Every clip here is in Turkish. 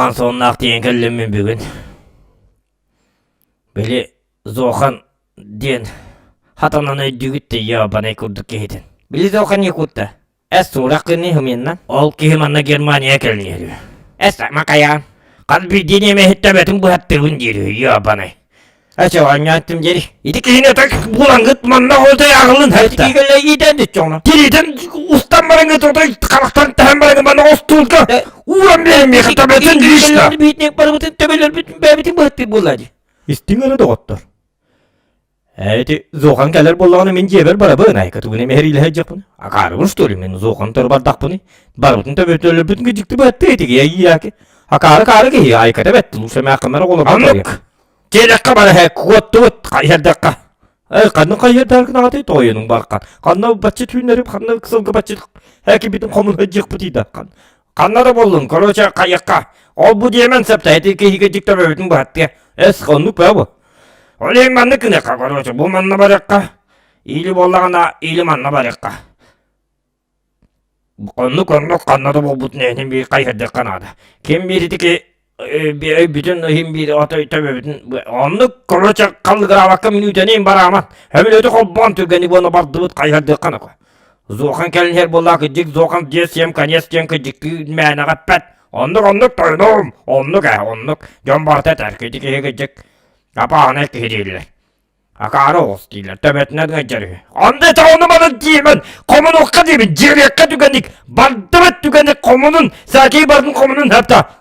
Zoğan sonuna diyen kellemin bir gün. Böyle Zoğan diyen hatanan öydü gitti ya bana kurduk gehidin. Bili Zoğan yıkutta. Es soğrak kını hımyenden. Ol ki hımanna Germaniya kelini diyor. Es makaya. Kalbi dinime hittebetin bu hattığın diyor ya bana. Açı anlattım geri. İdi ki yine tak bulan gıtmanla oldu yağılın hatta. İdi ki giden de çoğuna. Diriden ustan barın gıtı karaktan tahan barın bana ostulka. Ulan benim ya hittebetin dirişle. Bitnek barımıtın tebeler bütün bebitin bu hattı buladı. İstin arada ottur. Evet, Zoğan gelir bollağını men jeber bara bana aykatı bunu mehriyle hecek bunu. Akarmış dolu men Zoğan tor bardak bunu. Barıtın tebeler bütün gıcıktı bu hattı etik ya yiyaki. Akarı ki aykatı betti. Lusama akımlara kolu bakar. Jelekka bana he kuattu kayırdakka. Kanı kayırdak nati toyunun barkan. Kanı bacı tüyünleri kanı kısılgı bacı. Heki bütün komun hecek bu dida kan. Kanları bollun koroça kayakka. Ol bu diyemen septa etiki higecikte bütün bu hattı. Es konuk be bu. Olayım ben de kıneka koroça bu manna barakka. İyili bollağına iyili manna barakka. Konuk kanları bu bütün ehnin bir kayırdak kanada. Kim biridi ki bütün him bir atay tabi bütün onluk koroça kalgıra bakka minüteneyim bara aman. Hemen öde kolban türgeni bana bardıbıt kayırdı kanaka. Zoğan kelin her bolla kıcık Zoğan diyesiyem kanyes diyen kıcık meyana kappet. Onluk doydum. Onluk. Can bartet erkecik kıcık. Kapağına kihiriler. Akarı olsun diyorlar. Tebetine gıcırı. Ande ta onu bana diyemen. Komun okka diyemen. Ciryakka tükendik. Bardıbıt tükendik komunun. Sakiyi barın komunun hepta.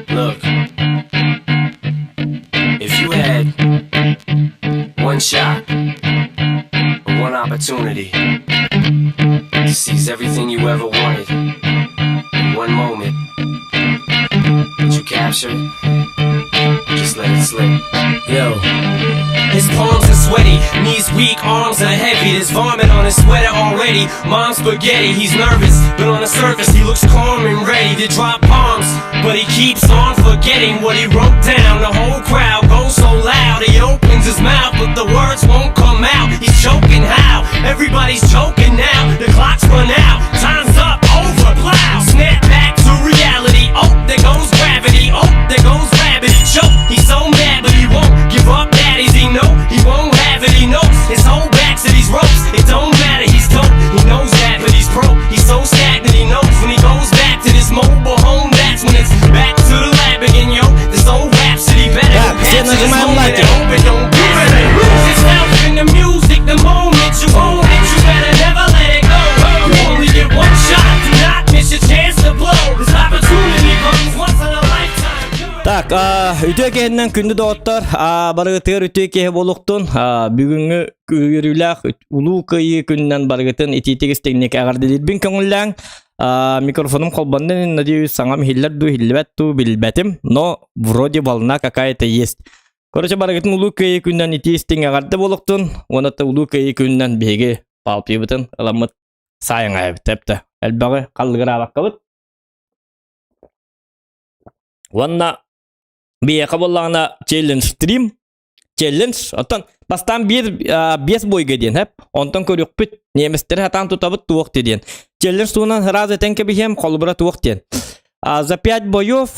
Look, if you had one shot or one opportunity to seize everything you ever wanted in one moment, would you capture it? Or just let it slip? Yo. His palms are sweaty, knees weak, arms are heavy. There's vomit on his sweater already. Mom's spaghetti, he's nervous, but on the surface he looks calm and ready to drop bombs. But he keeps on forgetting what he wrote down. The whole crowd goes so loud, he opens his mouth, but the words won't come out. He's choking how? Everybody's choking now. The clock's run out, time's up, over, plow. Snap back to reality. Oh, there goes gravity. Oh, there goes gravity. Choke. He's so mad, but he won't give up. Daddies, he know he won't have it. He knows his whole back to these ropes. It don't matter. He's dope. He knows that, but he's broke. He's so stagnant. He knows when he goes back to this mobile home. That's when it's back to the lab again, yo. This old rhapsody better prepare to this moment and hope it don't get it. Lose yourself in the music. The moment you own it, you better never let it go. You only get one shot. Do not miss your chance to blow. This opportunity comes once in a lifetime. Так, ütüekenden kündü doğutlar, barıgıtır ütüeke boluktun, bugünkü yürüylük ulu kıyı künden barıgıtın ititik isteknek ağırdıdır. Bin köngüllän, mikrofonum kolbandan надеюсь, саңам хиллер ду хиллбет ду билбетим, но вроде волна какая-то есть. Короче, барыгытын улуу кıyı künden ити истең ağırды болуктун, онаты улуу кıyı künden беге палпибытын, ыламыт сайын айбыт, тепті. Әлбағы қалдығыра баққабыт. Ванна бияқа боллағына challenge stream. Challenge. Оттан бастан bir 5 boyga den hep. Ondan körük bit. Nemestер хатан тутабыт туок деден. Challenge туынан раз этенке бихем колбура туок ден. За 5 боев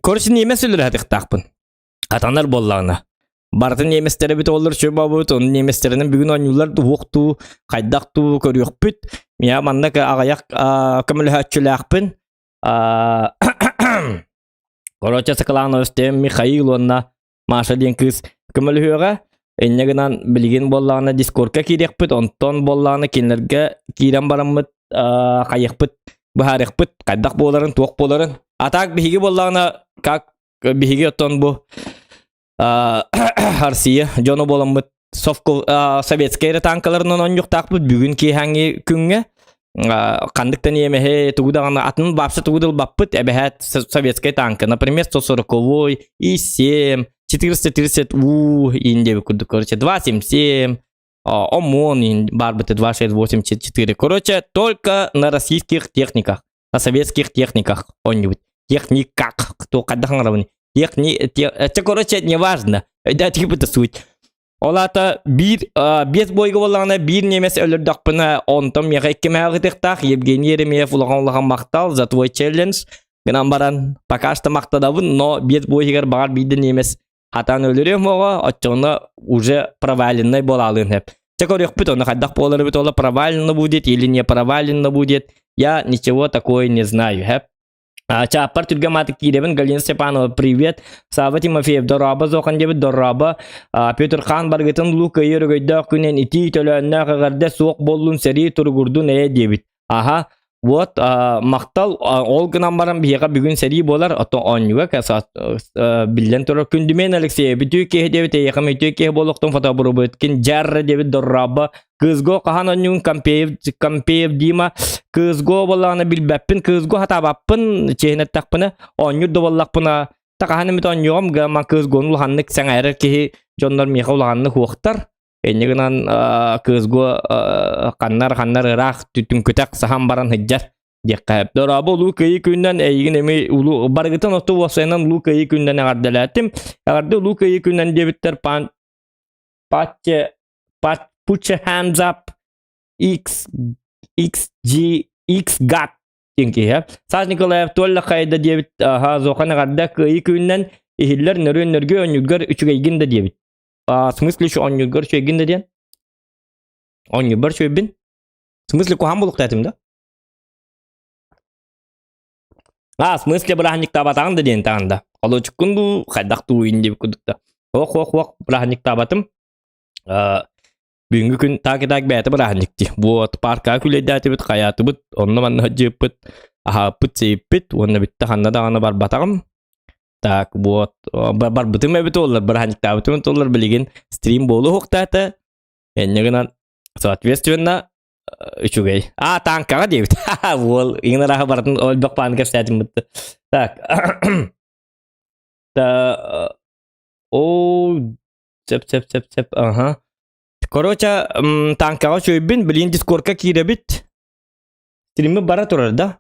короче немесілер хатықтақпын. Хатанар боллағына. Бартын неместері бит олар чөба бұд. Оның неместерінің бүгін ойнулар туоқту, қайдақту көрік бит. Мия манна ағаяқ көмілі хатчылақпын. Короче, сакаланы өстем Михаил онна Маша ден кыз көмөлүгө эннегенан билген боллағына дискордка кирекпит, онтон боллағына кенлерге кирен бараммыт, кайыкпыт, бахарыкпыт, кайдак боларын, туок боларын. Атак биһиги боллағына как биһиги оттон бу Арсия жоно боламмыт, советская танкаларынан онюктакпыт бүгүн киһаңи күнгө кандыктан емехе тугудагана атын бапсы тугудал баппыт эбехет советская танка, например, 140-й, И-7, 430У, индеби курдук, короче, 277, ОМОН, барбыты 268-4. Короче, только на российских техниках, на советских техниках, он-нибудь. Техниках, кто каддахан равны. Это, короче, неважно. Это типа-то суть. Олата без бойга боллағына бир немес өлірдақпына онтым яға кемәғытықтақ Евгений Еремеев ұлғанлыған мақтал за твой челлендж гынан баран пока что мақтадабын, но без бойгар бағар бейді немес хатан өлірем оға отчоны уже проваленный болалын хеп. Чекорек бит, он қайдақ болары бит, ола проваленно будет или не проваленно будет, я ничего такое не знаю хеп. Чапар түргаматы киребін, Галина Степанова, привет. Сава Тимофеев, дораба, зоқан дебі дораба. Петр Хан баргытын лука ерігойда күнен ити төлөңнә қағарда соқ болуын сәрі тұргурдun дебіт. Аха, вот, мақтал, ол гынан баран бейға бүгін сәрі болар, ото онюга, білден тұрар күндімен Алексей, бүтүй кеге дебіт, еқам өтүй кеге болуқтың фотобұры бөткен, жарры дебіт дораба. Кызго қахан онюн Кампеев Дима, кызго болағына білбәппін, кызго хатабаппын, чейінет тақпыны, онюр доваллақпына, тақаханы мет онюғым, гама кызгоны ұлғанны кісен әрі кеге жондар меха ұлғанны хуақтар. Энегінан кызго қаннар ырақ түтін көтәк сахан баран хыджар. Декқайып. Дорабы ұлу көйі күннен әйгін әмей барғытын оты осайынан ұлу көйі күннен әғардаләтім. Әғарды ұлу көйі күннен дебіттер put your hands up, XGAT. Саз Николаев толла қайда дебіт, зоқан әғарда көйі күннен ихиллер нөрге өнюгер үчігейгін да дебіт. В смысле, что он не говорит, что я гинда. Он не говорит, что я бин. В смысле, кухам был кто-то, да? В смысле, брахник табатан да день танда. Колочек кунду, хайдахту инди кудукта. Ох, брахник табатым. Бүгінгі күн так бәті брахникти. Вот, парка күлейдәті біт, қаяты біт, онны манна жеп біт, аха біт, сейіп біт, онны бітті ханна дағаны бар батағым. Так, вот, бар бытым эбит олар, барханик табытым олар билеген стрим болу хоқтаты. Эннегінан, соответственно, үчугей. Танкаға дебит. Ол, иңна раға бартын олбақ панка сәтім бітті. Так. Сеп, ага. Короче, танкаға шөйбін, білген дискордқа киребит. Стримі бара тұрар, да?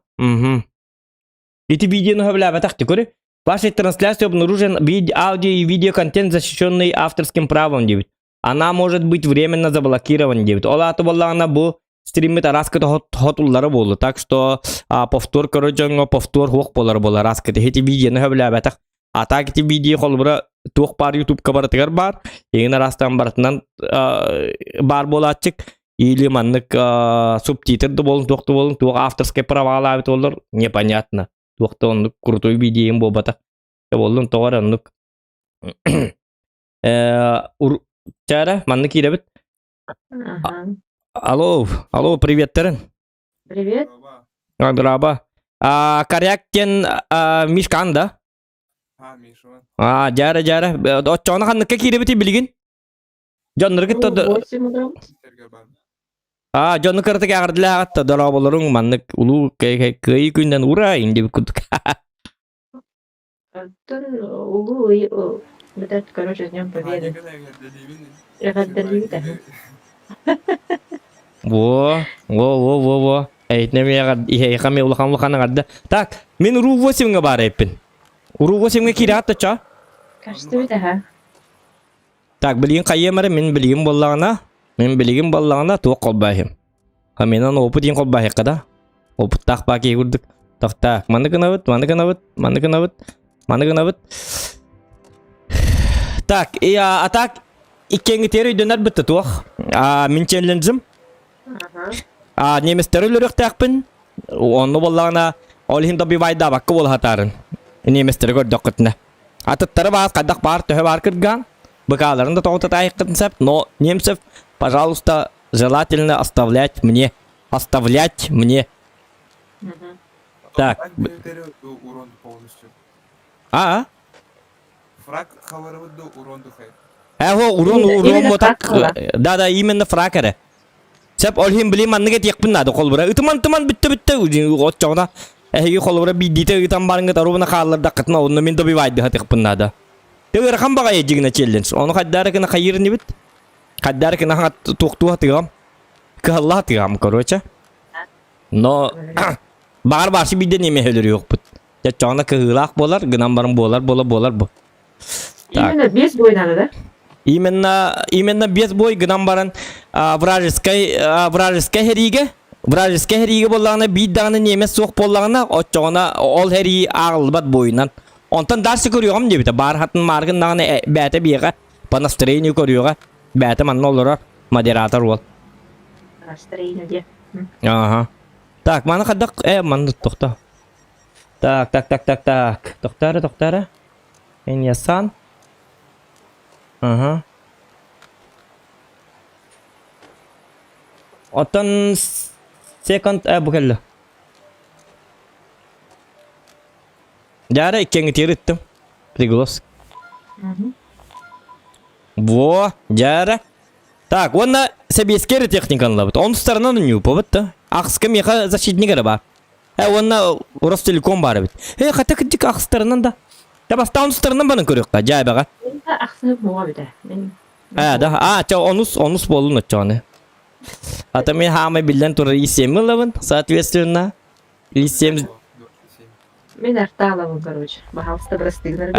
Эти видеоны хавля батақты көрі. В вашей трансляции обнаружен аудио и видеоконтент, защищенный авторским правом, девять. Она может быть временно заблокирована, девять. Олата боллана бу стримит раската хотуллары болу. Так что повтор, короче, повтор хук болар болар раската. Эти видео не хавля бетах. А так эти видео холбра тух пар YouTube кабаратыгар бар. Егна растан баратынан бар болатчик. Или маннык субтитрды болын, тух авторские права лавит олар. Непонятно. Туақта онлық крутой видеоем болбата. Болдым тоғар онлық. Чара, манны киребит. Алло, привет, Терен. Привет. Драба. Коряктен Мишкан, да? Мишкан. Жара. Отчоны қанныққа киребит билген? Жонныр кітті. 8 грамм. Жонны кіртіге ағырдылы ағатты. Дұрабылырың маннық ұлу көй күнден ұра енді бүкілдік. Улу, короче, с Днем Победы. Во. Әйтнеме еқаме ұлықаны қарды. Так, мен ұру 8-ға бар әйппін. Ұру 8-ға кері атты ча? Кажется, это, ха. Так, білген қайемәрі мен білген болағына. Мен білген болағына туық қолбайым. Менен опыт ең қолбайы қада. Опыт тақпа кей көрдік. Так, маны кынабыт. Так, атак иккенгі тері өйденер бітті туық. Мен ченлензім. Неместері өлірек тәқпін. Оны болағына олығын добивайда баққы бол хатарын. Неместері көрдік күтіне. Атыттары бағыз қадақ бар түхі бар кірган. Быкаларында тоғыта тайыққытын сәп. Но немсев, пожалуйста, желательно оставлять мне. Так. Урон полностью. Фраг хаварывыды урон духай. урон Именно мотак. фрак Да, именно фракере. Сеп олхим билим манныгет якпын нады колбура. Ытыман битте отчогна. Эги колбура бидите ытан барыңга тарубына халларда кытна онно мен добивайды хатыкпын нады. Тегер хамбага ежигине челленж. Оны хаддары кына хайырны бит. Хаддары кына хат тукту хатыгам. Калла хатыгам, короче. Но бар баршы биден неме хөлөр yok бут. Я чона кыылак болар, гынан барым болар бу. Именно без бой надо, да? Именно без бой гынан баран вражеской хериге боллагына биддаганы неме соқ боллагына отчогона ол хери агылбат бойынан. Онтан дарсы көрүгам дебите. Бар хатын маргын даганы бәте биега по настроению көрүга. Бәте манна олора модератор бол. Настроение где? Ага. Так, мана кадак, мана тохта. Так. Тоқтары. Эн ясан. Ага. Отан секунд bu келді. Жары иккенге теріттім. Приглас. Во, жары. Так, онна себескері техниканы лабыт. Он сторонан не уповыт. Ақсқа меха защитнигері бар. Онна Ростелеком бар бит. Қата кіддік ақстарынан да. Табаста он сторонан баны көріққа, жай баға. Ақсынып мұға біді. Да, онус болуын өтчаны. Ата мен хамай билден тура И7 лабын, соответственно. И7... Мен арта аламын, короче. Бағалыста бір стигнер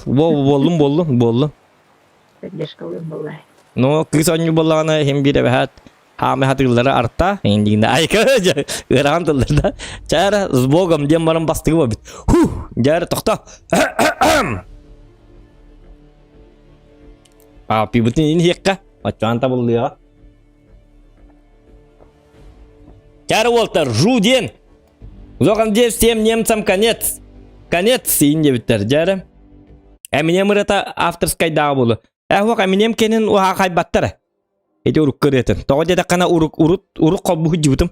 болдым. Поддержка ойын болай. Но кыз оню болағына хем бире бәхәт. Хамай хатыгылары арта, ендігінде айка ыраған тылдарда. Чайра, с богом дем барым бастығы ба бит. Жайра, тоқта. Пибітін ені хекка. Отчуанта болды я. Чайра, Уолтер, жуден. Зоған дев всем немцам конец. Конец, ені биттер, жайра. Әмінем ұрата авторскай дағы болу. Әхуақ әмінем кенін уға қайбаттары. Эти урук көретін. Тоғы деді қана урук қолбығы жібітім.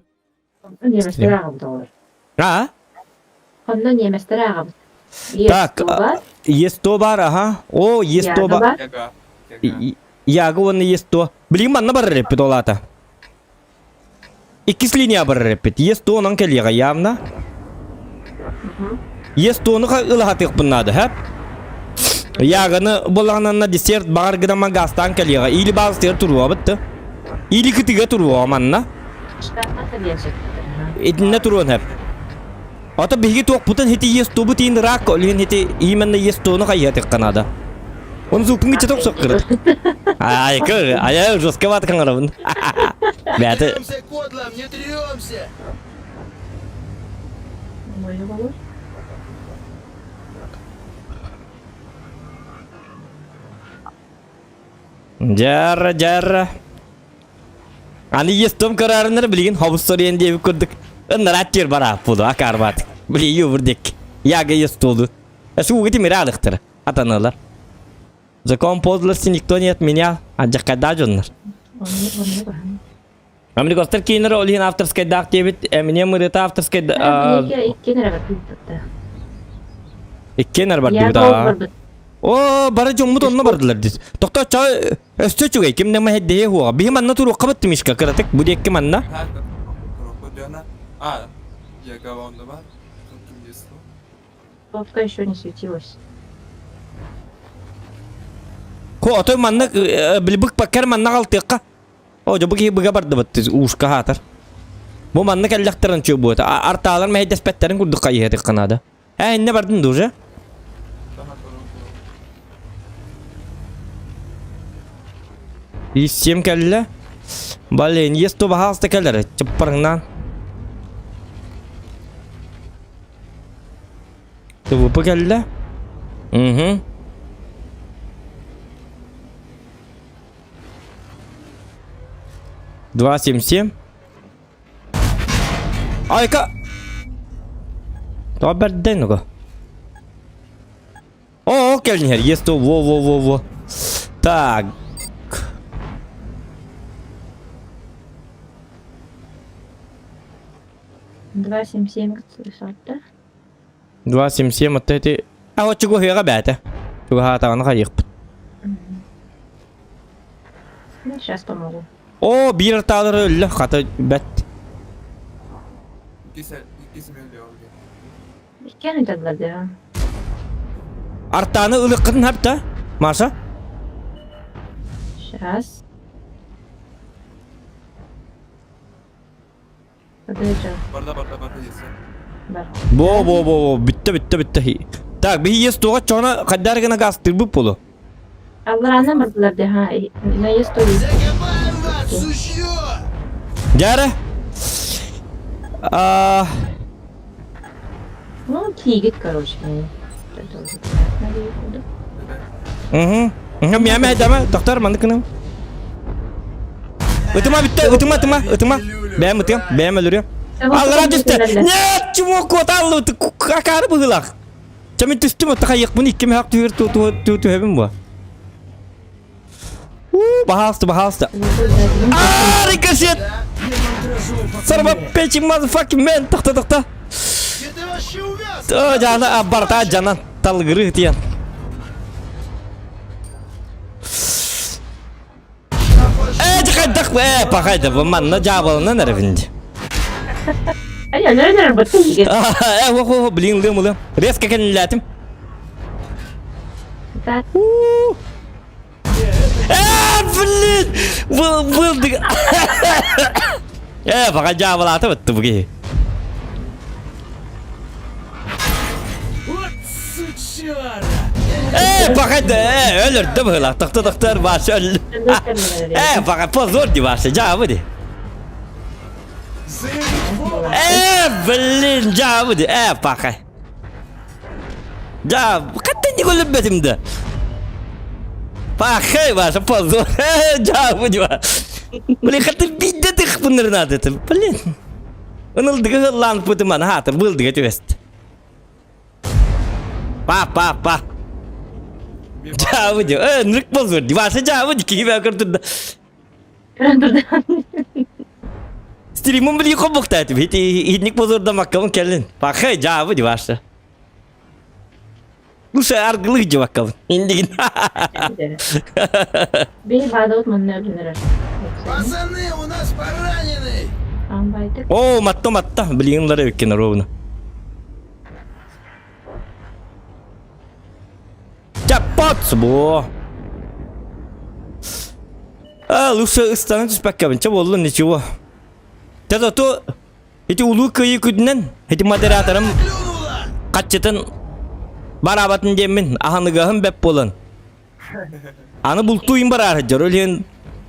Неместер ағабыд олар. Қонда неместер ағабыд. Так, есто бар, аха. О, есто бар. Яғы оны есто. Білігім анна бар репет олата. Иккис линия бар репет. Есто онан келеға явна. Есто оны ылағатық бұннады, хэп? Яганы болағананна десерт бағар гыдама гастан келеға. Или бағыстыр тұруа бұтты. Или күтіге тұруа манна. Этінне тұруан хэп. Ата бігі тоқ бұтын хеті есто бұтын рак олген хеті именне естоны қайятық қанада. Он зукпың içe тоқ соққыры. Айкы, ая жосқа батқан арабын. Бәті. Жарра. Аны естом карарыныр білген хабыс сорен деп көрдік. Ондар аттер бара бұды, акар батық. Біле юбірдек. Яға естолды. Әсі уғыты мері алықтыр. Атанылар. Закон поздылырсы никто не отменял. Аджаққайда жонлар. Амли костар кейнер олиген авторскай дақ дебет. Әміне мұрыты авторскай дақ. Иккенер бар дұғыда. О, бара жоммут онна бардылар дис. Тоқта ча өстө чугай кимне махеддее хуа. Бихим анна туру қабытты мишка кыратык. Буды екке манна. Я говонда бар. Попка еще не светилась. Ко отой манна билбик паккер манна қалтыққа. О, жобы ки бұға барды бітті ұшқа хатыр. Бұл манна кәлләқтірін чу бұйты. Арталар мәйдес пәттерін күрдіққа ехетік қанады. Әйінне бардың дұжы? И7 келді. Блин, есто бағалысты келдері. Чыппарыңнан. Төвіпі келді. 277. Айка! Това берден го. О, келнер, есто, во. Так. 277 высота. 277 от эти. А вот чего хера бята. Чего хата он хаих. Сейчас помогу. O bir ırtağları öldü. Kata bet. İkisi milyon. İki aydadılar ya. Artağını ılık kızın hep de. Maşa. Сейчас. Подожди. Barda yesin. Бар. Bo. Bitti. Tak bir yes tuğa çoğuna kadar gına gastır bu pulu. Allah anam bardılar de ha. Ne есть Jare. Ah, Ну, кигит, короче. Это уже понятно. Miyame dama doktor mandıkını. Itıma. Beğen ölürüyor. Allah düştü. Ne çumo kotallı kakar bıgılak. Çamin düştü mü takayık bunu iki mi hak tüyür tu hebim bu. Bahastı. Ricochet. Sarma peçim motherfucking man. Takta. Jangan abarta jangan talgırı diyen. Çıkaydık be pakaydı bu manna cabalına nerefindi. Ay, nereden batı kigit? Bilin. Reska kendilatim. Zaten Flin. Bulduk. Pakai cabalata betul begitu. Pakaydı ölürdü böyle. Doktor başı öldü. Pakai pozor di başı cevabı di. Belin cevabı di. Pakai. Cevap. Katanya gue lebetim dah. Pakai bahasa pozor. Cevabı di başı. Boleh kata bida tuh bener nada tuh. Belin. Onul dega lan putu mana hatır bul dega twist. Pa. Cevabı di. Nırık pozor di başı cevabı di gibi akırtı da. Stream'in beli kobuk tadi. Hitnik pozor da makamın kellin. Pakai cevabı di başı. Bu şey argılı cevap kalın. İndigin. Beni bağda utmanın öldüler. Пацаны, у нас поранены! Ambaydık. Oh, matta. Beliinlere ökkene rovunu. Cepat bu. Lusa ıstanı tüspekkabın. Çabollu nичего. Tato tu. Iti ulu kıyı küdünen. Iti moderatorım. Kaççıtın. Barabatın demin. Ahanıgahın bep bolan. Anı bultuyum barar hajar. Öleyen.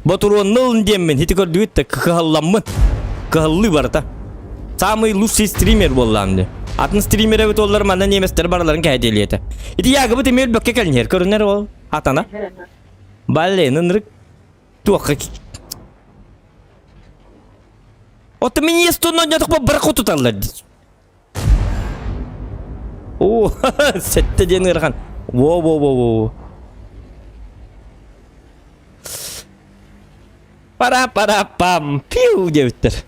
Baturuan nılın demin. Iti kör düğüt de kıhallamın. Kıhallı barata. Samay Lucy streamer bollandı. Atın streamer evet ollar mandan yemesler baraların kaydeliyete. Iti yağı bu demir bökke kelin yer. Körünler ol. Hatana. Balle nınırık. Tuakka. Otta min yestu no nyatak pa barako tutarlar. Oo, sette diye nırkan. Wow. Para pam piu diye bitir.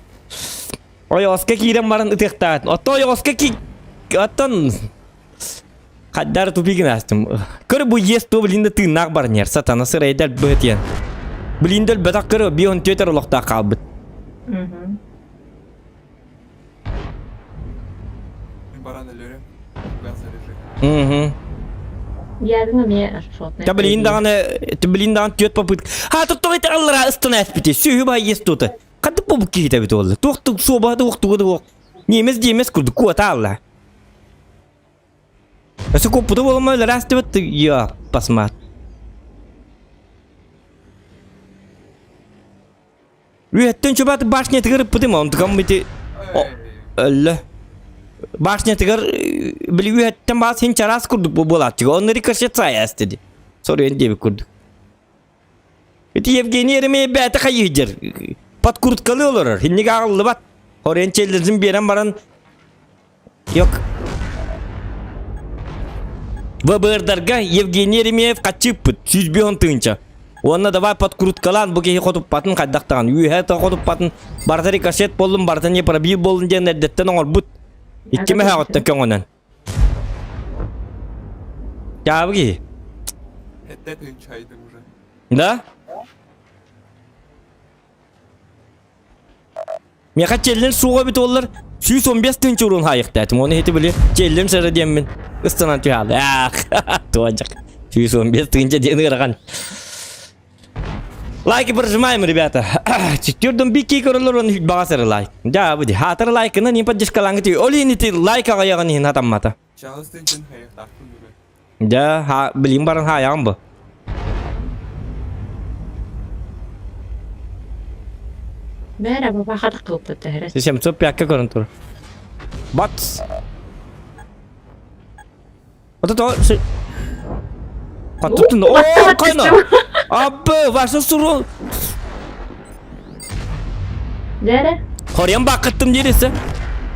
Oyoska kiren baran ıtıktaat. Otta oyoska ki atan kadar tupigin astım. Kır bu yestu bilinde tırnak baran yer. Satana sıraya del bötiyen. Bilinde betak kır bir on tüyeter olakta kalbit. Baran ölüyorum. Ben söyleyeceğim. Yardım ya şot. Tabelin tüyet papıt. Ha tuttu ite allara ıstana espiti. Sühü bay yestutu. Kadı bu kihite bit oldu. Tuğtuk soba tuğtuk. Nimes kurdu kuata Allah. Asa kopuda olma rastı bit ya pasmat. Rüyetten çobat başına tıkırıp pıtı mı? Ontukam biti. Allah. Başına tıkır bili rüyetten bazı hinçaras kurduk bu bolatçık. Onları kaşet sayas dedi. Soruyor diye bir kurduk. Biti Yevgeni yerimeye beyte kayıcır. Pat kurt kalıyorlar. Hinnik ağırlı bat. Horen çellerin bir yeren baran. Yok. Ve bırdarga Yevgeni yerimeye kaçıp pıt. Süz bir on tığınca. Onda da var pat kurut kalan bu ki kotup patın kaddaktan. Yuhe ta kotup patın. Bartari kaşet bollum bartan yapara bir bollunca nerdetten olur but. İki mi hayatta köngonan. Ya bu ki. Ette tünçaydım buraya. Da? Meka çellen suğa bit ollar. 115 tınç urun hayıqtadım. Onu heti bile çellen sara diyemin. Istanan tüyalı. Tuacak. 115 tınça diyeni qaragan. Like прожимаем, ребята. Четвертом бики королор он багасыр лайк. Да, буди. Хатыр лайкына не поддержкалаңы түй. Олини ти лайк ағаяғын ен атаммата. Charleston için hayır taktım gibi. Да, ха билим барын хаяғын bu. Merhaba, bakar kılıpta tehres. Sesem çok piyakka görüntür. Bat. Ata to. Katutun da. Oo kayna. Abbe varsa suru. Nere? Koreyan bakıttım neresi?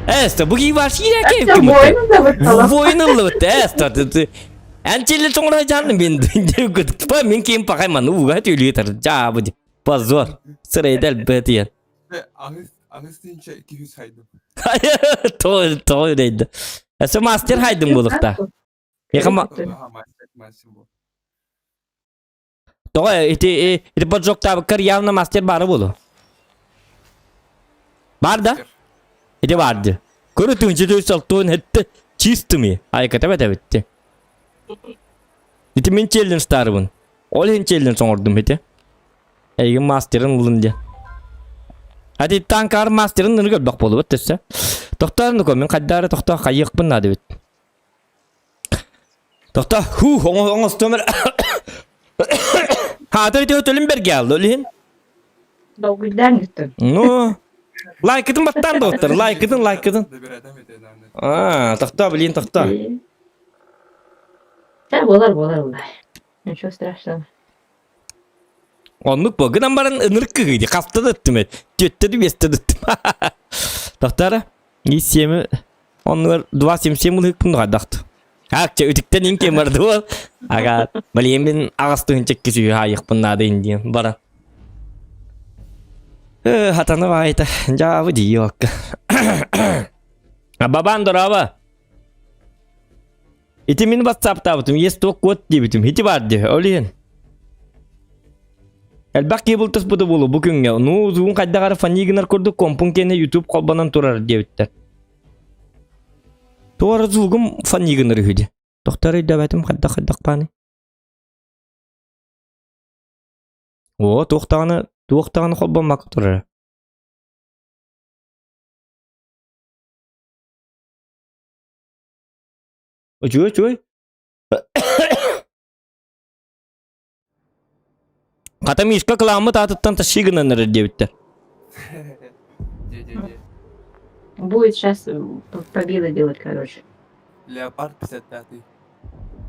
Este bu gibi var yine Sen keyif boynun da mı kalan? Boynunlu bitti. Este. Ançeli sonra canım ben. Pa min kim pakayman. Uga tüylü yeter. Ja bu di. Pazor. Sırayı del betiyen. Ve Ağustos için 200 haydım. Doğru deydi. Ese master haydın bulukta. Yakama. Daha maçım bu. Doğru iti bacokta bakar явно master barı bulu. Var da? İti vardı. Körütünce de saltığın hette çisti mi? Hakikaten evet. İti min challenge tarımın. Olhin challenge sordum iti. Egin master'ın bulunca. Hadi tankar master'ın nını gördük bolu ötese. Doktorun da koyun kaddarı doktor kayık bunun adı bit. Doktor onu stömer. Ha tabii ötölüm geldi olhin. Doğrudan gittim. No. Like edin battan doktor. Like edin. Da bir adam edelerdi. Doktor bilin doktor. Sen bolar. Nичего страшного. Onluk bu. Gıdan barın ınırık kıydı. Kafta da ettim. Tütte de beste de ettim. Doktora. İyisiyemi. Onlar dua simsiyem ulu hüküm duha daktı. Hakça ötükten inkem vardı o. Aga. Maliyem ben ağastığın çekkisi hayık bunlar da indiyem. Bara. Hatanı vayda. Cavı diyor. Baban dur abi. İtimin WhatsApp'ta butum. Yes to kod diye butum. Hiti vardı. Öyle. Elbette bultas bu da bulu bugün ya. Nu uzun kadar ara fani günler kurduk kompun kene YouTube kolbanan turar diye bitti. Tuvar uzun fani günler hüdi. Doktoru davetim kadar pani. O doktorunu kolbamak turar. Cuy. Katam iska kılamı tatıttan taşı günler diye bitti. Будет сейчас победа делать, короче. Leopard 55.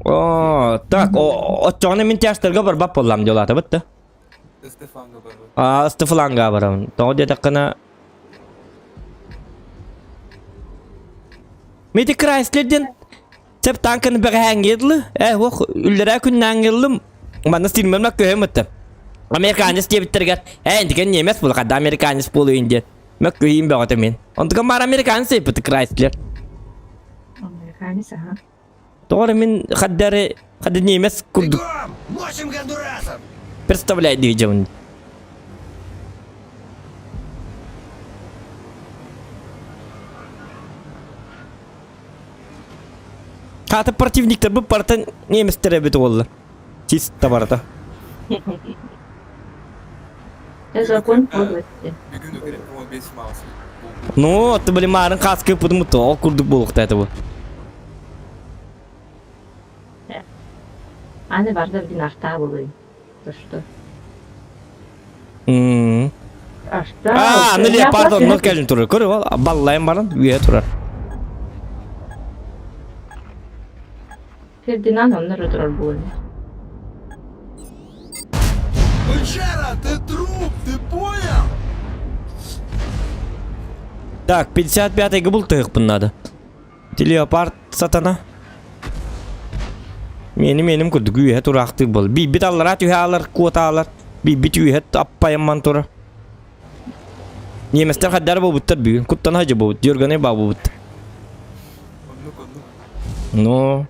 Oo, tak o çoğunu min tiyastırga var bap olam diyorlar da bitti. Stefan Gabar. Steflanga var onun. Doğru diye takına. Meti Chrysler'den sep tankını bir hangedli. Vok üllere künden geldim. Bana silmemek köhemetti. Amerikanis diye bitirgen. Indiken yemes bulu kadar Amerikanis bulu indi. Mek köheyim be otemin. Ondan var Amerikanis yapıtı Chrysler. Американец, ага. Doğru min kadar yemes kurduk. Бегом! Мочим гондурасов! Представляй diyeceğim. Kata противниктер bu parta неместер бит oldu. Чисто barda. Я закон подлости. Bir gün ökerek 15 mouse. Ну, ты были марын kaskı потому то kurduk bulukta это bu. Аны барда bir nafta bulayım. То что? А что? Ne pardon, ne gelin turur. Körü ol, ballayım barın, üye turar. Фердинанд onları durur bulayım. Бычара, ты труп, ты понял? Так, 55-й bultuk bunlarda. Leopard satana. Benim kurduk üye turaktı bol. Bir alır üye alır, kuota alır. Bir üye appayım mantura. Yemesler kadar bu buttar bir. Kuttan hacı bu. Diyorgane babu but. Onluk. No.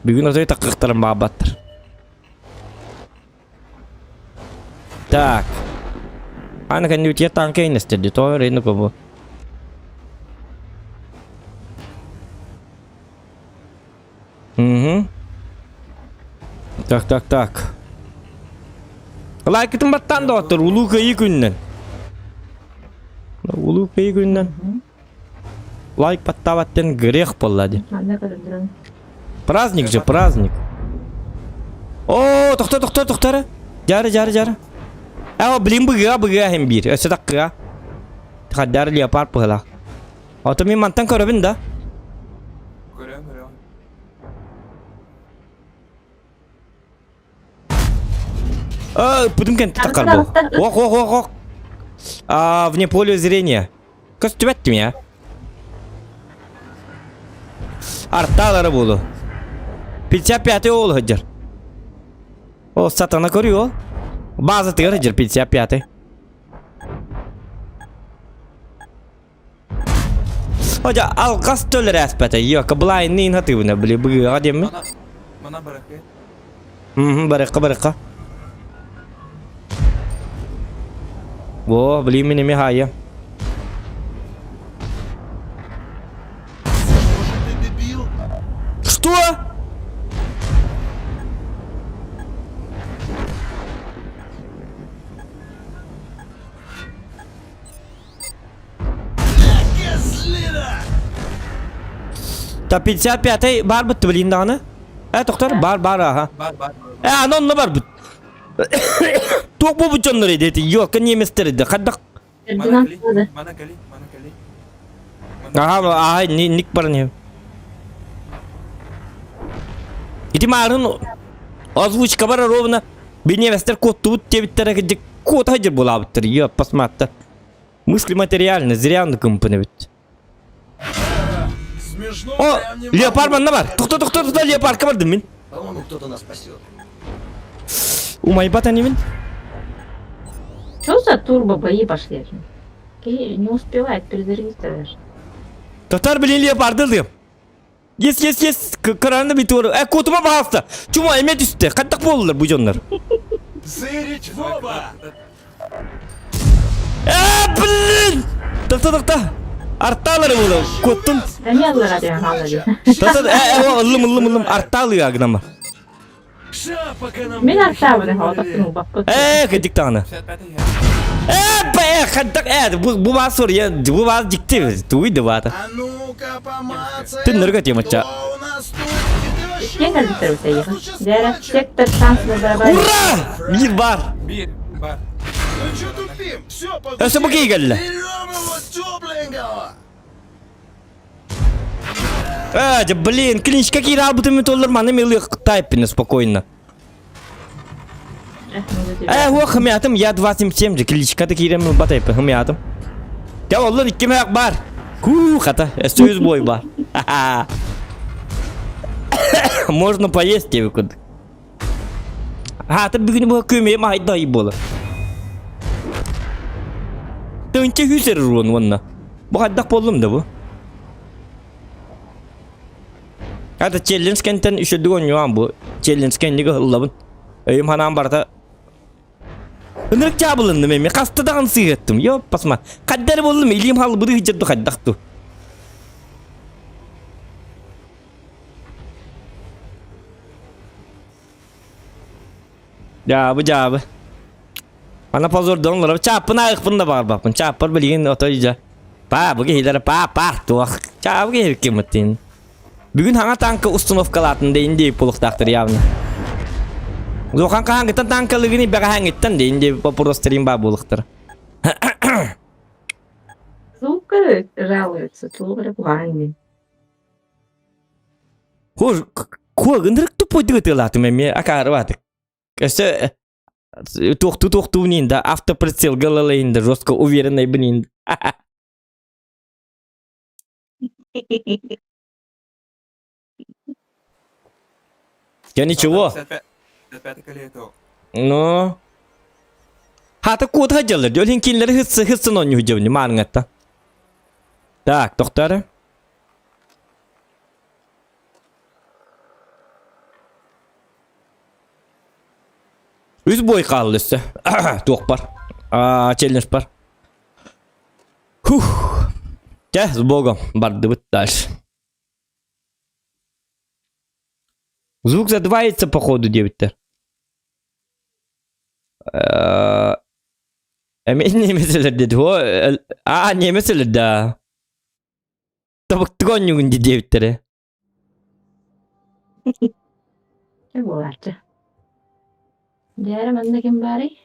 Bir gün ortaya takıktarım babattır. Tak. Ana kan diutia tanka ini istedi to reno ko bu. Tak. Like tempat doktor ulu kayı günden. Ulu kayı günden. Like паттаваттен грех болады. Анда көрдүрүм. Праздник же, праздник. О, тоқтар. Жары. Ау, блин, бұға hem bir. Өсі таққыға. Қаддар леопард бұғыла. Ото мен мантан көрібін да. Görüyorum. Пудым кен таққар бұл. Оқ. Вне поля зрения. Көз түбәттім я. Артталары болу. 55 ол хыджыр. О, сатана көрüyor ол. Bazı tığır hıджыр 55. Hoca alqas tölür əspətə. Yox, бұлай neyin hatıyvına біле бұға демі? Bana bırakayım. Barıqqa. О, блин, менеме хая. Ты дебил? Что? Козлина! Та 55-й бар бұтты білейін дағаны? Тоқтар, бар, аха. Бар. Анонны бар бұт. Тоқ бұл бұт жонлар едеті. Yok, неместер еді. Қаддақ. Mana kali. Aha, ник бар не. Ити марын озвучка бар ровно. Беневестер код тут тебиттер әкеде код хajır бола бұттыр. Yok, посматта. Мысли материальны, зря он компаны бит. Смешно, О, прям не леопард могу. манна бар. Тоқта, леопардқа бардым мен. По-моему, кто-то нас спасет. Умайбат они мен. Что за турбо бои пошли? Не успевает перезарегистрировать. Татар білен леопарды алдым. Yes. Кыранды бит ору. Котума бағаста. Чума эмет үсті. Қаттақ болылар бұ жонлар. Зырить в оба! Блин! Тоқта. Артталары болу. Коттun. Да не отлагать я говорю. Ылым. Артталы агнама. Ша, пока нам Мен не оставлю решили вот говорили. ну бабка. Кедик тағаны. 55 Қаттақ, bu bağ sor ya. Bu bağ dikti. Duydu bağda. А ну-ка, помацай! Ты ныргать, я моча. Кто у нас тут? И ты Кем вообще газетировать ехать? Лучше Дера спать, сектор шанс на барабане. Ура! Bir var. Бар. Ну чё тупим? Всё, Öse bu iyi geldi. Берем его тёпленького! Блин, клинч, какие работы мы толлар маны милых тайпины спокойно. Хымятым, я 27 же, кличка такие ремы батайпы, хымятым. Я олар иккем ақ бар. Хата, сөз бой бар. Можно поесть тебе куд. Ты бүгін бұл көмей майды болы. Төнте хүсер руын онна. Бұл қаддақ болым да бұл. Hadi challenge kentenüşüdü oynuyor bu. Challenge kendini hıllabın. Öyüm hanam barda. Önürük çabılındı memi. Kastı da ansı ettim. Yok basma. Kadderi boldum. İliyim halı bıdı hıcırdı kaddaktı. Cabı. Bana pozor donlar. Çapın ayıkpın da var bakın. Çapır bilgin otoyca. Bu geyleri tuğ. Çapı geyir kimetin. Бүгін хаңа танка установкалатын дейін деп болықтақтыр явны. Зоқан қаңғыттан танкалығыны бәға хаңғыттан дейін деп попростерин ба болықтыр. Звук жалуется, слухали пугайны. Қоғындырық тұпойды ғытылаты мәме ақары бадық. Көсі тоқты үнейінді автоприцел ғылылайынды жостқа уверенной бұнейінді. Я ничего. 55 кали это. Ну. Хата код хajırlar. Dölün kinleri hıtsın oynuyor hücumni mangatta. Так, тоқтары. Үз бой қалды үсі. Тоқ бар. челлендж бар. Фух. С Богом. Барды быт дальше. Звук задваивается по ходу, девиттер. Немеселер деді. Немеселер, да. Табықтыған нүгінде девиттері. Чего ларча? Диара манда кем бари?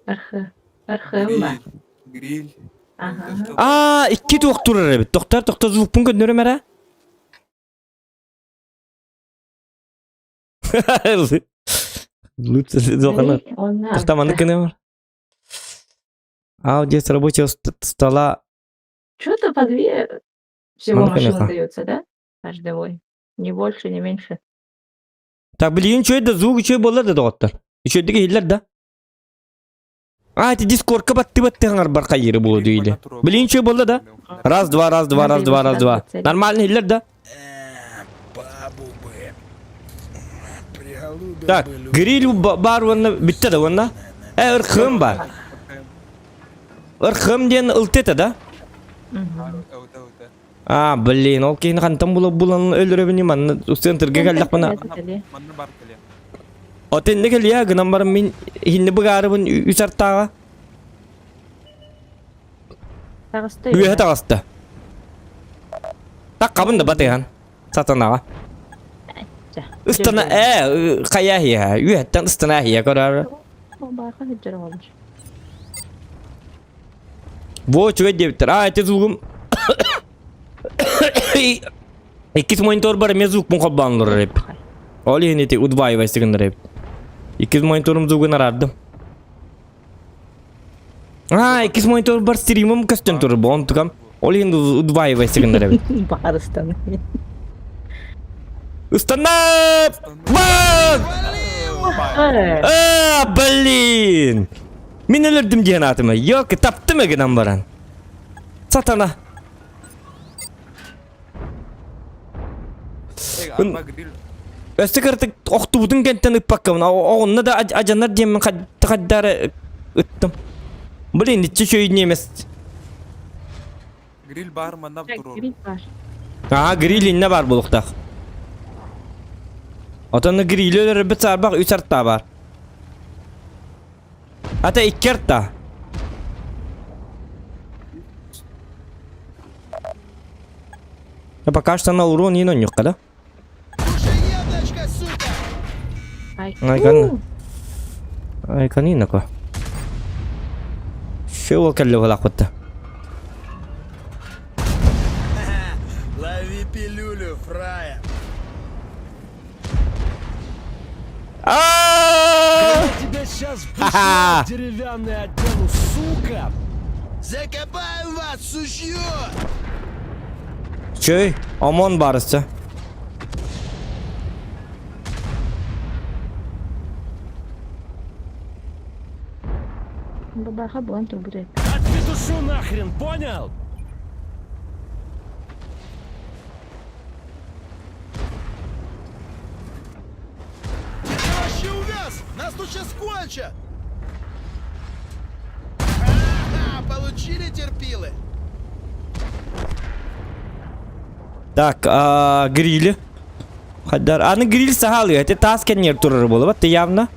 Архым бар. Гриль. Ага. Ikki тоқ тұрыр әбі. Тоқтар звук пүн көндірі мәрі? Лучше зоқаны. Тоқтаманды көне бар. Аудио с рабочего стола. Что-то по 2 всего Ну, машин конечно. дается, да? Каждый. Не больше, не меньше. Так, білейін чөйді звук чөй болады доғыттар. Чөйдігі елдер да. Ти дискордқа батты ғаңар бар қайыры болу дейді. Білейін чөй болды да. Раз, два. Нормальный елдер да. Бабу бы. Приголубил Так, бы люди. гриль бар онна бітті да онна. Ұрқым бар. Ұрқым ден ұлтеті да. Блин, ол кейін қантан бұлан өліребіне манны центрге кәлдік бұна. Манна бар келе. Отенде кәл я гынан барым мен хинне бұғарыбын үсарттаға. Тағысты. Үйе тағасты. Так қабын да батыған. Сатанаға. Үстана қая хия. Үйеттен үстана хия көрәрі. Бақа хеджер олmuş. Во чөй дептер. Эти звугым. Иккис монитор бар мен звук мұн қаббанлыр реп. Ол енеті удваева істеген реп. Иккис мониторым звугын арардым. Иккис монитор бар стримым көстен тұрыр бұл. Он тұқам. Ол енді удваева істеген реп. Барыстан. Устанап! Бак! Блин! Мен өлірдім деген атымы. Йоки, таптым егінен баран. Сатана. Арба гриль. Өсті кіртік оқты бұдың кенттен ұппаққамын. Оғынна да ажанар деймін қаддары үттім. Блин, итчі шөйін емес. Гриль бар манна турur. Гриль бар. Гриль инне бар бұлықтақ. Отаны гриль өлірі біт сарбақ үс артта бар. Ата икки артта. Пока что на урон не нюхка, да? Слушай, яблочко, сука! Ай, канина ко. Шо калле вала хотта. Лови пилюлю, фрая. Тебя сейчас Ха-ха! деревянный одену, сука! Закопаем вас, сушьё! Чөй, омон барысы. Бабаха буан турбурет. Отпетушу нахрен, понял? Ты вообще увяз? Нас тут сейчас кончат! Ага, получили терпилы! Так, гриль. Хаддар, аны гриль сахалы, это таскен нер турыр болу, бат, явно.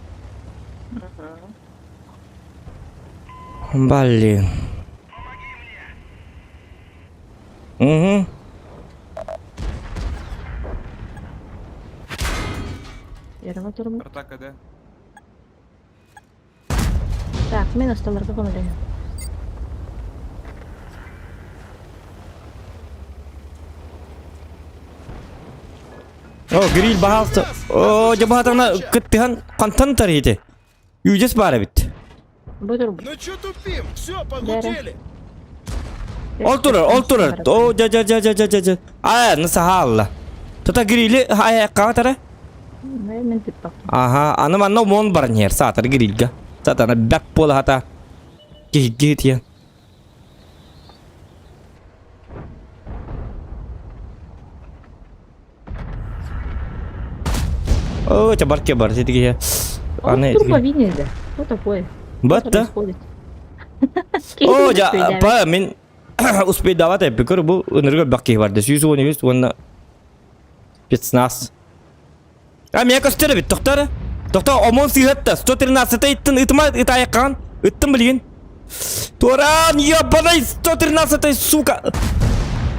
Блин. Угу. Ярыма турму. Атака да. Так, мен осталарға көмілейін. Гриль бахалты. Жабахатана кыттыхан қантан тарихеті. Үйдес бары бит. Бұдыр. Ну чё тупим? Все, погудели! Ол турар. Нысы халла. Тота грилі аяққа тара. Мен тип бақ. Аны манна мон бар нер сатыр грильга. Сатана бәк бола хата. Гейт я. Чабарке бар сетиге. Турбо виднеде. Что такое? Бат, да? Происходит. О, Успей жа, давить. па, мен успей дават эпикер, бұл өнерге баққи барды. 119, онна 15. А, мен көстері бит, тоқтары. Тоқта, омон сыйғатта, 113 иттін, итыма, ит аяққан, иттін білген. Туран, ебаный, 113, сука.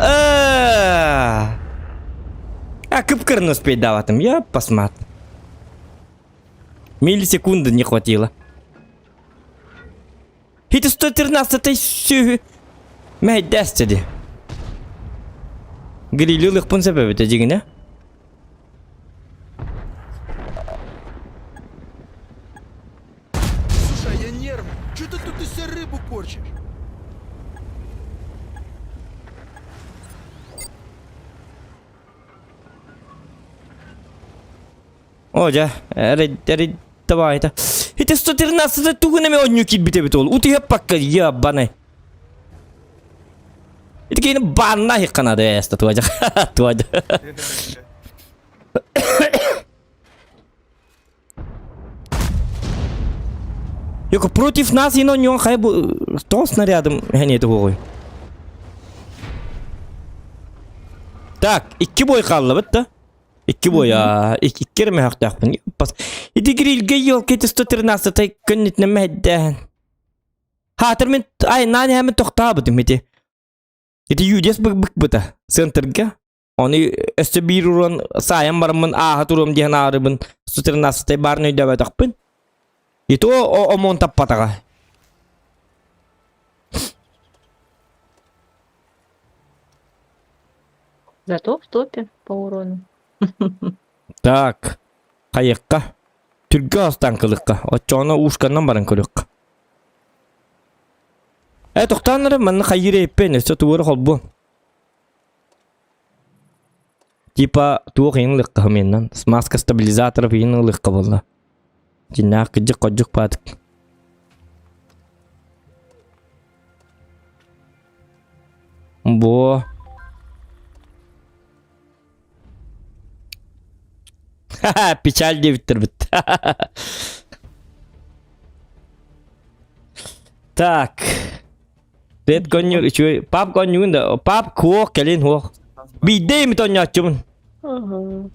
А, кып-кырын успей даватым, я посмотр. Миллисекунды не хватило. Это 113 сүйі. Мәй дәстеді. Грилі лықпын сәбәбі деген, а? Слушай, я нервный. Че ты тут из себя рыбу корчишь? О, жа, әрі табай айта. Это 113 туғынаме оню кит бите бит ол. Ути хеп пакка, ябанай. Это кейіні банна хиққанады әсті туажа. Туажа. Йоко, против нас ино нён хай бұл... Тол снарядым хәнеті ғой. Так, 2 бой қалды бітті. 2 бой, иккерме хақтақпын. Иди грилге ел кеті 113 күннетіне мәддән. Хатыр мен, ай, нани әмін тоқта бұдым еті. Иди юдес бұк бұта, центрге. Оны өсті бір ұрын сайын барымын, аға тұрым дейін арыбын 113 барын өйді бәтақпын. Ито омон таппатаға. Зато в топе по урону. Так, қайыққа. Түрге останқылыққа. Отчоны ұшқаннан барын көріққа. Тоқтаныры мәні қайыр еппен, өсті туыры қол бұл. Типа туық еңіліққа меннен. Смазка стабилизаторы еңіліққа болды. Жинақ күджік қоджық бадық. Бұ. Ха-ха, печаль девиттер бит. Так. Ред конюр, чуй. Пап конюр, да. Пап куох, келин хуох. Бидей ми тоня чумын. Ага.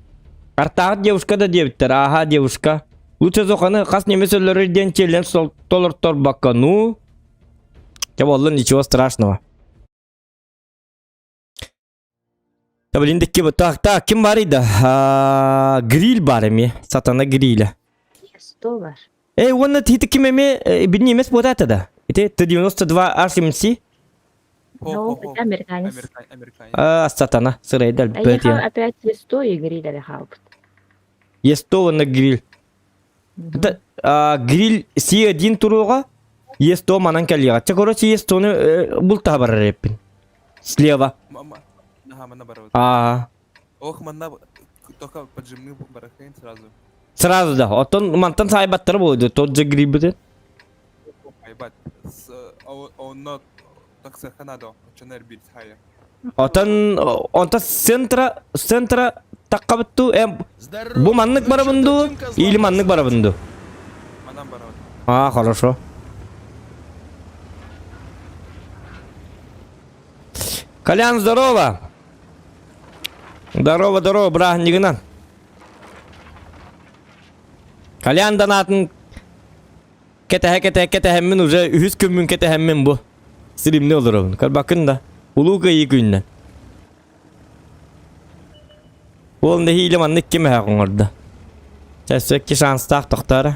Артағы девушка да девиттер. Аха, девушка. Лучше зоқаны қас немесөлерден челен толыр торбаққа. Ну. Чабаллы, ничего страшного. Блин, так, кем бар еді? Гриль бар еме, сатана гриля. $100. Оны титі кем еме, бірін емес болды әтіді. Т-92 HMC? Ну, это американец. Американец. Сатана, сырайды А әлбәт ехал ең. опять Е100 и гриля хаупт. Е100 оны гриль. Гриль C1 тұруға, Е100 манан кәліға. Чакорочи Е100-ны бұл табар реппін. Слева. Ага, манна барабат. Ох, манна только поджимный барахейн сразу. Сразу да. Отон мантан сайбаттары болды. Тот же гриль бұды. Айбат. Он так саханадо. Чонер бит хая. Онта центра таққабытту. Здорово. Бұл маннық Ну, бара чё бұнду, ты, козла или маннық бара бұнду? Манна барабат. Хорошо. Колян, здорово! Здорово, брат, нигынан. Колян донатын кетәһәммен уже 100 күнмін кетәһәммен бұ. Сиримне olur оғын. Карбақын да. Улуға 2 күннен. Ол не хейлі маннық кеме хақын орда. Сәсөкке шанстақ тоқтары.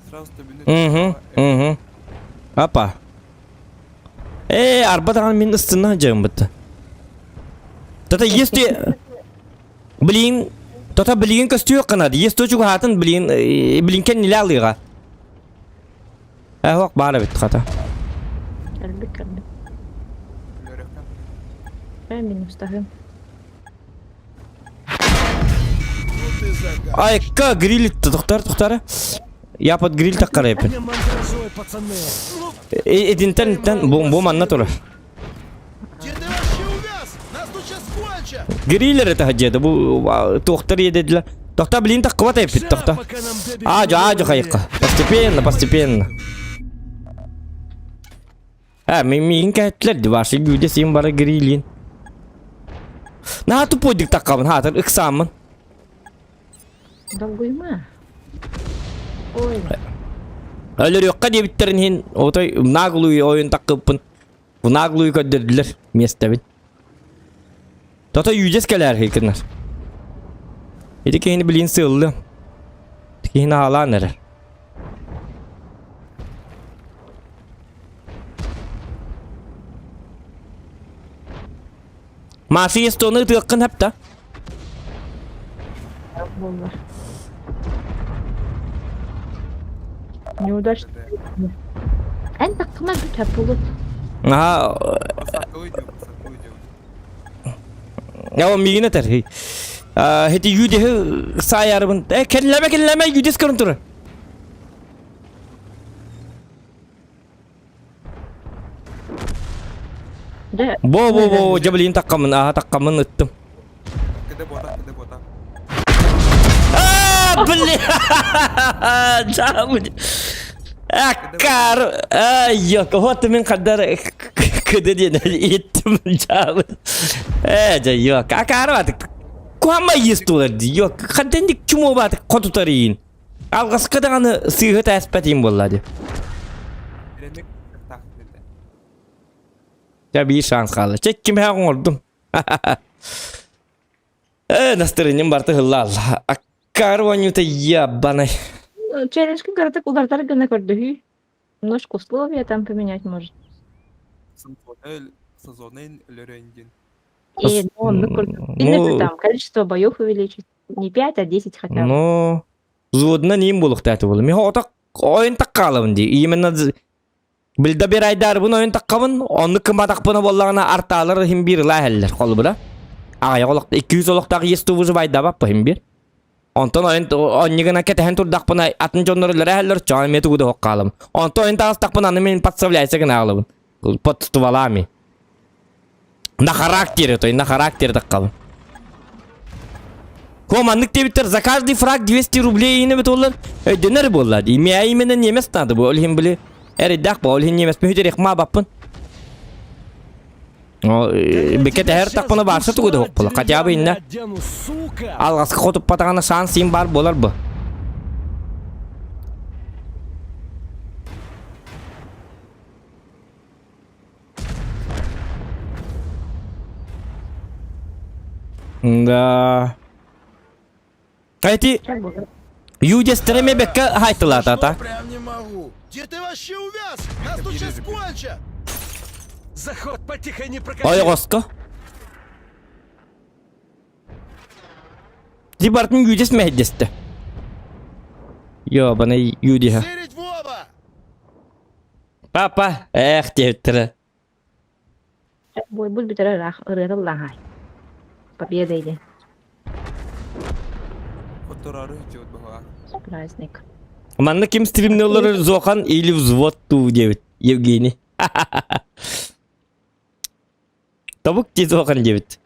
Сразу стабильный. Апа. Арбадан мен ыстына жағым бұтты. Тата если... Блин... Тата білген көсті өқ қанады. Если өчігі хатын білінкен нелі алыға. Оқ бары бітті қата. Кәлбік. Минус тағым. Ну ты загад. Айқа гриль тұқтары. Я под гриль таққар епін. Не монтажой, пацаны. Единтен бұл манна тұры. Где ты вообще увяз? Нас тут сейчас кончат. Грилер это хаджеда bu доктор dediler. Доктор блин так квата yapıp доктор. Пока нам добить Aju hayıkka. Постепенно. Ha min ketler divarşı güde sim bara grilin. Na tu podik takabın hatır ıksamın. Долгуйма. Ой, Öyle yok diye bittirin hin. Otay nagluyu oyun takıpın. Bu nagluyu ködürdüler. Mestebin. Tata yüces keler heykinler. Edi kehini bilin sığıllı. Kehini hala nere. Maaşı yestonu tıkkın hep de. Бомба. Неудачно. Эн такына бүтәп булып. Aha. Сакой идем. Ya o migine ter. Heti yüde sayarımın. Kelleme yüdes kırıntırı. Да. Bo jabalin takkamın. Aha takkamın ıttım. Кede бота. Beli. Jamu. Akar. Yok. Hotu min kadar kede diye ittim jamu. Yok. Akar batık. Kuama yistular di. Yok. Kadendik çumo batık kotutarıyın. Algası kadanı sıhhat aspetiyim bolladı. Bilemek tak dedi. Ya bir şans kaldı. Çek kim her oldum. Настроением барты хыллал. Акар ванюта ябаный. Челленджки городок удардар гына көрдү. Немножко условия там поменять может. Сезонен лөренген. И он Ну, там количество боев увеличить. Не 5, а 10 хотя бы. ну, зодна ним булук тәті болу. Мен отак ойын таққалым ди. Именно білді бір айдар бұн ойын таққабын. Оны кім атақпыны болағына арталыр хим бір ләхеллер қолы бұра. Ағай олақта 200 олақтағы есту бұзы байда баппы хим бір. Ondan oyun кетен турдак бuna атын жоннорулар әллер чан мету гуды хоккалым. Ondan oyun тағыстақ бuna мен подставляйся гына алыбын. Подстувалами. На характере, то на характере таққалым. Командық дебиттер за каждый фраг 200 рублей ине бит олар. Дөнер боллады. Имя именно немес нады бу. Олхим биле. Эридак бу олхим немес мөйдерек ма баппын. Бекет әр тақпыны барсы тугуды хокпылы. Хотя бы инне. Одену, сука! Алғасы қотып патағаны шанс им бар болар бу. Да. Эти юдестереме бекке хайтылады ата. Прям не могу. Где ты вообще увяз? Нас тут сейчас кончат. Заход потихо не прокатил. Ой госко. Дибартын юдес мехдесті. Ёбаны юдиха. Сырить в оба! Папа, дептірі. Бой бұл бітірі ырырыллағай. Победа иде. Фоторары жөт баха. Праздник. Манна ким стримне олар зохан или взвод ту дебит. Евгений. Табук ки зохан дебит.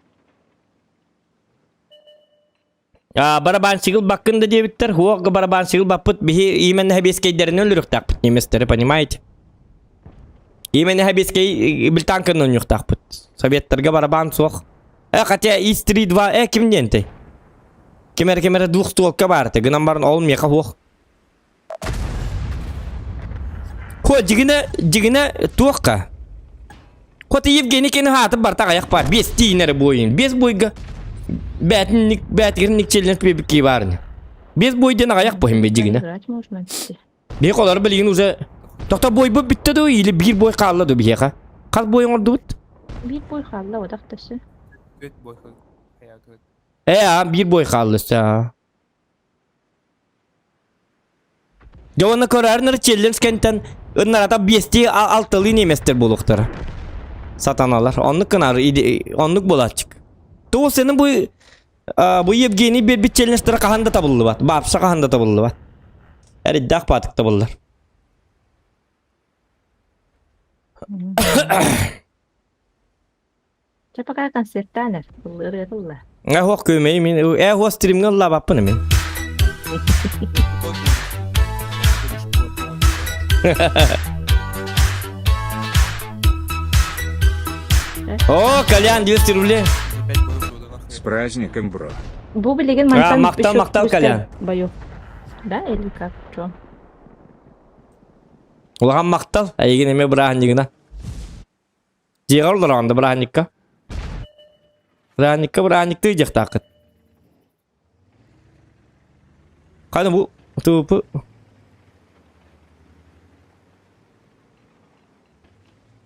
Барабан сигыл баккында дебиттер. Хуоqqa барабан сигыл баппыт бихи именне хабескейдерин өлүрүк такпыт неместери, понимаете? Именне хабескей билтанкын өнүк такпыт. Советтерге барабан соқ. Хотя И-3 2 кимден ты? Кемер двухстволка барды. Гынан барын олым яқа хуоq. Хо жигіне туаққа. Хоты Евгений кені хаты бартақ аяқ бар. 5 тиінері бойын. 5 бойға бәтігірін челленж бебекке барын. 5 бойден аяқ бойын бе жигіне. Играть можно. Бе қолары білген уже. Тоқта бой бұл бітті ду, или бір бой қалды ду бейеқа. Қаз бойын орды бұд? Bir boy kaldı o daktası. Өт бойхы. Аягы. Bir boy қалды. Жауына көрәрінір челленж кәнттен ыннарата 5-6 неместер болуқтары. Сатаналар. Онлық кынары, онлық болатчық. Тоғы сенің bu Евгений bir челленджтері қағанда табылды бат. Бапша қағанда табылды бат. Әрі дақ батық табылдар. Çapaka konserttaner. Bulları yatıldı. Hoq kömeyi men ho streamga la bappın men. О, Колян 200 рублей. С праздником, бро. Bu bilegen mantan maktal, bir maktal kalyan. Bayo. Da eli как чё? Улахан мактал, айген эме брааннигина. Жегал дуранда браанникка. Браанникты жактакыт. Каны бу тупу.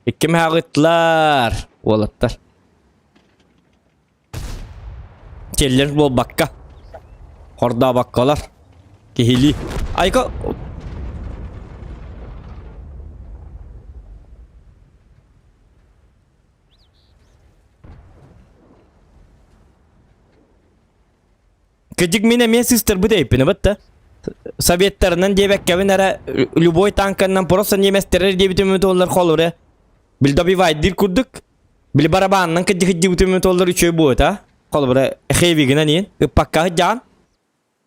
Иккем хагытлар, олаттар. Келлер бол бакка. Хорда баккалар. Кихили. Айка. Кыжык мен сыстыр бу дейпини бытта. Советтарынан дебек кевин ара любой танканнан просто неместерер дебитими доллар холуре. Бил добивайдир курдук. Бил барабаннан кыжык дебитими доллар үчөй бута. Холуре хевигинен ин. Иппакка жан.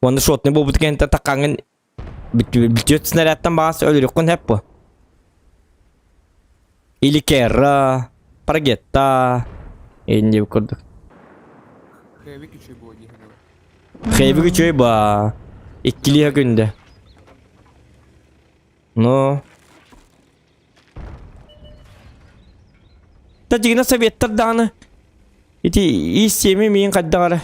Onu şotni bu butkente takangın bitiyor снарядтан bağısı ölürükün hep bu. İlikera, Paragetta, indi bu kurduk. Heavy küçüğü bu oynuyor. Heavy küçüğü ba. İkkiliye günde. No. Tacigina Sovyetler dağını. İti iyi semi miyin kaddağara.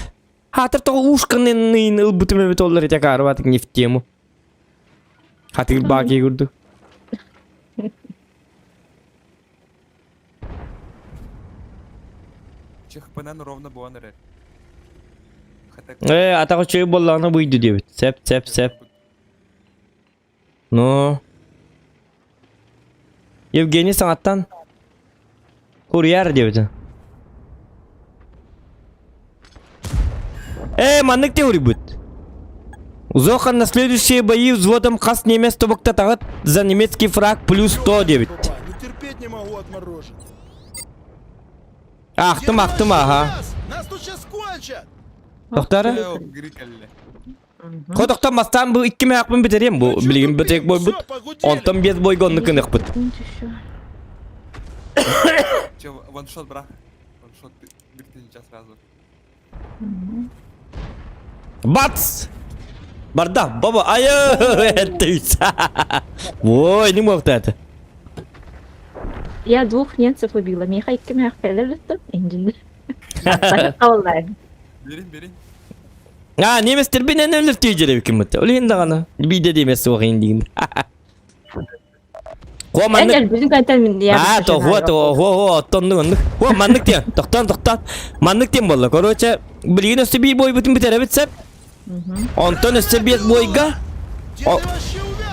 Hatır toğu uşkanın ılbıtım evet ollar ite karı batık neftiye Hatır baki kurdu. Чехпанан ровно буанere. Хотя Atağı çöğü bollağına buydu diyor. Sep. No. Evgeni sanattan kuryer diyor. Маннык те урибут. Зохан на следующие бои взводом кас немец тобокта тагат за немецкий фраг плюс 109. Ну терпеть не могу отморожен. Ахтым, ага. Нас тут сейчас кончат. Тоқтары? грикалле. Kodokta mastan bu 2 meyakpın bitireyim bu bilgim bitek boy but. Ondan bir boy gondu kınık but. Че, ваншот, брат? Ваншот, биртин сейчас сразу. Бац! Барда, баба, айо, это Ой, не мог это. Я двух немцев убила. Миха икки мях пелерді. Инжинді. Кавалдай. Берин. Неместер бенен өлір түйджері бекім мұтты. Өлі енді ғана. Бейді демес оғайын деген. Әнер біздің кәнтен мен Оттонды. Маннык тен. Тоқтан. Маннык тен болды. Короче, білген өсті бей бой бүтін бітері бітсеп. Онтон өсті бет бойға.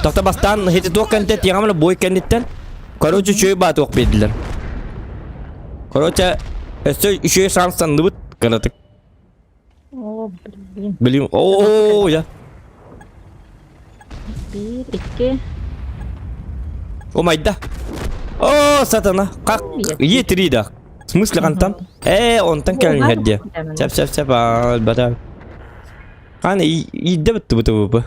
Тоқта бастан хеті тоқ кәнтет яғамын бой кәнеттен. Короче, чөй баты оқ беділер. Короче, өсті үшөй шанстанды бұт. Қанатық. О, блин. Білім. Ооо, я. Bir, iki. О, майда. О, сатана. Как? Етри да. В смысле кантан? Онтан кәлін хәдде. Сәп, албата. Қаны, идді бітті бұ.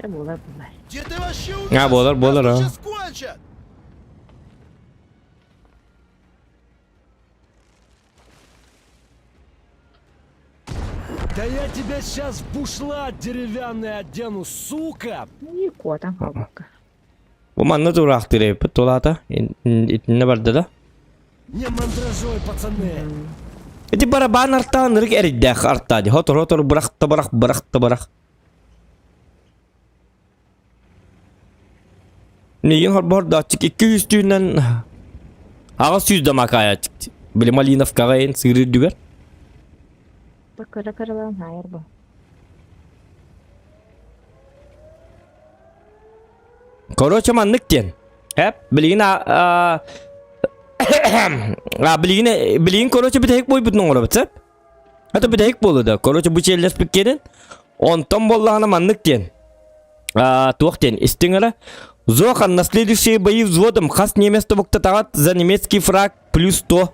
Булар. Где ты вообще увяз? Болар, Нас а. тут сейчас кончат. Да я тебя сейчас в бушлат деревянный одену, сука! İyi kuatan kalbaka. Bu manna durak direy. Tolata. İtine barda da. Не мандражой, пацаны! İti baraban artan ırık eridək artadı. Hotor bıraktı. Neyin harbor da açık 200 tüyünden ağız yüzde makaya çıktı. Bilim Alinov kağayın sığırı düver. Bakara karalan hayır bu. Korоче manlık diyen. Hep bilgin bilgin korоче bir tek boy bütün oğlu bitsep. Hatta bir tek bolu da. Korоче bu şeyler spikerin. Ondan bollağına manlık diyen. Туохтен, истингара. Зохан, на следующие бои взводом хас немецкий боктатагат за немецкий фраг плюс 100.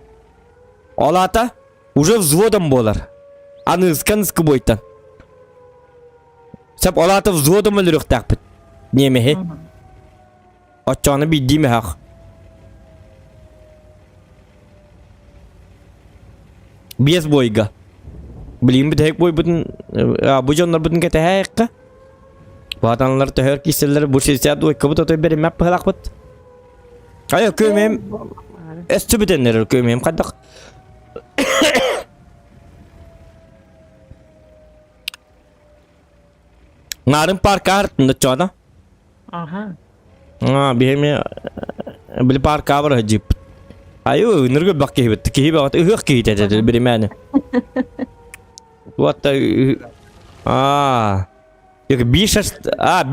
Олата уже взводом болар. Анысканскы бойтан. Сап олата взводом өлірік тақпыт. Немехе. Отчаны биддиме хақ. Без бойга. Білейін біт хек бой бұтын, бұ жонлар бұтын кәті хаққа. Vatanlar tühür kişileri bu şirketi uyku bu tutuyor benim hep hılak bıt. Hayır köymeyim. Estü bitenleri köymeyim kaddak. Narın parka hartında çoğda. Aha. Bihemi bili parka var hacip. Ayo nırgı bak ki bit ki bak ıhık ki dedi benim yani. What the Yok bir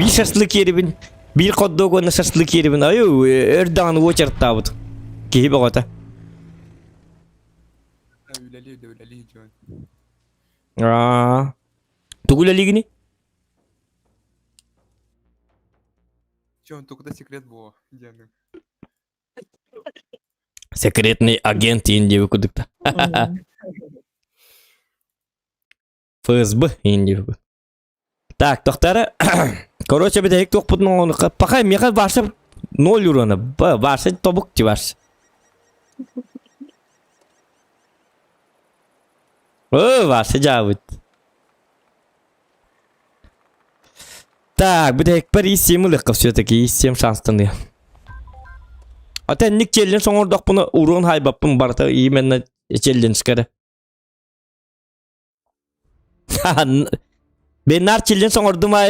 şaşlık yeribin. Bir kodda koyna şaşlık yeribin. Ayo erdanı uçart tabut. Ki bak ota. Öyleli John. Tugula ligini? John, только секрет был, Диана. Секретный агент Индии выкудыкта. ФСБ Индии выкудыкта. Так, тоқтары. Короче, bir de hek toq putun onu. Pakay meka varsa 0 eurona. Varsa tobuk ki varsa. Varsa cavit. Так, bir de hek par isemi lıkkı все-таки. İsem şanstan diye. Atan nik çelin son orada bunu urun haybapın barda iyi menna çelin çıkarı. Ben nar çelin son orada ma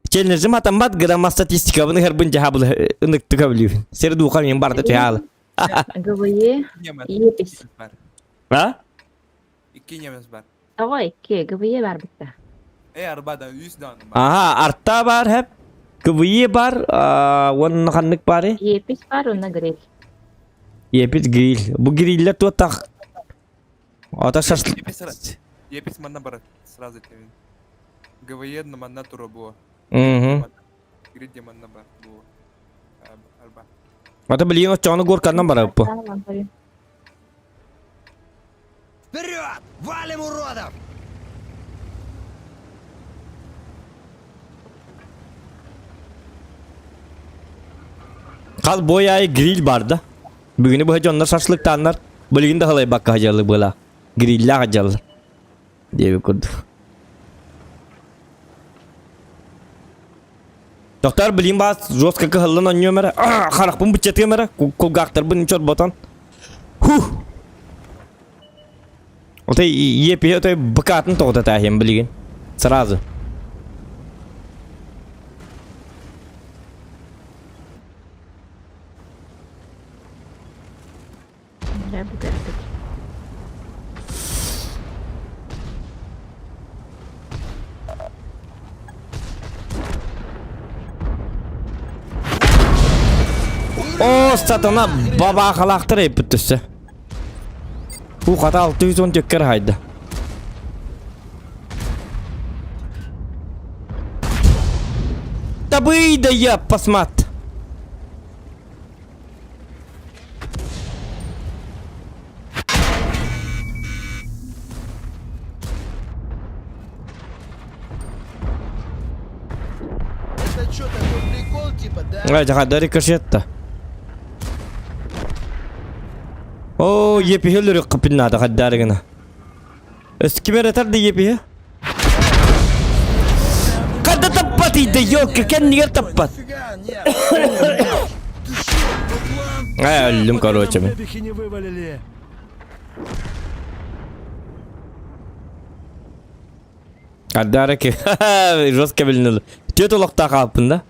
çelinizim hatam bat grama statistika bunu her bunca hablı ınık tıkabiliyor. Seri dukan yang barda tuhal. ГВЕ епис. Ha? İki Nemez var. Ага, 2 ГВЕ бар bitti. Arbadan 100 dan var. Aha, artta var hep. Kıvıyı var. Onun kanlık var. Епис var, ona grill. Yepit grill. Bu griller tutak. Ata şaşlık. Епис манна бар, сразу тебе. ГВЕ на манна тура было. Гриди манна бар было. Арба. Ata biliyor o çoğunu gorkandan var bu. Tamam, sorry. Вперед! Валим уродов! Kal boyayı grill barda. Bugün bu hacı onlar şaşlık tanlar. Bugün de halay bakka hacarlı bula. Griller hacarlı. Diye bir kurdu. Doktor bileyim bas roska kıhılın oynuyor mera. Karak bunu bıçatıyor mera. Kulgaktır bunu çor botan. O da yepiyor da bıkatın toğda tahiyem bilgin. Sırası. Ya bu kadar. O satana baba kalaktır hep bütüsü. Bu kata 610 tökker haydi. Tabii da yap pasmat. Это что, такой прикол типа, да? Ay jaga ricochetto. Oh, yepi helur qapinna da qaddarigna. Eskimere tardi yepi. Qad tappati de yok kan yer tappat. Фига, нет. Ты что, по план? Ay öldüm короче ben. Бебехи не вывалили. Qaddaraki. Roska bilinir. Tiyotolukta qalpında.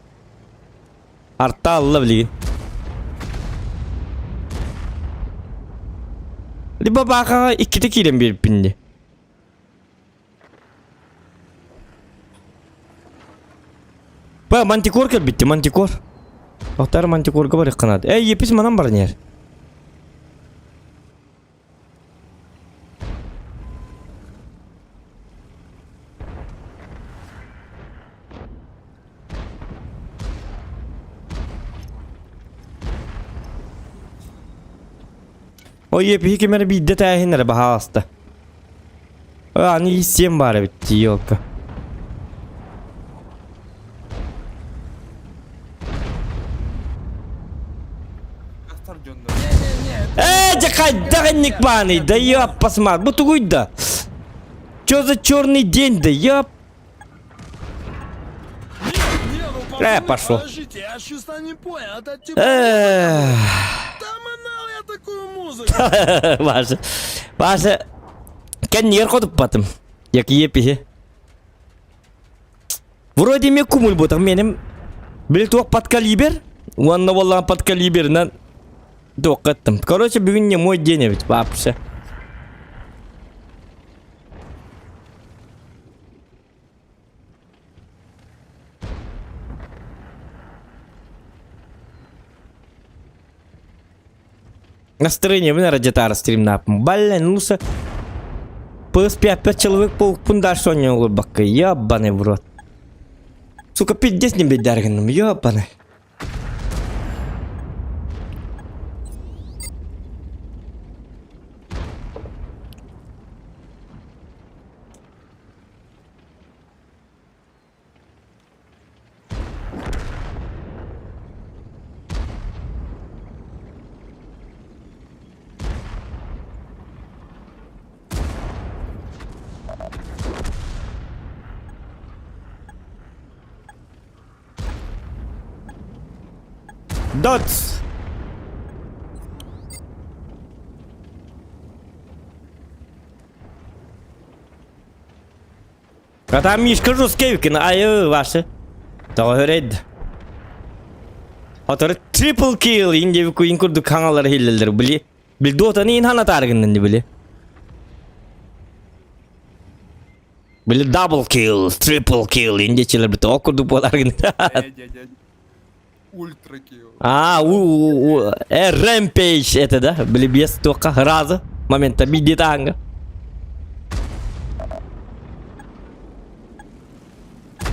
Artta Allah bilgin. Liba baka iki tekiyle bir pindi. Ba mantikor kal bitti mantikor. Doktor mantikor kabar kanat. Yepis manam var yer. O yepi kemere bir detayınlara baha hasta. Ani istem var bitti yok. Астар жонда. Дагник баны, да я посмотри, вот уйда. Чё за черный день, да я... Не, ну пацаны, пошло. подождите, я чисто не понял. Это типа... Там манал я такую музыку. Ваша... Конечно, ходит потом. Як епи. Вроде мне кумуль ботам менем. Бил тук под калибр. Ванна валла под калибр на... Доктом. Короче, бүгін не мой день ведь, вообще. Настроение вы на радиатар стрим напом. Блин, лучше... Пыс 5 человек пун дальше не улыбка. Ябаный в рот. Сука, 50 не быть дарганым, ябаный. Дотс. А там Мишка жесткий, ай ваши. Doğru. Hatta triple kill ince bir kuyun kurdu kanalları hilleler bili. Bil Dota'nı inhan atargından di bili. Bili double kill, triple kill ince çiler bir to kurdu polargın. Дядя. Ультра килл. Rampage это да, били без тока раза. Момента биди танга.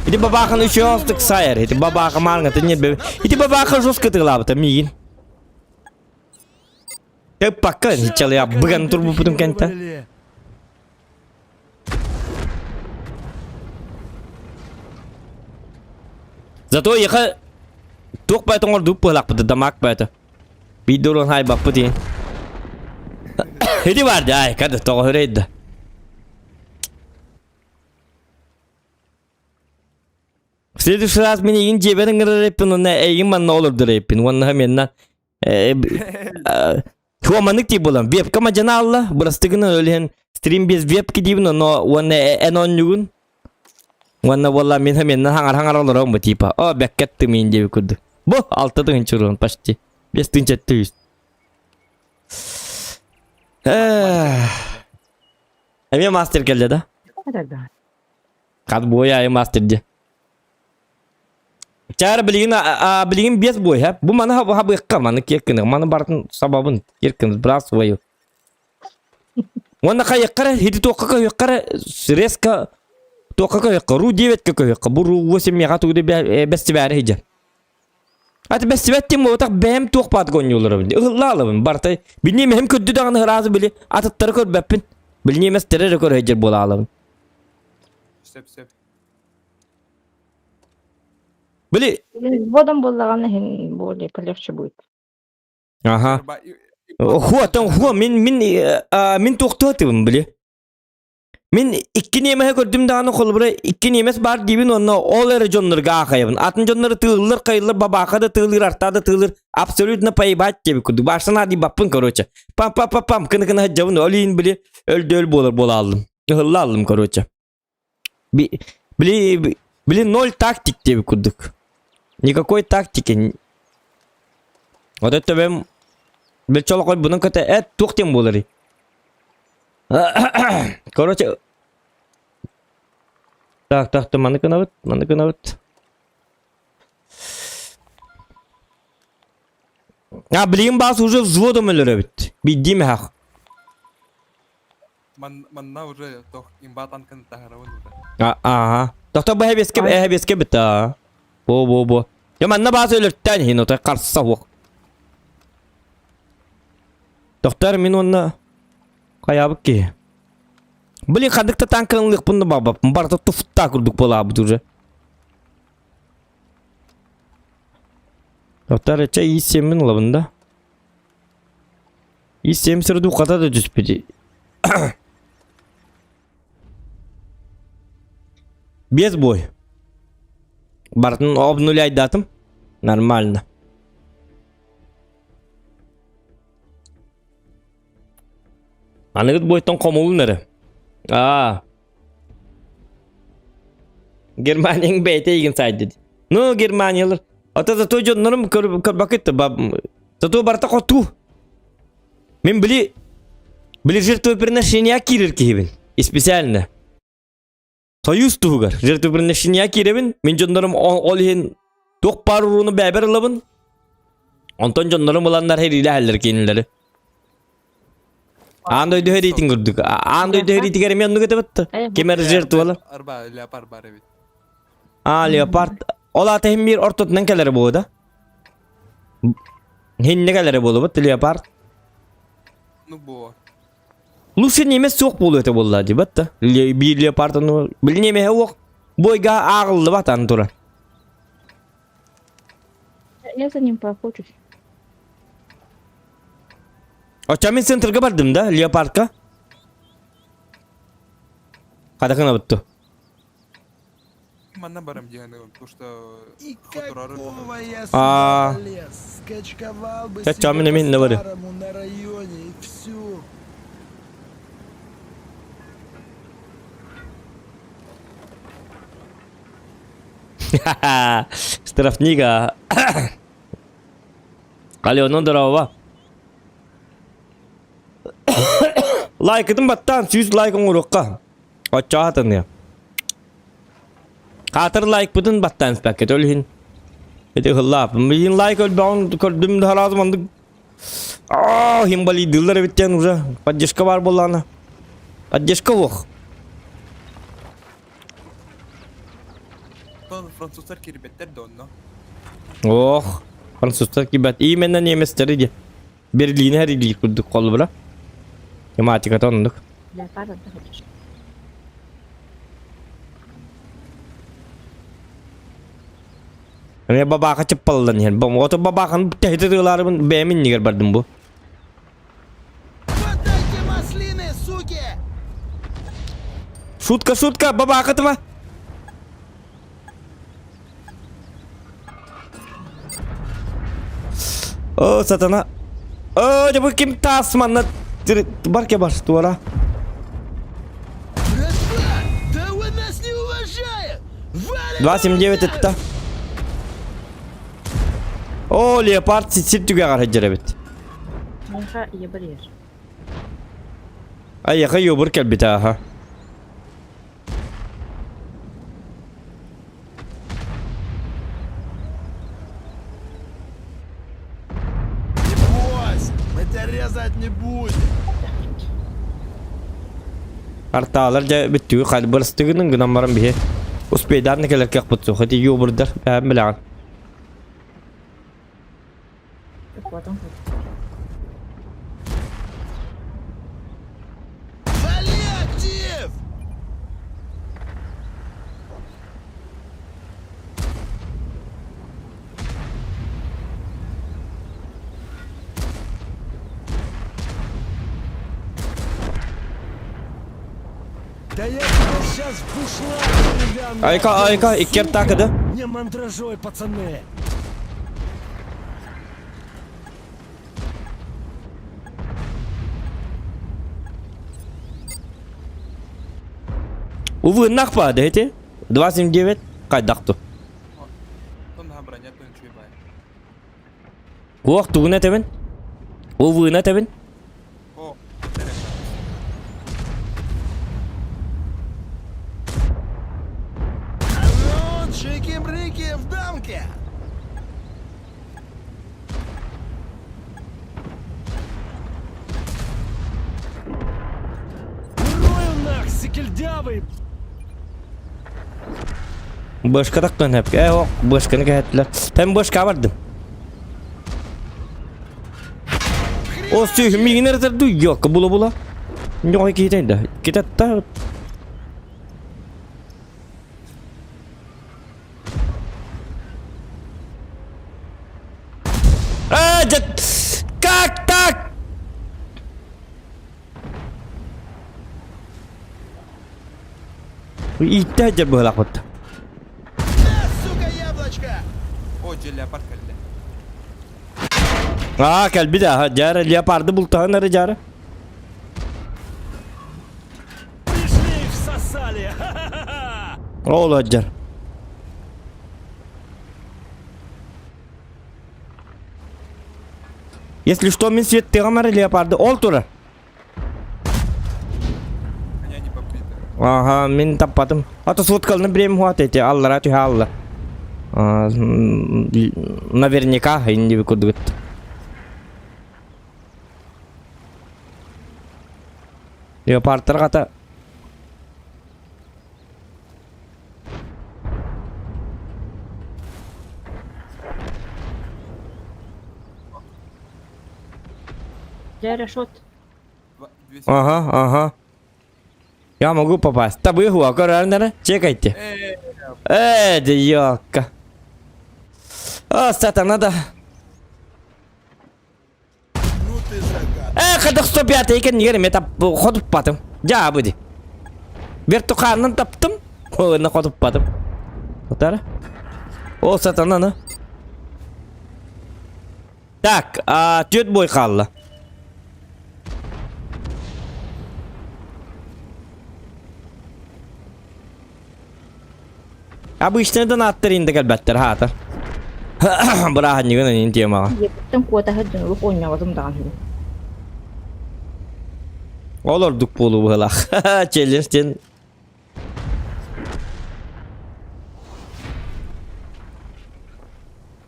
Иди бабахан еще остык сайер, иди бабаха манга, ты нет бебе. Иди бабаха жестко ты лава, ты мигин. Как пока не чел я бган турбу потом кента. Зато я тук поэтому орду пылак под дамаг поэта. Бидурон хай бак пути. Иди бар дай, когда то рейда. В следующий раз мне инди берен рэпин, но не иман олорду рэпин. Вон хаменна. Хуаманык ти болам. Вебка маджаналла. Бурастыгына өлген стрим без вебки дибно, но вон энон югун. Вон валла мен хаменна хангар олором ба типа. О, беккетти мен инди курду. Бу, алтыды гынчурун почти. Без тынчатты үст. Эме мастер келди да? Да. Кад боя мастер де. Çağrı bilgin bez boy hep. Bu mana ha bıkka mana kekini. Mana barın sababın kerkiniz biraz vayo. Wanda kayakara hidi toka kayakara reska toka kayakara ru devet kayakara. Bu ru 8 mega tuğdu besti bari hija. Ati besti betti mi otak behem tok pat gonyolar bindi. Ihla alabın bartay. Bilniyem hem köddü dağını razı bili. Atıtları kör beppin. Bilniyem estere rekor hijir bola alabın. Сеп. Били. Водом боллаган более полегче будет. Ага. Min toxtatım bile. Min iki neme gördüm dağını kolbura iki nemes bar dibin onna oları jonları gaqayın. Atın jonları tığılır qayılır babaqa da tığılır artada tığılır. Absolutna paybat gibi kudu. Baştan hadi bappın koroça. Pam kını hacavın ölüyün bile öldü bola aldım. Hılla aldım koroça. Bili nol taktik diye kurduk. Никакой тактики. Вот это вам... Бельчало хоть будем как-то... тухтем булари. Короче... Так, маныкы навыт. Блин, бас уже взводом өлөрөбүт. Биддим хак. Манна уже тох имбатан кын тахаравын уже. Ага. Тохта бу хебеске бита. Бо. Ya manna bazı ölürtten hin o da karşısa vok. Doktor men onu kayabık ki. Bilin kadıkta tankınlık bunu babap. Barda tufta kurduk bola bu durca. Doktor eçe iyi semin ola bunda. İyi sem sırdı o kadar da cüspedi. Без бой. Бартын обнуляй датым. Нормально. Anıgıt boyuttan komulun nere? Germanya'nın beyte ilgin saydı dedi. No Germanyalılar. Ata zato jonlarım kırbak etti. Zato barta kotu. Men bili жертвоприношения кирир кибин. Специально. Союз тугар. Жертвоприношения киребин. Мен jonlarım olhin tok parurunu beber alabın. Ondan jonlarım olanlar her ile haller kendileri. Andoy döheri itin gördük. Andoy döheri iti kerem yanını götübüttü. Kemer jертвалар. Arba leopar var evet. Leopard. Ola tehim bir ortadan kelere bu da. Hin ne kelere bu da leopard. Ну bu. Lusin yeme soğuk buluyor te bolla di batta. Bir leopardın bilneme hevok. Boyga ağıllı batan tura. Я за ним поохочусь. Açamin center'ga bardım da leopardka. Kadakına bittu. Manna barım diyene потому что И какого я А. сюда лез? Скачковал бы Я себе тёмный мин на воде. по-старому на районе и всё. Штрафнига. Калеонун дырауа. Лайк edin battan 100 like'ın urukka. Açça atın ya. Katır like budun battan spaket ölhin. Hadi hıllap. Bin like öl ben kördüm daha lazım andık. Himbali dilleri bitten uza. Padjeşka var bollana. Padjeşka vok. Fransızlar kiribetler de onunla. Oh. Fransızlar kibat. İyi menden yemesleri diye. Berlin'e her ilgi kurduk kol bıra. Yemati katonluk. Leopard da хочешь. Ne baba kaçıp pallan yani. Oto baba kan tehdit ediyorlar bemin niger bardım bu. Хватайте маслины, суки! Şutka baba katıma. Oh satana. Oh coba kim tas mana bar ke bar tuara. Братва, да вы нас не уважаете! Валим 279 etta. Oh leopard sit juga kar hajar bit. Миха ебреш. Ay yakayyo burkel bitaha. Не бойся, мы тебя резать не будем. Artalarca bitiyor kalbırstığının gınamaran bihe. Uspeydan ne kadar kakputsu. Hadi yo burdar. Ben bilen. Вот он. Вали актив! Да я тебя сейчас бушла, деревянный Ayka отдел, iker сука! takıdı. Не мандражой, пацаны! Увы, нахпа, да эти? 279. Кайдакту. Тонна броня то ничего бай. Ох, тугна тебен. Увы, на тебен. О, Ну, чики-брики в дамке! Урою нах, секельдявый! Başka takkan hep. Yok, başkanı gayetler. Ben başka vardım. O suyumun nerede du yok bula. Yok kitayım da. Kitap da. Как так? İtti acaba böyle akıttı. Сука, яблочко! О, же леопард келди. Gel bir daha. Cara leopardı bultağı nere cara? Пришли и всосали! Ха-ха-ха! Oğlu Hacer. Если что, мен свет камеры леопарды. Ол тура. Меня не побриты. Ага, мен таппадым. Ата соткалны біреуім хуат эти. Аллара түйе алла. Наверняка инди бекудгут. Леопардтар ката. Я решет. 200. Ага. Я могу попасть. Табы хуа, короче, чекайте. Дьёка. О, сатана, да. Ну ты загад. Кадық 105 екен еріме тап қодып батым. Ja бұды. Вертуханын таптым. Оны қодып батым. Отары. О, сатананы. Так, төт бой қалды. Обычно донаттар инде әлбәттер хатыр. Бірақ негін ен темаға. Еттім қуата хәдден ұлық ойнағызым даған хеді. Олар дүк болу бұғылақ. Челленджден.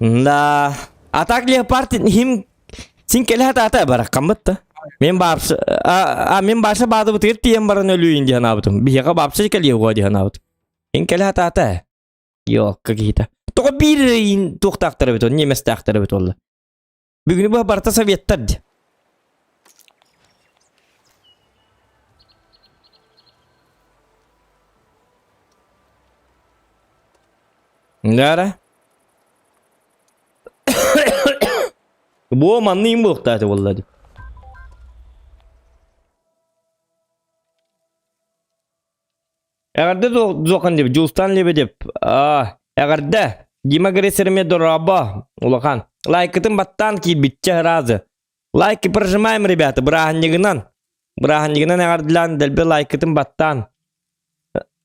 Да. Атак леопард хим син келе ата барақ қамбытты. Мен барша бады бұтыр тием барын өлуін дейін абытым. Бияға бапшы келе оға дейін абытым. Син келе ата. Yok какие-то. Только bir to'xtaqtira bit, nemis taqtira bit oldu. Bugün bu barta Sovyetlardi. Nara? Bu manlıyım bu oqtati vallahi. Eğerde zokan deb, Justan lebe deb. Eğerde демогрессерме дораба, улахан. Лайкытым баттан ки битче разы. Лайки прожимаем, ребята, браханнигынан. Браханнигынан эğerdilan делбе лайкытым баттан.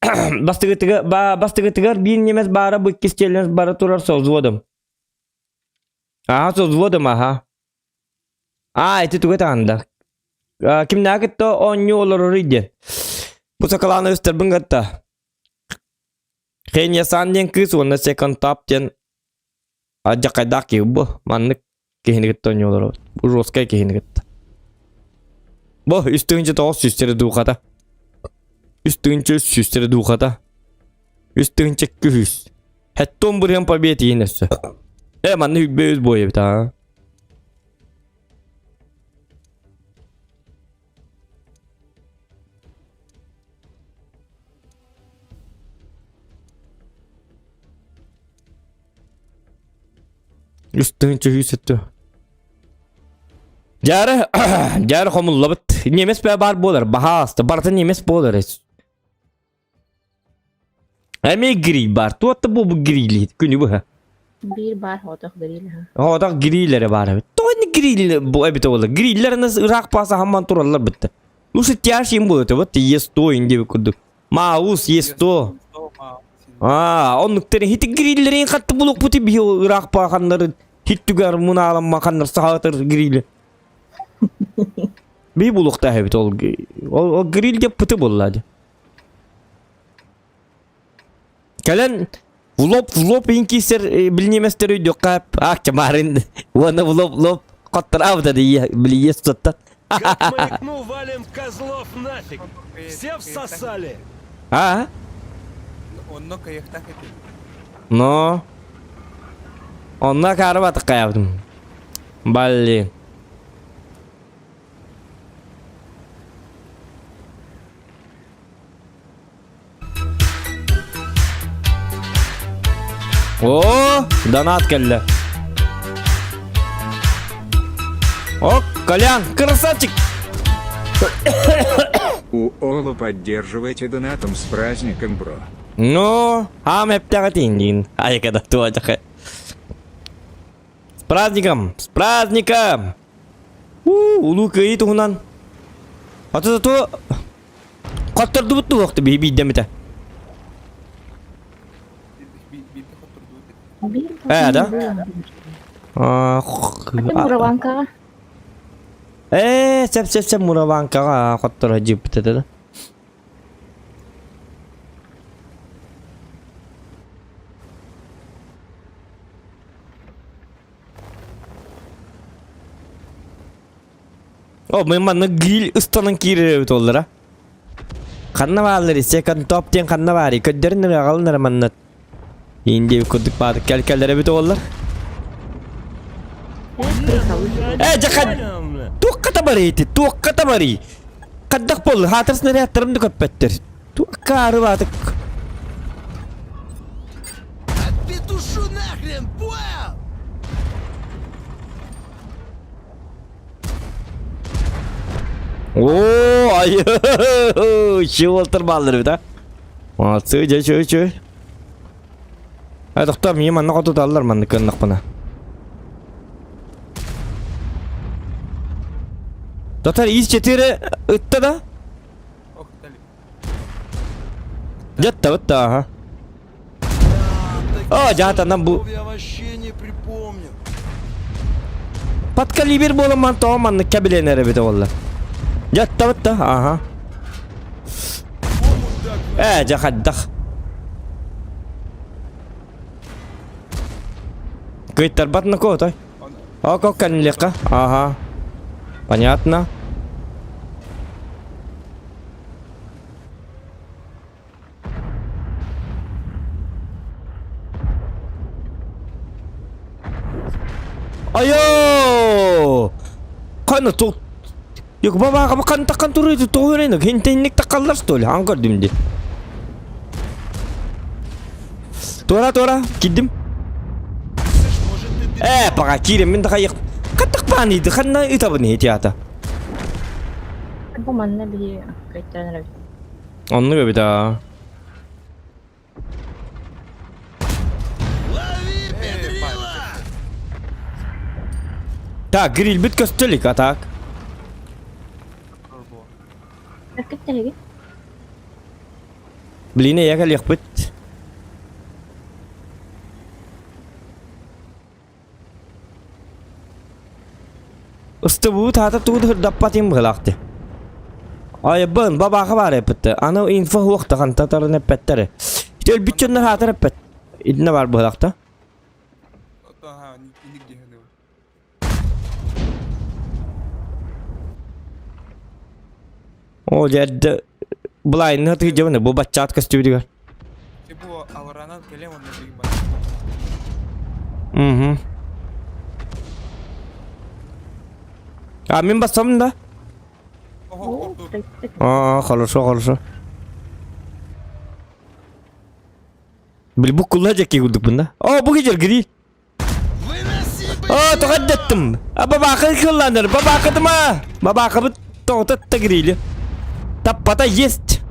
Бастыгытыгар бин немес бара bu кистелерс бара турар созводым. Ага, созводым, ага. Это тугет анда. Ким нагытто онню олар риде. Bu sakalanı österbin gatta. Kenya sandien kız onu second top ten. Acak aydak ya bu manlık kehini gitti oynuyorlar. Bu roskay kehini gitti. Bu üstünce de o süsleri duğada. Üstünce süsleri duğada. Üstünce kühüs. Hetton buraya pabiyeti yinesi. Manlı hübbeyiz boya bir daha. Üstünce hüsetti. Jarı homulabıt. Nemes be bar bolar. Bahasta. Barta nemes bolar. Eme gri bar. Tuatta bu grili. Günü bu ha. Bir bar hodak grill ha. Hodak grilleri var evet. Toyni grill bu ebite ola. Griller nas Irak pasa hamman turallar bitti. Lusi tiyashim bu ete. Vat yesto indi bir kudu. Maus yesto. Onlukları hiti grillerin kattı buluk puti bir Irak pakanları hittügar munalan makanlar sahatır grilli. Bir buluk da hebit ol. O grill de puti bulladı. Kalen vlop inkisir bilinmezleri yok kap. Kemarin ona vlop kattar avda diye biliye sattı. Как маякну, валим козлов нафиг! Все всосали! Ha? Onunla kayıkta hedi. No. Onunla karı batık yaptım. Balli. Oo, donat geldi. О, Колян, красавчик! У Ола поддерживайте донатом с праздником, бро. Ну, hep тяготин. Ай, когда туачака. С праздником! С праздником! Улу кый тугунан. Аты то каттырды бутту вакыты бийдемите. Бийтті құттырды өтеді. Да? Мураванкаға. Сеп мураванкаға каттыра жип битеді да. О, мен мана гриль ыстанын кире толдыра. Канна баалар секон топтен канна бари. Көддөрүн агалынар маннат. Инде көдүк баады келкелдер бит олар. Жакан. Туқката бари. Каддак бол хатырсына ряттырымды көппеттер. Туқкары баадык. Отпетушу нахрен, понял? Oo, ay. Şu oltır balları bir de. Молодцы, чё. Doktor, мен манна кото даллар манны кыннык бана. Доктор, из 4 ытта да? Ох, далі. Где-то, ага. О, жата нам бу. Я вообще не припомню. Под калибр болом ман то манны кабеленере бит олла. Где-то, ага. Жахаддах. Кыйттар батна котой. О, как канлека. Ага. Понятно. Айо! Кайна то. Yok baba kan takkan turuydu toğuraydı. Hintenlik takallar stoli. Ankar dimdi. Tora gittim. Baka kirim min takayık. Katak paniydi. Kanna itabını hitiyata. Bu manna bir kayıtlarına. Anlıyor bir daha. Лови, педрила! Так, grill bit köstelik atak. Турбо. Erkekleri. Bline yakal bit. Istabu tata tuğdu dappatim bılaktı. Ay ben baba kabar yapıttı. Ana info vakti kan tatarın epetleri. İşte öyle bütçünler hatır epet. İdne var bılaktı. Ага, нигде не было. O yerde bulayın hatı cevene bu bacçat kastı diyor. Типа, Алранан келем он не Mhm. Amin basam da. Ого, Oo, korktu. kayıtlar. Хорошо. Bilbuk kullanacak ki bulduk bunda. Bu gece grill. Выноси, Tokadettim. Baba akıl kullanır. Baba akıdım ha. Baba akıbı tokatta grill'i. Tappata есть.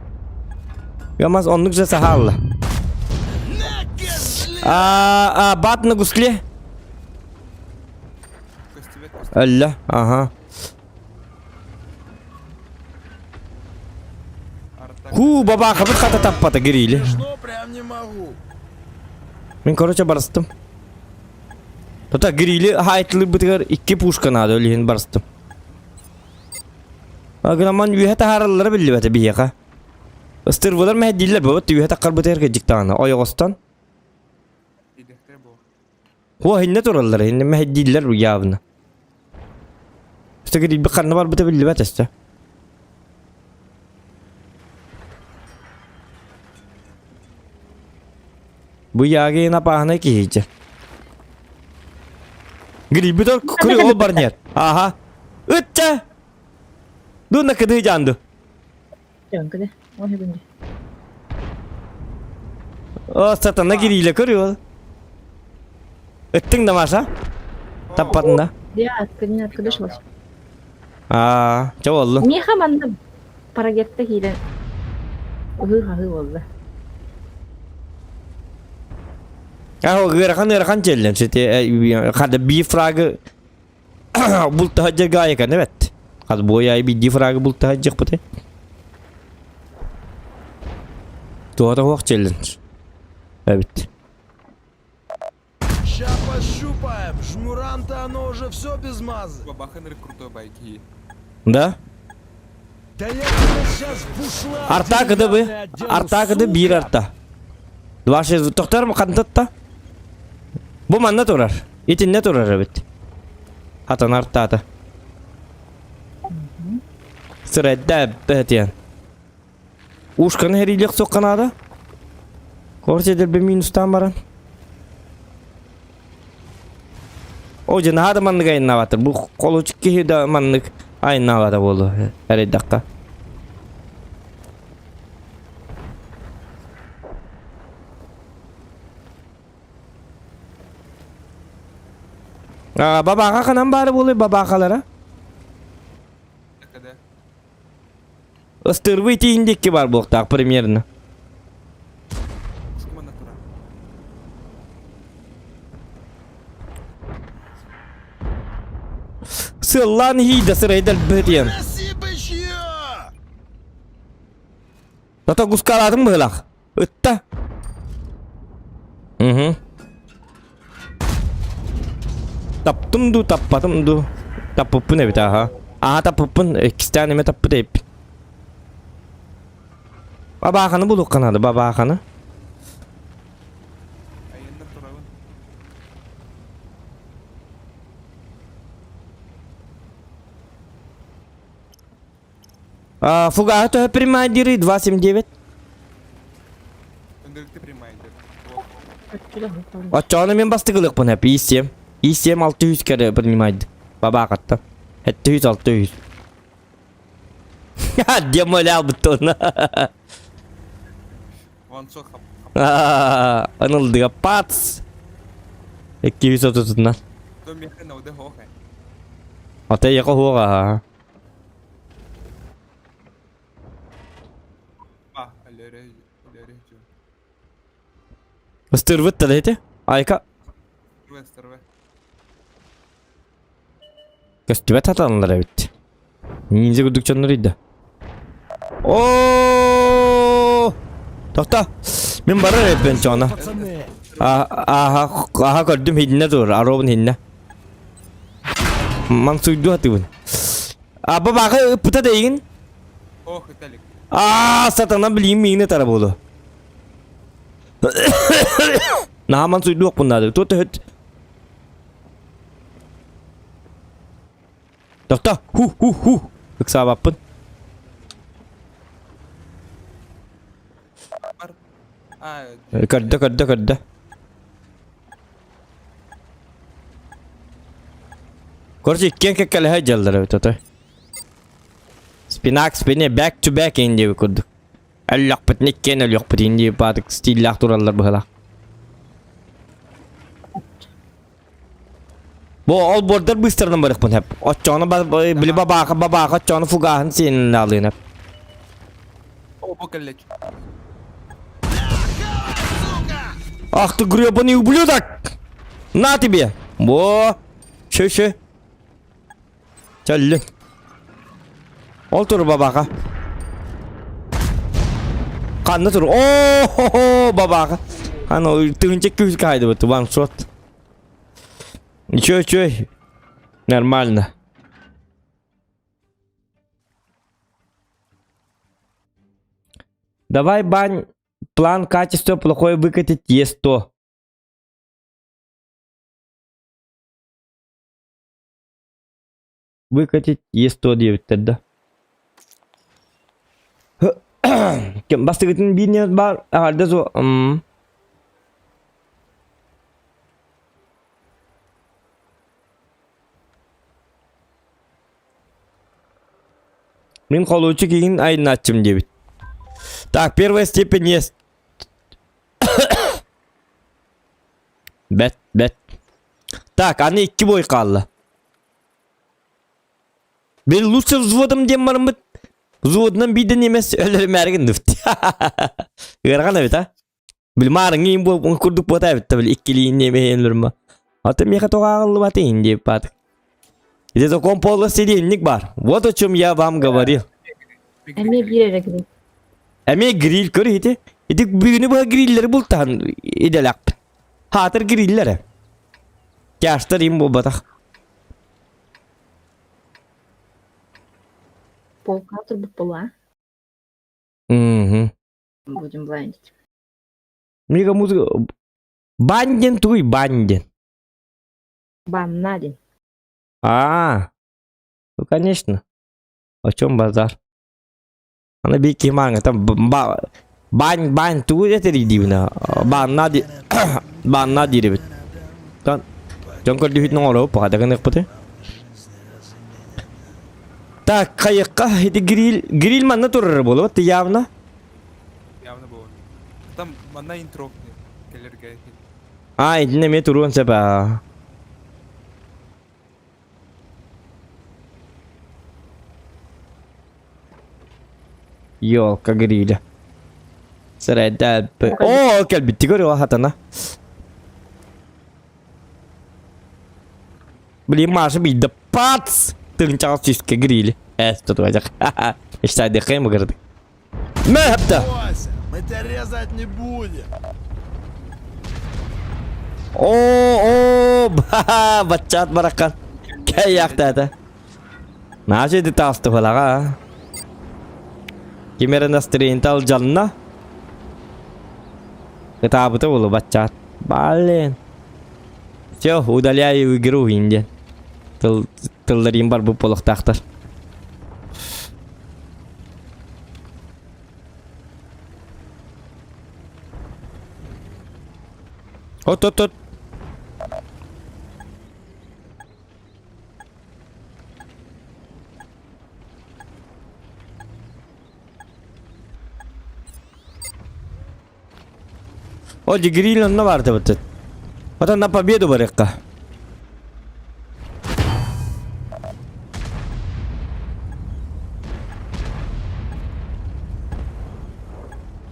Yamaz onlukça sahalla. Bat na gusli. Костевет, Allah. Aha. арта. Baba akıbı kata tappata grill'i. Смешно прям не могу. Ben koruça barastım. Tota grill'i hayatlı bıtıgar 2 puşkan adı öyle barastım. Agnaman üyete haralları billi bete bir yaka. Istır bular mehdiller babat üyete karbıtı erkecik tağına. Oyağıstan. Идехтер был. Huwa hinne toralları hinne mehdiller rüyabına. İşte grill bir karnı var bıtı billi bete işte. Bu yağı yine pahane ki hiç. Grill bir tor kuru ol barnyer. Aha. Ütçe. Dur ne kadar candı. Diyorum ki de. O hepince. O satana giriyle kırıyor. Öttün de varsa? Tappadın da. Ya atkının arkadaş var. Çok oldu. Miha manda para gitti hile. Hı oldu. O gırakan çellen. Kada bir fragı bulta hacı gaya kan evet. Kada bu ayı bir fragı bulta hacı pati. Doğru hoş challenge. Evet. Ща пощупаем. Жмуранта оно уже все без мазы. Бабаханер крутой байки. Da. Да я тебя сейчас в бушлат Arta bu. деревянный одену, Arta bir сука! arta. Dua şey doktor mu kanıt da? Bu man ne turar? İtin ne turar evet. Hatan arta da. Sırada behtiyan. Uşkanı her ilik sokkan ada. Korsedir bir minustan baran. O cana hada manlık ayınna batır. Bu kolu çıkkı da manlık ayınna batır bolu. Her dakika. Babaka kanan bari bolu babakalara. Когда? Istırvı iti indik ki var bu oktak premierine. Скума натура. Sıllan hiyde sırayda bitiyen. Спасибо еще! Tata guskaladım bıhlak. Itta. Hı. Taptım du tappadım du. Tapıpın evet aha. Aha tapıpın 2 tane mi tapıp deyip. Babakanı buluk kanadı babakanı. Ayın натуравын. Фугато примадири 279. Өндірікті примайдер. Açağını men bastıkılık bunu hep İSM. İSM 600 kere primaydı. Babakatta. Hatta 100 600. Ya demol al butonu. Ваншот хап. Anıldı ya pats. 230'dan. То меха на уде хохай. Atay yaka huwa. А, алере. Алере. Istırvıt da lehti. Ayka. Стърве, стърве. Göstübe tatanlar evet. Ninja güdük çanlarıydı. Ooo. Tahta. Ben barar hep ben çana. Пацаны, Aha gördüm hinne dur. Arabın hinne. Mansuydu hatı bunu. Baba pıta değin. Ох, Виталик. Satana bileyim yine tarafı oldu. Nah mansuydu yok bunlar. Tut hıt. Tahta. Hu. Kısa bakın. А, Kadda. Korsi ikken kekkele hay jallar evet ata. Spinne back to back indi kurduk. Allah patnik ken yok pat indi patık stillak durallar bahala. Bu all border booster'dan barık bun hep. Açağını bili babaka açağını fugahın senin alın hep. о, покалеч. Ах ты гребаный ублюдок! На тебе! Во! Şu. Çalın. Otur babaka. Kanlı tur. Oo babaka. Hani tığınca küs kaydı bu one shot. Чё. Нормально. Давай, Бань, план качества плохой выкатить Е100. Выкатить Е109 тогда. Kim bastırıtın bir ne var? Arada zo. Мен қолучы кейін айын атчым дебит. Так, первая степень есть. Бет. Так, аны 2 boy kaldı. Ben lütfen vзводым дем бармыт. Взводынан биден емес өлөрүм әрген дүфт. Гырган эбит, а? Бил марын кийин бу курдук бота эбит, бил иккилиин немеенлерме. Аты меха тогагылы батейин деп бат. Здесь закон полностью денег бар. Вот о чем я вам говорил. Эми бир эре кирет. Эме гриль көрүйти. Иди бүгүнү бу гриллер бултан иделак. Хатыр гриллер. Кяштар им болбатак. Полка турбут пола. Мгм. Будем блайндить. Мега музыка. Банден туй банден. Бам, на день. Ну конечно. О чем базар? Она бейки манга там бань туй это редивна. Бан на деревит. Там Жонкор дивит нору пада гынык пыты. Так, кайыкка эти гриль манна турар болот явно. Явно было. Там манна интро келерге. Идине ме турун сепа. Ёлка гриля. Сырайда. О, келбитти көрүп хатана. Блин, Маша, бить, да пац! Ты начал чистки грили. Тут возяк. Иштай дыхаем, говорит. Мэпта! Бойся, мы тебя резать не будем. О, бачат баракан. Кай якта это? Наша ты тасту халага. Кимера настроентал жанна. Это абута было бачат. Блин. Все, удаляю игру, Индия. Тылдарим бар bu полықтақтар. От. О, дегриль он наварта вот это. Вот он на победу барекка.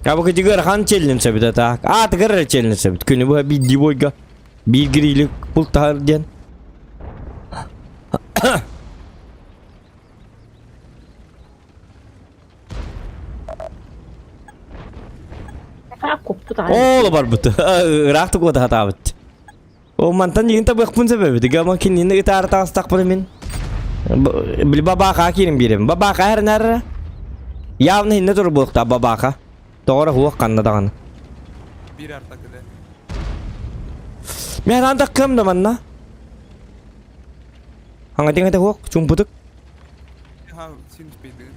Кабы категория хан челленджа бит так. Тыгыр челленджа бит. Күнү бу бит дибойга. Bir грилик пултар ден. Ола бар бут. Рахты кода хата бит. О мантан егин табык пун себеби. Дига макин инде гитара тастак бул мен. Бил бабака кирим бирем. Бабака her nere? Явно инде тур булукта бабака. Doğru huwa kanna dağın. Bir artık öyle. Men anda kım da manna. Hanga tinga da huwa çumputuk. Ha, sinç beydi.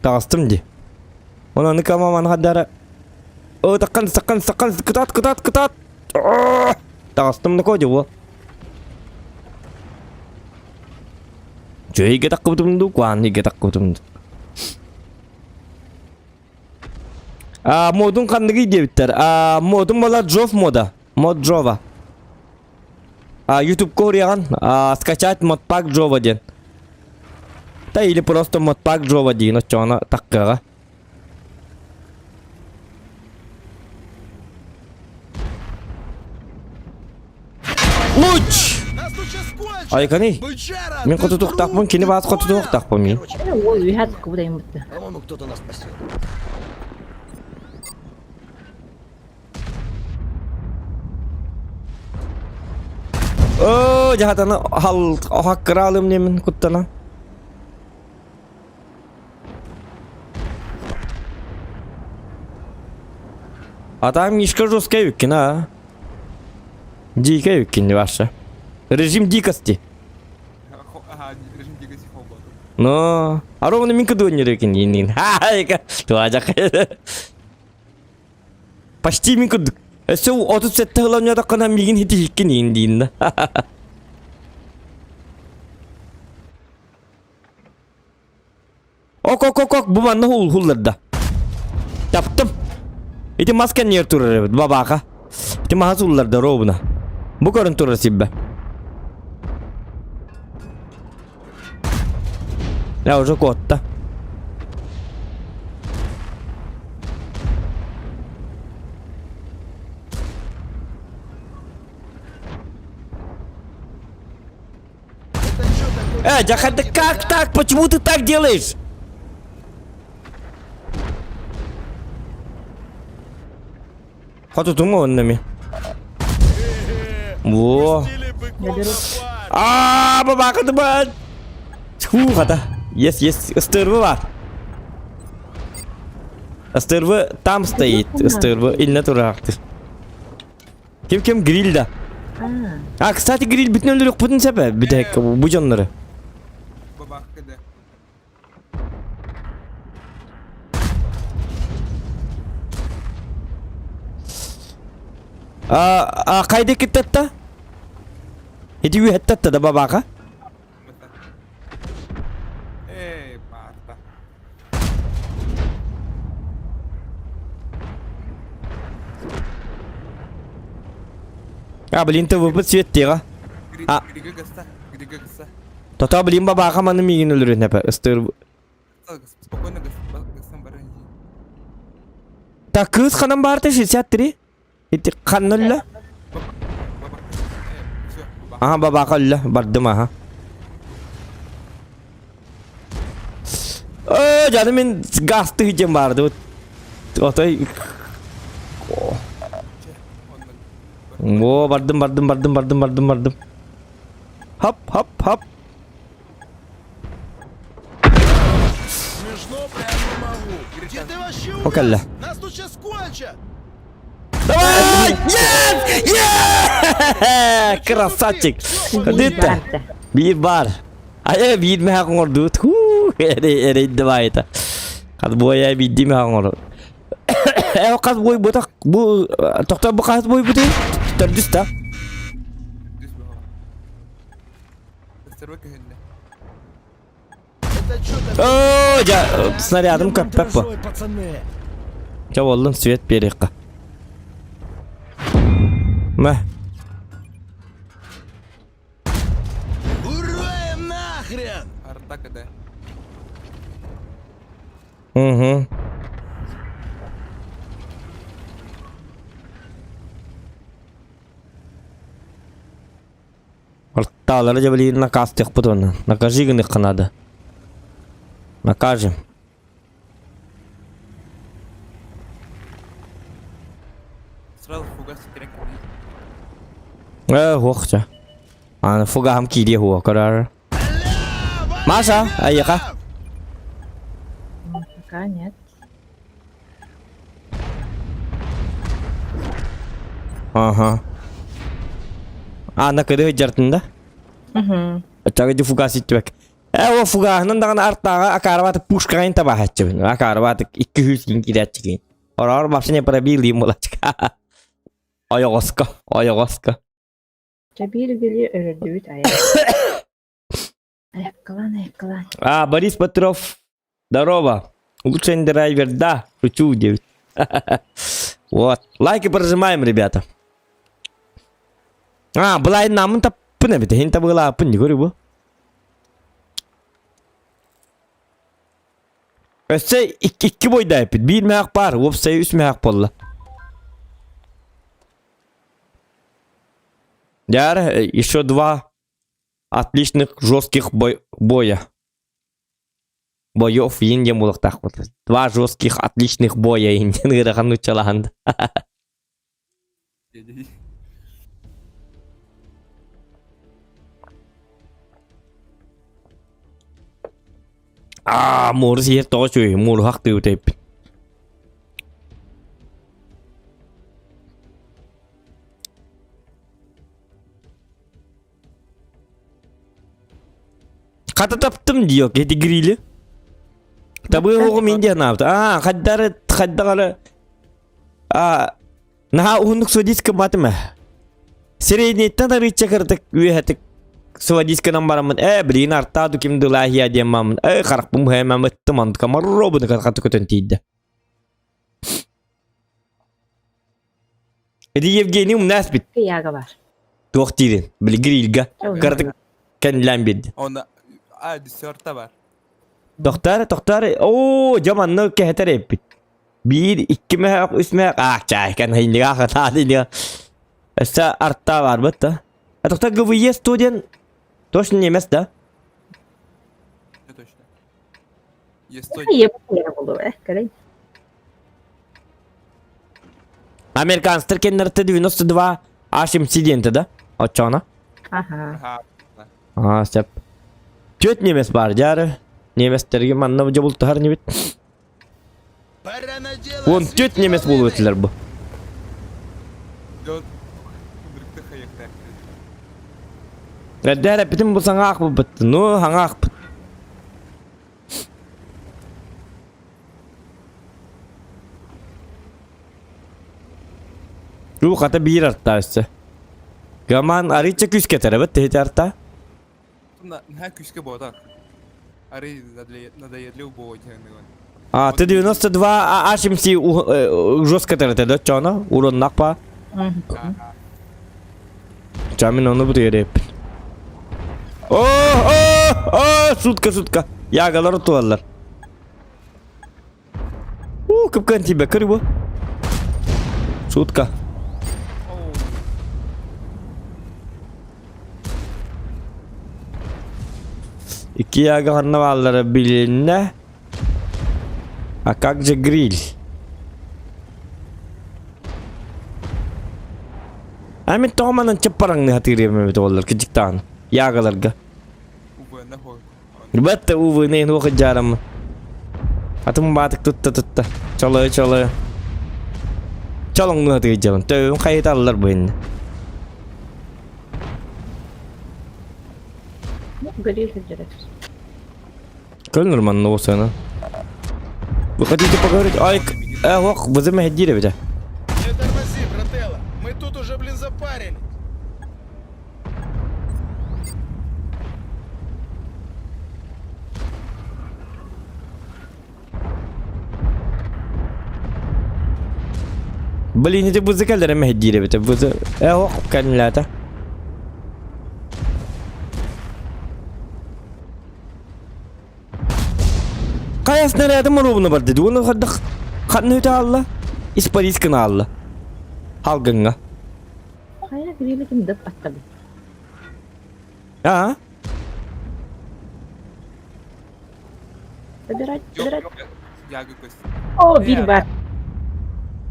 Tağastım di. Ona nikama man haddara. O takkan kıtat. Tağastım da koca bu. Cuy getak kutum du kwan ni getak kutum. Modun kandagi diye biter. Modun bala Jov moda. Mod Jova. YouTube koreyan. Скачать modpack Jova ден. Да или просто modpack Jova ден. Вот что она такая. Луч! Нас тут сейчас кончат. Айканы. Бычара, Мен ты коту туктакпын, кини баат коту туктакпын мен. Ой, уйхат куда им это. По-моему, кто-то нас спасет. Oh, jahatana hal hakkıralım nemin kuttana. Adam нишка жесткая юкин, а? Дикая юкин не ваша. Режим дикости. Ага, режим дикости хобот. Но, а ровно минка донер юкин нин. Ха-ха, туажак. Почти минка. Все, отут сетте хыланья да кана мигин хити юкин нин дин. Ok, bu manna hullarda. Yaptım. İti masken yer turur evet babaka. İti mahsullarda robuna. Bu karın turur sibbe. Ya уже kodda. Джахан, ты как так? Почему ты так делаешь? Хату думал он нами. Во. Я беру. Бабака дыбан. Фу, хата. Есть. Стырвы var. Стырвы там стоит. Стырвы ильне турактır. Kim grillde. Kstати, гриль bütün öldürük bütün sepe. Bir dakika bu canları. Бабах КД. Kayda kittatta? Hedi yu hattatta da babaka? Эй, Марта. Bilin tabi bu siyet diye. Грига Гаста. Tota bilin babaka manı migin öldürür nepe. Istır. Спокойно Гастан Баранji. Ta kız kanam barta şey siyattırı. Hedi kanılla. Все, бабах. Aha babaka ölle. Bardım aha. Canım ben gastı hicim vardı. Otay. Oo bardım. Hop. Смешно прям не могу. Где ты вообще Около. увяз? Нас тут сейчас кончат. Давай! Yes! Красавчик! Дыта! Bir bar. Ay bir mi hakın ordu. Ere давай это. Kad boya bir mi hakın ordu. Kad boy bu tak bu tokta bu kad boy bu değil. Terdista. Здесь бабах. Гастарвы КГ. Это что такое? Снарядом Я как пеппа. большой, пацаны. Ya oğlum svet bereka. Meh. Уроем нахрен! Арта КД. Hı. Арталары жабли накастых потом. Накажи гных надо. Накажем. Сразу фугас трек. Хохча. Фуга хам киди хуа карар. Маша, аяка. Пока нет. Ага. Накады жартында? Угу. Чага ди фуга ситбек. О фугахнын даган арттагы акарабаты пушкайын табахатчыбын. Акарабаты 200 кин кидатчыгын. Орар башыне пара билдим болачык. Аягаска. Жабир гели өрөдүбүт аяк. Аяк кылан. Борис Петров. Здорово. Лучший драйвер, да. Шучу, девять. Вот. Лайки прожимаем, ребята. Былай намын таппын әбіті. Хен табыла апын, не көрі бұл? Өссе, iki бойда әпіт. Bir мәк бар, опсай 3 мәк болла. Еще 2 отличных жестких боя. Боев енген болық так вот. 2 жестких отличных боя енген ғыраған ұчалағанды. Муры сиер тоғы чөй. Муры хақты өтеп. Kata taptım diyor kedi grili. Tabi oğlum ince ne yaptı? Kaddarı. Naha unuk sodiska matma. Srednyetten de rica kırdık. Üyetik. Sodiska nambaramın. Bilin arttadu kim dulahiya diyemamın. Karak bu hemen ettim andık ama robunu katı kötüntiydi. Edi Yevgeni umnasbit. Kıyaga var. Doktirin. Bili grilga. Kırdık kendilen bildi. Он... десерта бар. Doktor. Oo, jamanlı keheter hep. 1, 2 mehak, 3 mehak. Ah, çay kan hindiga kata dindiga. Esa artta var batta. Doktor gıvıya studyen. Toş nemes da. Это точно. Есть Ну, я потеряла было, корей. Amerikanstır kenarıta 92 aşım sidiyente da. Açana. Ага. Ага. Aa, sep. Tüt nemes var jarı. Nemeslerge manna bu jabul tahar nebit. Пора на дело. Он tüt nemes bulu ötüler bu. Дёт. Кудырыкты хаякта. Gadara bitim bu sana akbı bitti. No hanga akbı. Bu kata bir artta üstü. Gaman arıça küs ketere bit tehdit artta. На küske bodak. Arı надоедливый бовать. А, ты 92 ашимси жестко терете да чона урон накпа. Чамин onu buraya rep. Oh, шутка. Yağgalar otuvarlar. Kıpkan tibe kırı bu. Şutka. İki yağı karnavalları bilinne. А как же гриль? Ами томанын чапараңны хатырыйм бит олар кичиктан. Ягаларга. Увы, нахуй. Бетте увы нейн оқы жарам. Атым батык тутта. Чолы. Чолоңны хатырыйм. Төвүн кайталар бу энди. Ну, горишь, директор. Көлнүрман носана. Вы хотите поговорить? Ай, ох, вы замехдили бит. Не тормози, брателло. Мы тут уже, запарили. Блин, эти бузы калдары мехдили бит. Бузы. Ох, канлата. Kayas nerede marubunu var dedi. Onu kadar kadın öte Allah. İspanyol kanalı. Halgınga. Hayır, giriyle kim döp attı. Ha? Собирать. Ягы кости. О, bir var.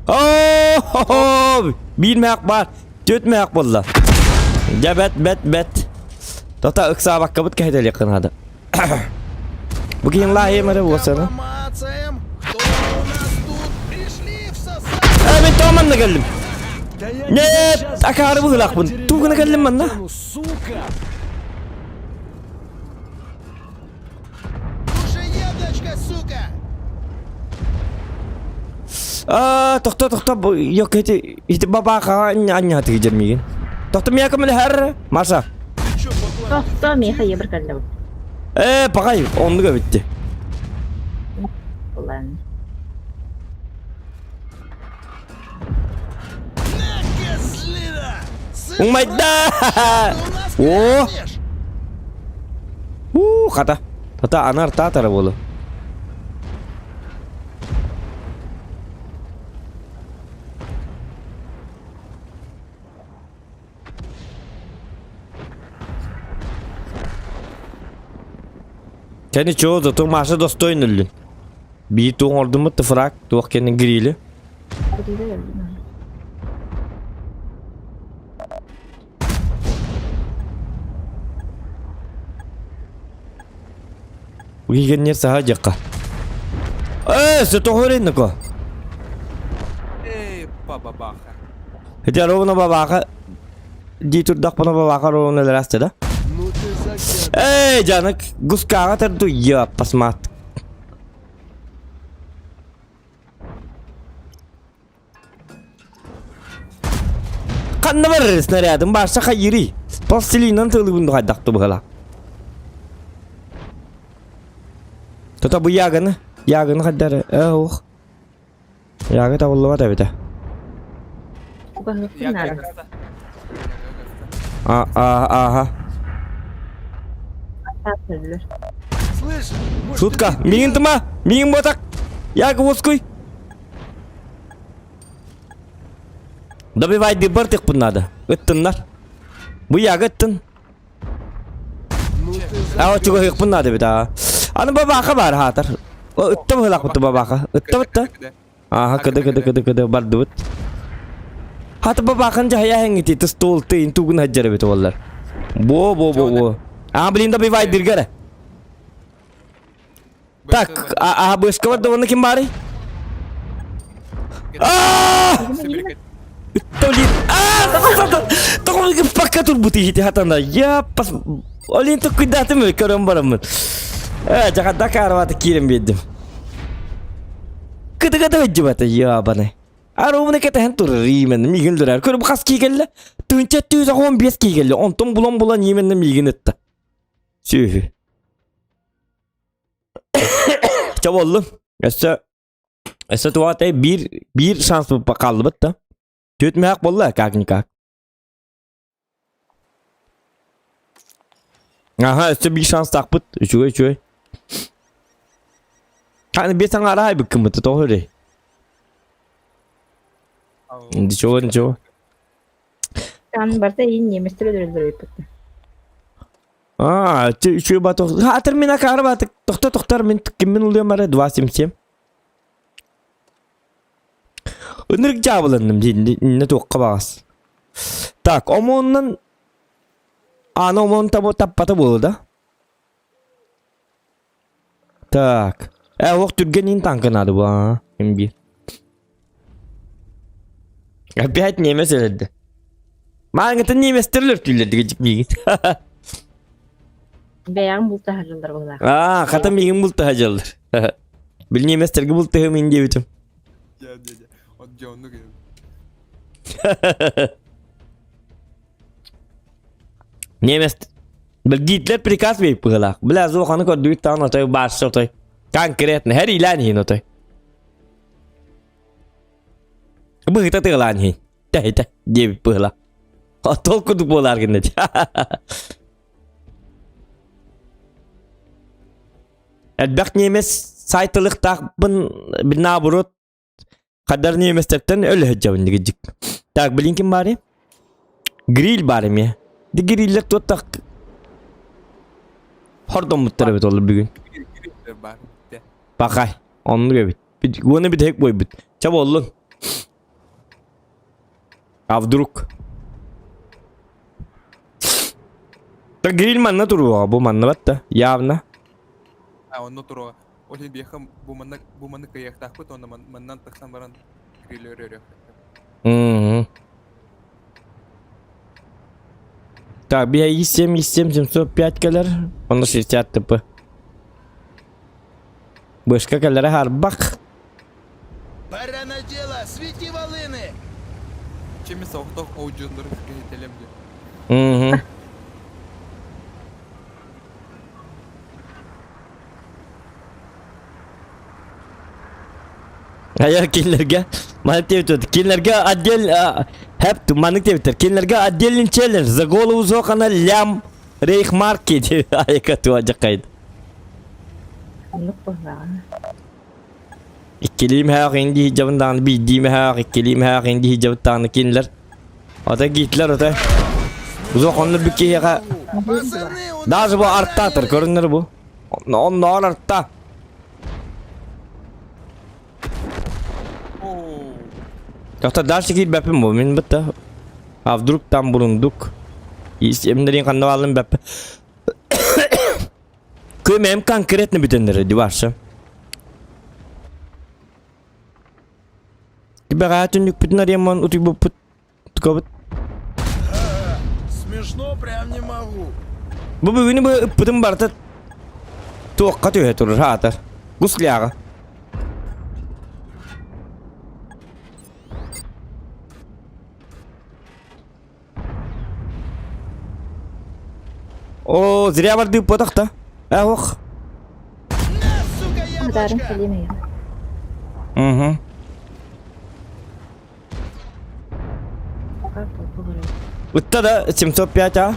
Oh, bilmek var. Tütmek valla. Ya bet. Tata ıksa bak kabut kahedel yakın hadi. Bugün la yemere bu sana. Помацаем. Кто у нас тут? Пришли всосать. Evet tamam da geldim. Да я Ne? тебя сейчас Akarı bu hılak bunu. Tuğuna geldim ben de. одену, сука! Душеедочка, сука. Aa, doktor bu yok hiç baba anya hati gelmeyin. Doktor miyak mı her? Masa. Ты чё, поплыл? Tohta miha yabırkalım. Bakayım onu da bitti. Ulan. На, козлина! Сын Umayda. у нас Oh. красешь. Kata. Tata anar tatara bolu. Kendi çoğu da maşa dostойный lün. Bir tuğun oldu mu tıfrak, tuğ kendin grili. Giriyle geldim. Bu gigen saha jakka. Setohorin nako. Эй, баба-баха. Hadi rovna babaka. Ditur dak pana babaka rovna lerasta da. Ну ты загадал. Janak, guskaga tertu ya pasmat. Kan var снарядом başta hayri. Plastilinden tığlı bunu haydaktı bu hala. Tata bu yağını kadar. Yağı da vallahi da biter. Ягы Ягы кости. коста. Aha. Tatlılar. Слышь, может, Шутка. ты Мигин тыма. Мигин ботак. Яг воскуй. Добивай дебар тек пун надо. Ыттыннар. Bu яг ыттын. Ну ты А вот чего их пун надо бит а. Аны бабака бар хатыр. Ытты былак бутты бабака. Ытты бутты. Ага кыды барды бут. Хаты бабакын жая хеңити тыстол тыйын тугун хаджары бит олар. Бо. А блин добивай диргара. Так, а бышка бар да оны ким бары? Собери, Блин. Такой пока тут бути хити хатанда. Я пас. Олин то куйдаты мы көрөм барамын. Жакада карваты кирим бедим. Кыды вэджибата ябаны. Арумны кетен тур римен мигилдер. Көрүп кас кигелле. Түнчө 15 кигелле. Онтон булан еменне мигинетти. Сүйү. Çabollu. Esa tuate bir şans kaldı bitti. Tütme hak bolla kak nikak. Aha esa bir şans takpıt. Üçüge. Hani bir tane aray bir kımıtı tohuri. Şimdi çoğu. Kan barta iyi неместер öldürüyor. Aa, şu batok. Hatır mina kar batık. Toktar min kimin oluyor mara 277. Önürük cevablandım ne tokka bağız. Tak, omonun ana omon tabo tapata buldu. Tak. Vok Türkiye'nin tankın adı bu ha. Şimdi. Опять немец öldü. Mağınıtın nemestirler tüylerdi gecik bilgin. Beyan bulta harcılar bunlar. Aa, kata migin bulta hajaldır. Bil nemestirgi bulta hem indi bitim. Ya. O canlı gibi. Немец. Bil Gitler prikaz beyip bıgılak. Biraz o kanı kodu bir tane otay başlı otay. Konkretne her ilan hin otay. Bıgıta tığılan hin. Dey deyip bıgılak. Atol kuduk bolar ginde. Elbak Nemec saytılık takbın bir naburut kadar Nemec'ten öyle hecavın gecik. Tak bilin kim bari? Grill bari mi? Di griller tutak. Hordon mutları bit olur bugün. Gir bari. De. Bakay. Onu gibi. Bunu bir tek boy bit. Çabuk olun. Avduruk. Tak grill manna duru bu manna batta. Yavna. Ha onu turu. O şimdi bir yakın bu manı kayak takut onu mandan taksan baran grill örüyor. Так, я E7, 705 калар. Он 60 тп. Бышка калара харбак. Пора на дело, свети волыны! Şimdi soğukta oğucunları gidelim diyor. Aya killerge. Mana tevtod. Killerge отдел hep manık tevter. Killerge отдельный челлендж. За голову зохана лям рейхмарки. Ayaka tuaca kaydı. Nuk bıgılan. İkiliyim her indi hicabından bildiğim her ikiliyim her indi hicabından kinler. Ota gitler ota. Zohanlar bir kere. Пацаны, у Даже bu arttadır. Görünür bu. Onlar artta. Oo. Yoksa ders git bepim bu. Min bitti. Avduruk tam bulunduk. İstemlerin kanalın bepi. Köyüm konkretne bitenleri divarsa. Бератun yük bütün arayamon utuk bu put. Tukabut. Смешно прям не могу. Bu bugünü bu putun barda. Tuğqa tühe durur hatar. Gusliyağı. O zirya var deyip potakta. Oh. На, сука, Kadarın яблочко! kelime ya. Hı. Bakar bıgırıyor. Utta da 705 ha.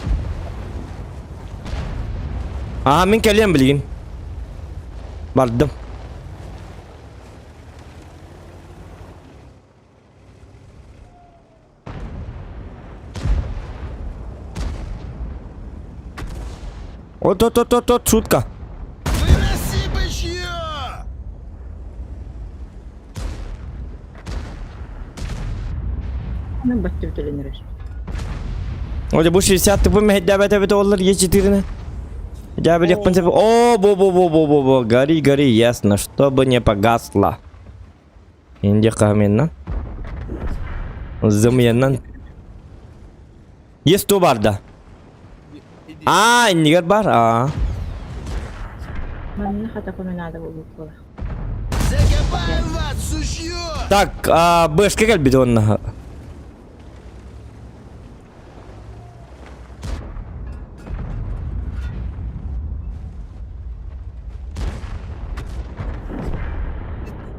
Aha min keliyem bilgin. Бардым. От, шутка. Выноси бычье! Ну, баттыр төленереш. Оля bu 60 tıpı mehdabete olur geçitirine. Дябы якпын себе. О, бо. Гори, ясно, чтобы не погасло. Инде каменнан. Зымьяннан. Есть то барда. Иди. Нигер бар. Манна хата коминада булып кала. Закопай в ад, сущё! Так, бэшка гел бидонна.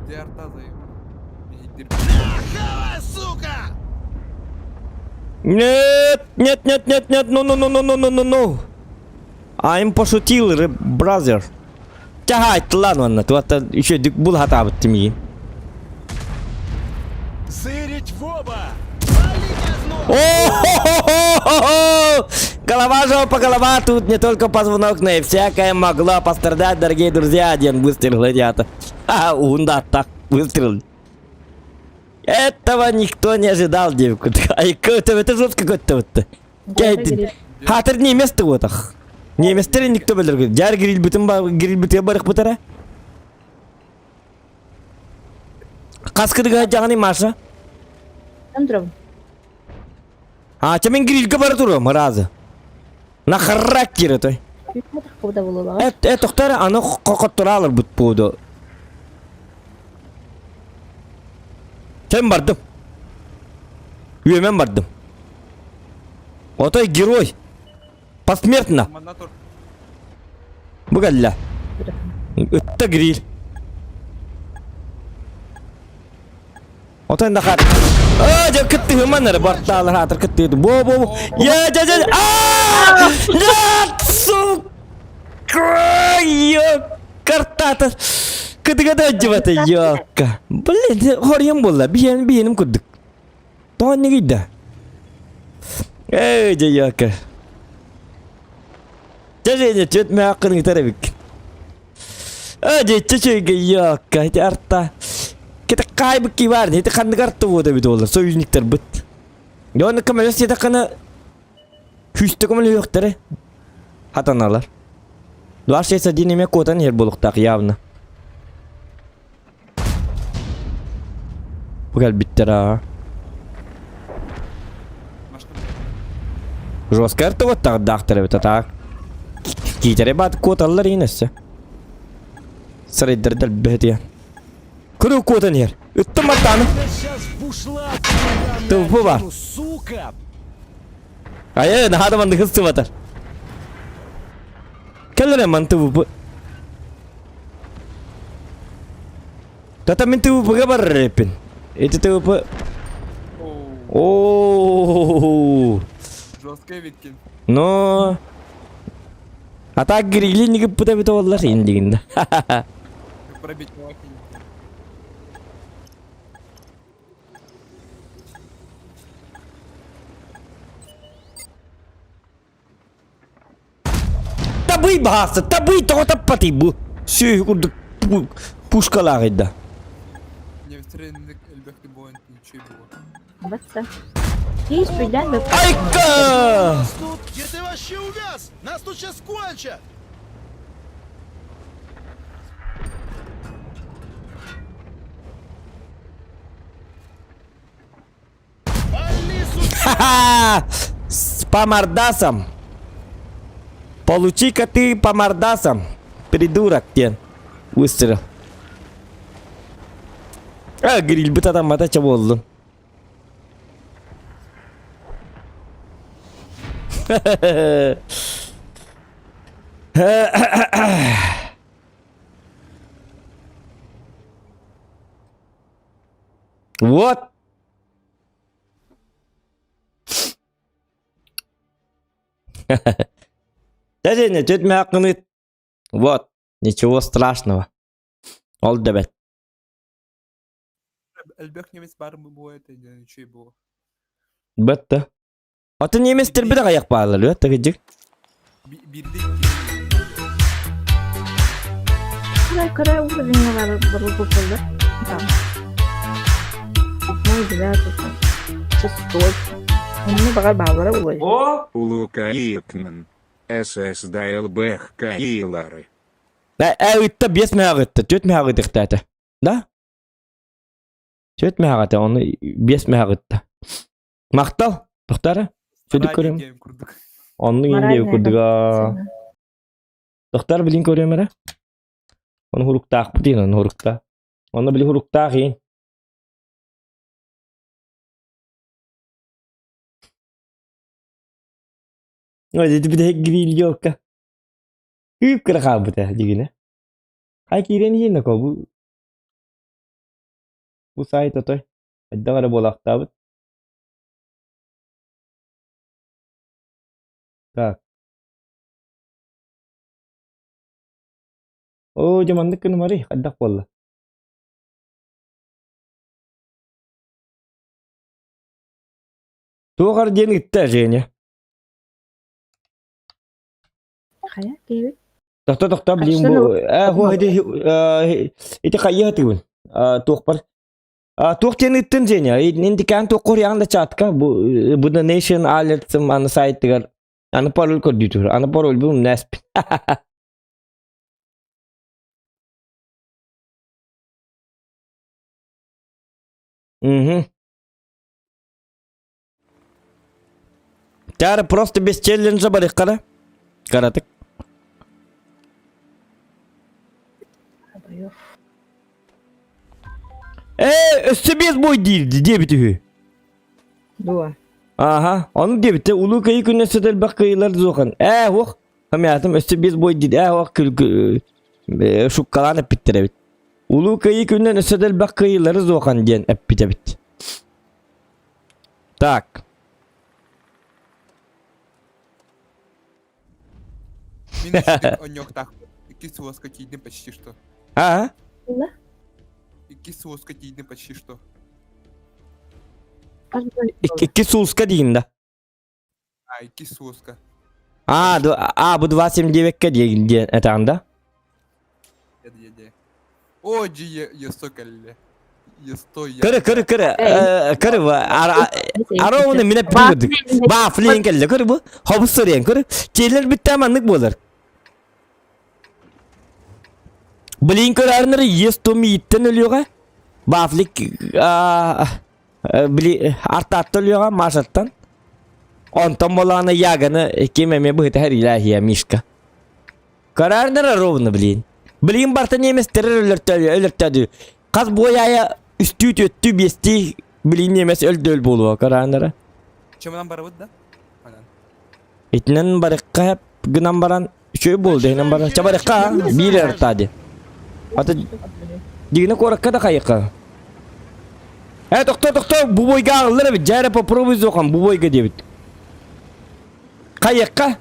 Диарта заеб. Иди. Нахавай, сука! Нет, ну. I'm пошутил, бразер. Тягать, ладно, тут еще был хата быттым. Сырить в оба! О-хо-хо-хо-хо! Голова, жопа, голова, тут не только позвоночная, всякое могло пострадать, дорогие друзья. Один выстрел, гладиатор. Так, выстрел. Этого никто не ожидал, девку. Это жестко какой-то вот. Хатыр не место вот ах. Не место никто белер. Жар гриль бітін барық бұтара. Қасқыдыға жағаны маша. Там тұрам. Чамен грильге бары тұрым, разы. На характері той. Үйтмәдік қобда болу баға. Тоқтары, аны қоқот тұра алыр бұт бұды. Sen бардым. Үйемен бардым. Отой герой. Посмертно. Манатор. Бұғалла. Үтті гриль. Отой нахар. Жа күтті ғыманары барталы хатыр күтті еді. Бо. Нет, сука. Картаты. Кыдыгада жібаты, ёкка. Блин, хорьем болла, бейенім күддік. Тоған не кейді? Жа ёкка. Жа чөтме ақының тарабик. Жа чөчөйге ёкка, хеті арта. Кеті қайбық кей бар, хеті қанды қарты бода бит олар, союзниктер бұт. Оны көмелес хеті қаны хүсті көмелі өқтері. Хатаналар. Дуар шейса денеме котан ер болуқтақ явны. Бұғал біттер аға. Жостқа әрті вот тағы дақтыры біт атақ. Кейтері баты коталылар енесі. Сырайдыр дәл бәді. Күрі котан ер. Үтті мартаны. Сейчас бушлат Тупо бар. деревянную, сука! Нахады манды қысты батар. Кәлірі манты бұпы. Тата мен тывыпыға бар рэппин. Эти тывыпы... Ооо. Жесткая Викин. Но... А так грили не гыппыта бит олар индигинда. Пробить не лакин. Табый бағасы, табый тоғыта паты бұ. Сүй күрді пушкалар еді. Не встренник эльбехты боин ничего было. Батса. И спиден бе. Айка! Где ты вообще увяз? Нас тут сейчас кончат! Вали, сука! Ха-ха! С помордасом. Получи-ка ты по мордасам. Придурок, тен. Выстрел. Гриль бы там это чего было. Вот. Дядя, чуть мякнет. Вот, ничего страшного. Oldu evet. Elbek Nemes var mı bu это şey bu. Bitti. Atın yemestir bir de ayak bağlarıyor. Takıcık. Bir de Кара уровень var burada. Там. Ну, девятый. Шестой. Onu bakar bağlara oluyor. Улукаикнен. СС ДЛБХ Каилары. Ütte 5 megagitti. 4 megagitti ete. Da? 4 megagitti onu 5 megagitti. Maktal. Doktora. Çocuk görüyorum. game kurduk. Onu yenge kurduk. Doktor bilin görüyorum ara. Onu hurukta bu değil onu hurukta. Onu bile hurukta yiyin. Öyle bir de grill yok. Hüp kıra kabı da digine. Hay kiren yiyin ko bu sayt atoy. Adda gara bolak tabut. Tak. Oh jamandık kını mari addak bolla. Tuğar diyen gitti jenya. Kaya gibi. Doktor bilin Kaçtan bu. Bu hadi ite kayya tuğun. Tuğpar. Tuğ diyen gittin jenya. Indi kan tuğ koryanda çatka bu da nation alert an site gar. Ana parol kodutur. Ana parol bu nesp. Cara просто без челленджа бар кара. Каратык. Üstü bez boy değildi diye bitiyor. Дуа. Aha, onu diye bitti. Ulu kayı gününe sedel bak kayılar zokan. Hoş. Hamiyatım üstü bez boy değil. Hoş şu kalan hep bitti evet. Ulu kayı gününe sedel bak kayıları zokan diyen hep bitti bitti. Так. Минус он yok так. Кислого скотины почти что. Ha? И кислого скотины почти что. İki sulska diyeyim de. Ай, кислоска. Bu 29 diye etanda. Еде. О, я соколе. Я стой. Kırı var. Ara onu minep bilirdik. Bafliyen kelle kırı bu. Habus soruyen kırı. Çeyler bitti amanlık bolar. Bilin kırı arınları yes tomi itten ölüyor ha. Baflik artat ölüyor ha maşattan. Ondan bolağına yağını kememe bıhtı her ilahiye mişka. Kararınları rovunu bilin. Bilin bartan yemes terör ölürtüyor. Kaz boyaya üstü töttü besti bilin yemes öldü boluyor kararınları. Чем нам боровать, да? Анан. İtinen barıkka hep gınan baran şöyle boldu hemen baran. Çabarıkka bir ertadi. Ata digine korakka da kayıkka. Doktor bu boyga ağırlar evet. Cahre poporobu zokan bu boyga diye bit. Kayıkka.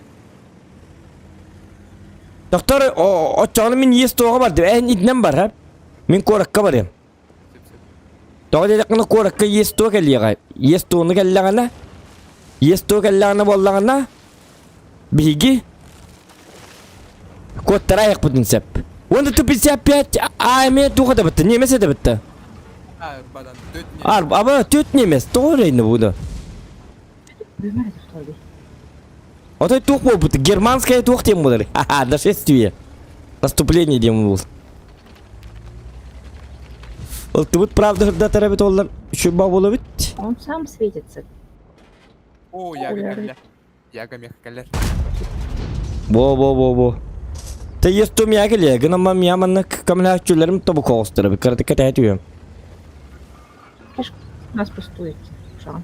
Doktor o çağını min yes toğa vardı. İtinen bar hep. Min korakka barayım. Toğa dedikine korakka yes toğa geliyor. Yes toğunu geliyor. Yes toğa geliyor bollağına. Bigi. Kottara yak budun sep. Wanda tupi sep ya. Me tuğa da bitti. Niye de bitti? Badan. Dört ne? Ama tüt nimes. Doğru yine bu da. O da tuğ bu bitti. Germanskaya tuğ temu bunları. Haha, da şestiye. Наступление diyeyim bu. Ultimate правда hırda tarafı ollar. Şu babulu bit. Он сам светится. О, яга мягколяр. Bo. Te yestum ya geliyor. Gınamam yamanlık kamilahçılarım tabu kovustura. Bir kara dikkat ediyorum. У нас пустует. Шанс.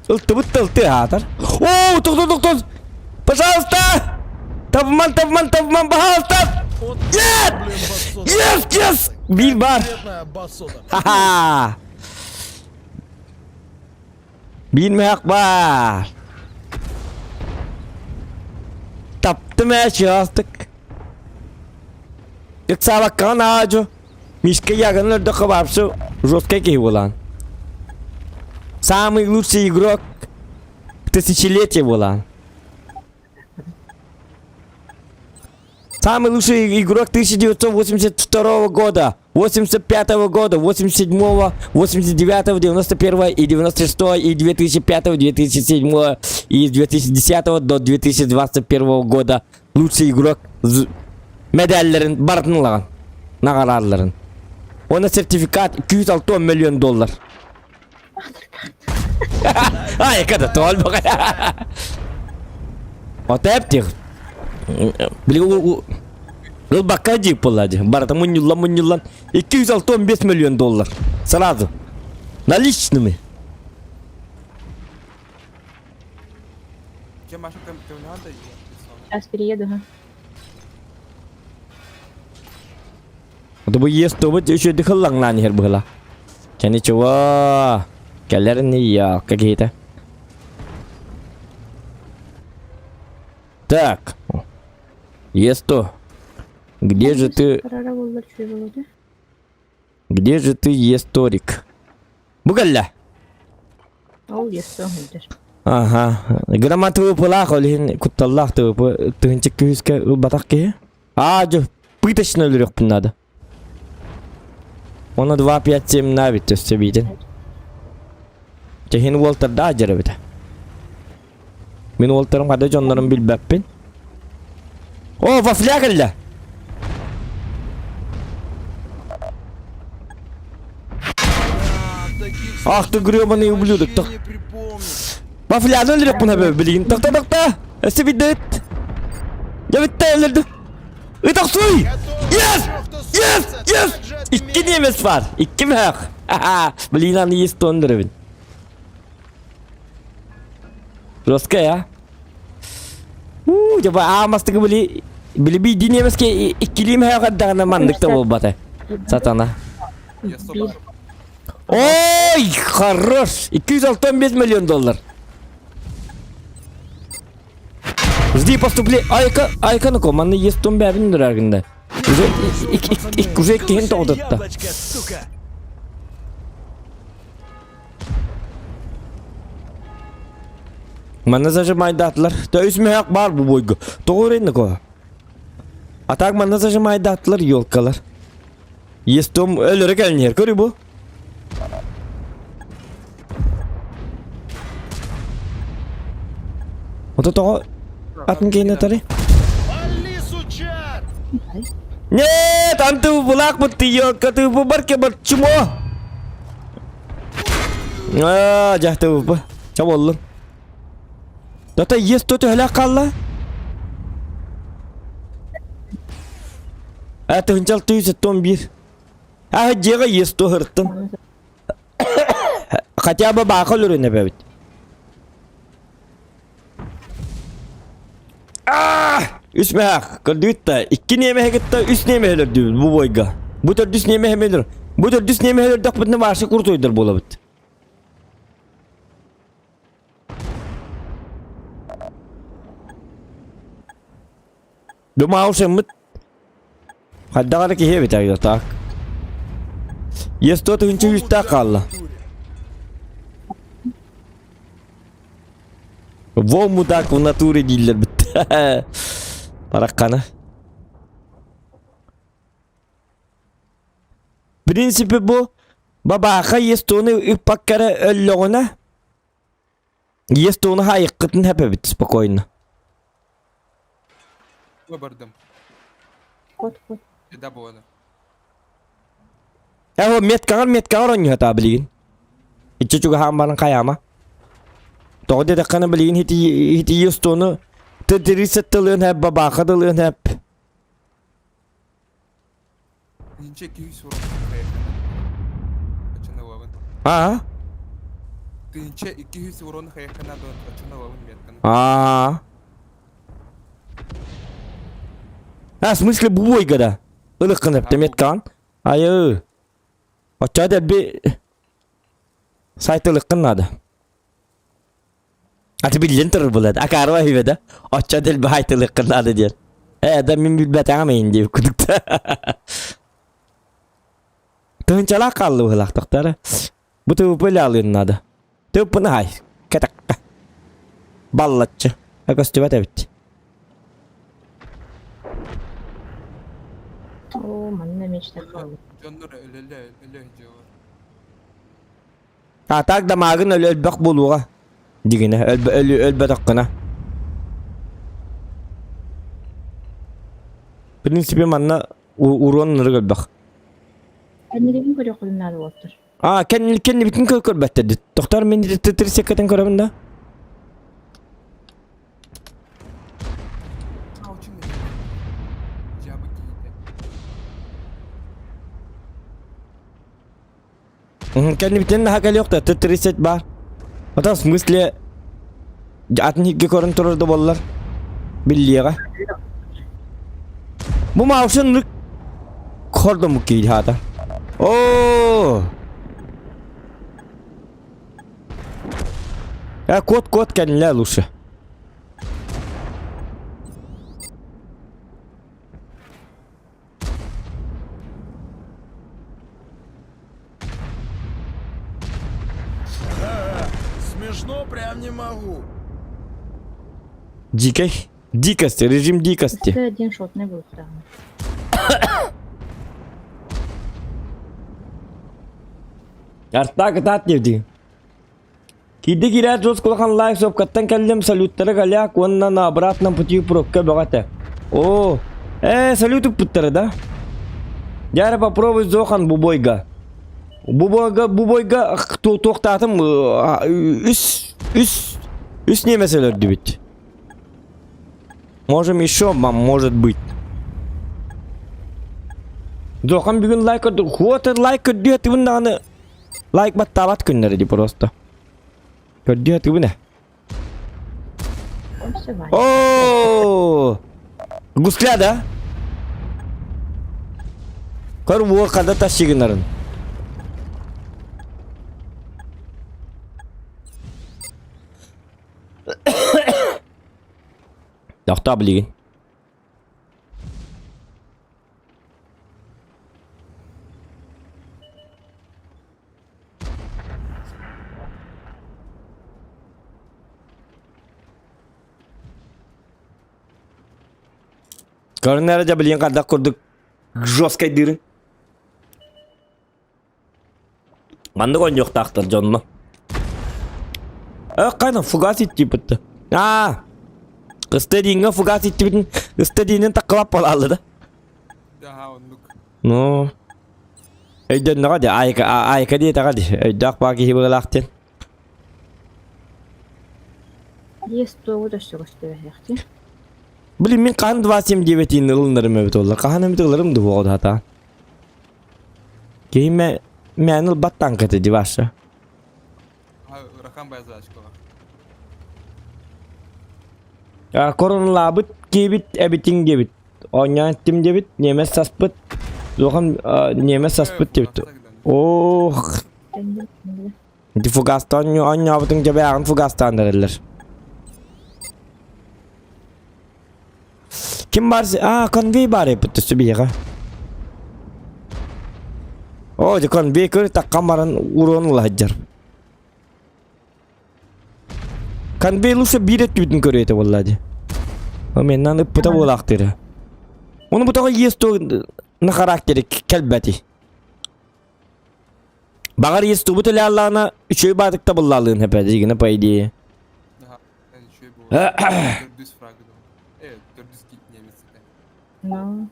Ultimate hatar. Oo, doktor. Пожалуйста! Tapman, пожалуйста! Yes! Bir bar. Haha. Bilmek var. Taptım her şey astık. Yoksa bakan ağacı. Мишка Яганлер до кабапсу жесткой киеволан. Самый лучший игрок тысячелетия волан. Самый лучший игрок 1982 года, 85 года, 87, 89, 91 и 96 и 2005, 2007 и 2010 до 2021 года лучший игрок медальлерин бартынлаган нагараларын. Ona sertifikat 206 milyon dolar. Ay kada tol bak. Otep tih. Beli ul bakacı poladı. Barata munyullan 265 milyon dolar. Сразу. Наличными. Чем Маша ты надо? Сейчас перееду, ага. Itu bu yes tu bu cuci di kelang lah ni herbelah. Kini coba kalian ni ya как это. Так. Есть то. Где же ты? Где же ты, историк? Бугалла. Ол есть, Ага. Граммату пола холин куталлах то тынчик күскә батакке. Жо пыточно лирек надо. Ona 257 навіть ось це бітін. Чехин Уолтер да жарабыта. Мен Уолтерым када жонлорун билбеппин. О, вафлягылла. Ах ты гребаный ублюдок. Вафляны өлірек бұна бөбі білейін. Тоқта. Өсі бидет. Я бітті өлірді. Itaqsuy! Yes! İki nemesi var. İki mi hak? Bilin anı yes döndürübün. Roska ya. Coba amastık bili bir dinlemes ki ikiliyim hak adağına mandıkta bu batı. Satana. Oy! Хорош! 265 milyon dolar. Жди поступления. Айка на команды есть том бәбин дурагында. Уже кehen толдытта. Мана зажимайдатылар. Да үсмәк бар бу бойга. Doğru инде ко. Атак мана зажимайдатылар ёлкалар. Есть том өлөрө келнер. Көрү бу. Ото того Atın kayına tari. Нет, анту булак бутиyo, katu bubar ke bercuma. Jahtu bu. Çabuk olun. Data yes to helak kalla. Atı hıncal tüy setom bir. Jega yes to hırtın. Хотя бы bakal ürüne bebet. Üst mehak, kırdıytta. İki neme gitti, üst neme heler diyor bu boyga. Bu tür düz neme hemeler. Bu tür düz neme heler dakbetine varsa kurtuydur bu olabıt. Duma olsa mıt. Hadda kadar ki hebe tak tak. Yes to hınçı üstte kalla. Во мудак в натуре дилер бит. Паракканы. Принципи bu. Babaqa yestonu ippakkara ölloguna. Yestonu hayıqqıtın hepe bit spokojno. Выбордым. Вот. Да было. Ya o metkangar onyo hata bilgin. İçe juga hambalan kayama. Doğru da kana bilgin hiti yestonu tedriset tılığın hep babaqa tılığın hep. Нинче 200 урон. Açınavavın. Ha? Нинче 200 урон хайхана дон açınavavın метканы. Ha, в смысле bu boygada. Ilıqqın hep demet kan. Ayı. Açada bir sayt ılıqqın adı. Atı bilin tırır buladı. Akarva hüvede. Açada bir hayt ılıqqın adı diyor. Da min bilbet ağamayın diye kudukta. Tığınçalak kaldı bu hılaktıkları. Bu tığıp öyle alıyorsun adı. Tığıp bunu hay. Katak. Ballatçı. Akostüvet evet. Oo, manna meçte kaldı. Canları öyle diyor. Atak damağın ölbek buluğa. Digine ölbe dakkına. Prinsipi manna uğruanları ölbek. Ben ne dedim görüyor kulümler oldur. Kendi bütün kör bettedi. Doktor beni titri seketen körabında. Ha o çünkü. Cevabı giydi. Kendi bütün daha gel yok da titri set var. Hatta smysle atın hikki körün turur da bollar. Billiye. Bu mavşınlık korda mı giydi hata? Oo. Ya kod kendine luşu. Смешно прям не могу. Дикость, режим дикости. Це один шот не був там. Artta tat dedi. Kidi girer jos kulakan like sob katan kallim saluttara galya konna na обратно пути прокка богата. О, салюту puttara da. Яра попробуй зохан бубойга. Бубойга тоқтатым üst не меселер дебит. Можем еще, может быть. Зохан бүгін лайк отыр. Хуатыр лайк отыр. Тывындағаны лайк баттабат күннері де просто. Көрді өті бұны. Все вайна. Ооо! Гускля да? Көр бұғы қада ташығынарын. Доқта білеген. Karınlara da bilin kadar kurduk. Joskay dirin. Manda kon yok taktır canlı. Kaynan fugas itti bitti. İstediğine fugas itti bitti. İstediğinin takılap olalı da. Daha onluk. No. Eyden ne kadar ayka diye takadi. Eydak baki hibirlaktın. Есть то, что gösteriyor. Bilin min kan dvasiyem diyetin ılınlarım evet oldu. Kahanım tıklarım da bu oldu hata. Geyime menil battan katı divasa. Ha rakam bayazı aşkı var. Ya korona labıt gebit ebitin gebit. Onyan ettim gebit nimet saspıt. Zokan nimet saspıt gebit. Oh. Di fugastan yo anya batın gebe ağın fugastan derler. Kim var? Konvey var ya putu sübiye. Oh, di konvey kır tak kamaran urun lajar. Konvey lu sebiret bütün körüyete vallahi. Amennan puta bolaktır. Onu bu tağı yesto na karakteri kelbeti. Bagar yesto bu tele Allah'ına üçü badık da bullalığın hepede yine paydiye. Daha yani şöyle bu. 400 fragı da. Evet 400 git Nemes'te. No.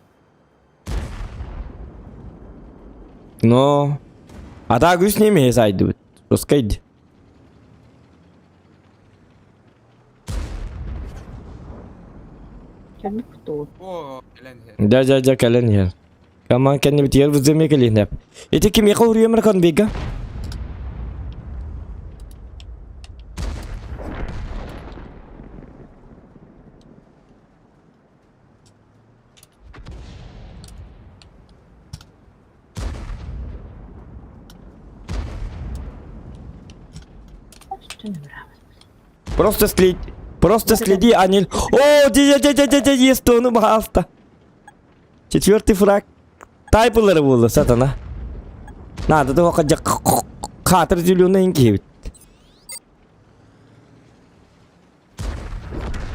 No. Ata güç ne mi hesaydı? Roskaydı. Kendini kutu. Oo gelen her. Da kalian ya. Kaman kendi bitiyor vızımı kalian hep. Itu kim yakauruyor mereka vega? Что не брал? Просто следи, Аниль. О, есть он, пожалуйста. Четвертый фраг. Тайпылары болды, сатана. Nada da okacak katır zülüğüne inki bit.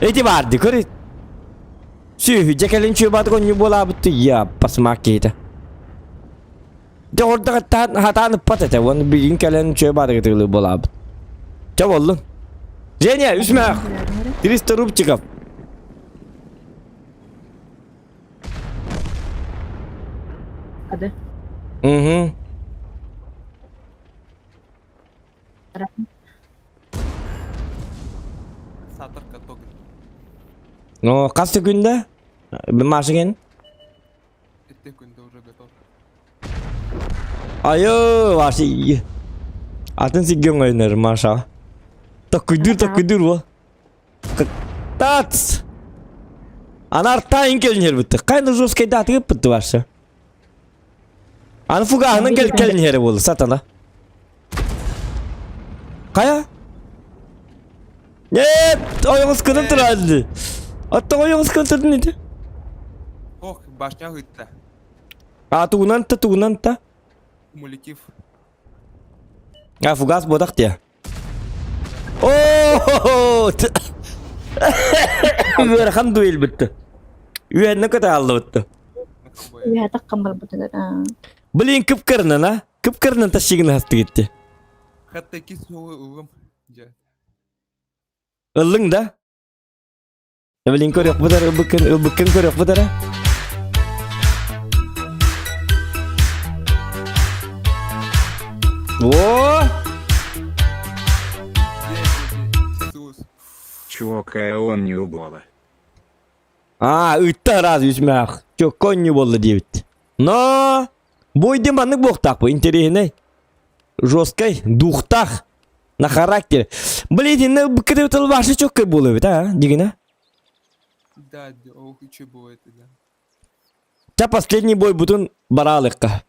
Eti vardı kırı. Sühü cekelin çöbatı konyu bola bitti ya pasmak yedi. De orada hatanı patete onu bilin kelen çöbatı getirilir bola bit. Çab oldun. Zenya üsme. Diriste rup çıkap. Hadi. Hı. Сатор каток. No kaç günde? Bir maşın. Это кунда уже готов. Ayo vasi iyi. Atın sigyon oynar maşa. Takıdır va. Tats. Anarta inkelin bitti. Kaydı joskay datı bitti varsa. Anı fugahının kelin yeri bol satana. Kaya? Evet, oyunuz kınıp durardı. Hatta oyunuz kınıp neydi? Ох, башня гытта. Tuğunan ta. Кумулятив. Ya fugas bodak ya. Oh! Verham duel bitti. Üyen ne kadar aldı bitti. Ya takkan berbeda. Beliin kıpkırının ha. Kıpkırının taşıyığını hastı gitti. Hatta ki soğuğu ıvım. Illın da. Beliin kör yok bu dara. Ilbıkkın kör yok bu dara. Oo! Сус. Чувака он не убола. Aa, üttü razı yüzmek. Çok konyu bollu diye bitti. No! Boydu manlık boktak bu. İnterihine. Жесткой, духтах. На характер. Блин, на быкры ваши çok köy buluyor ha, дигина. Да, ох, и че было это, да. Ta последний бой butun баралыкка.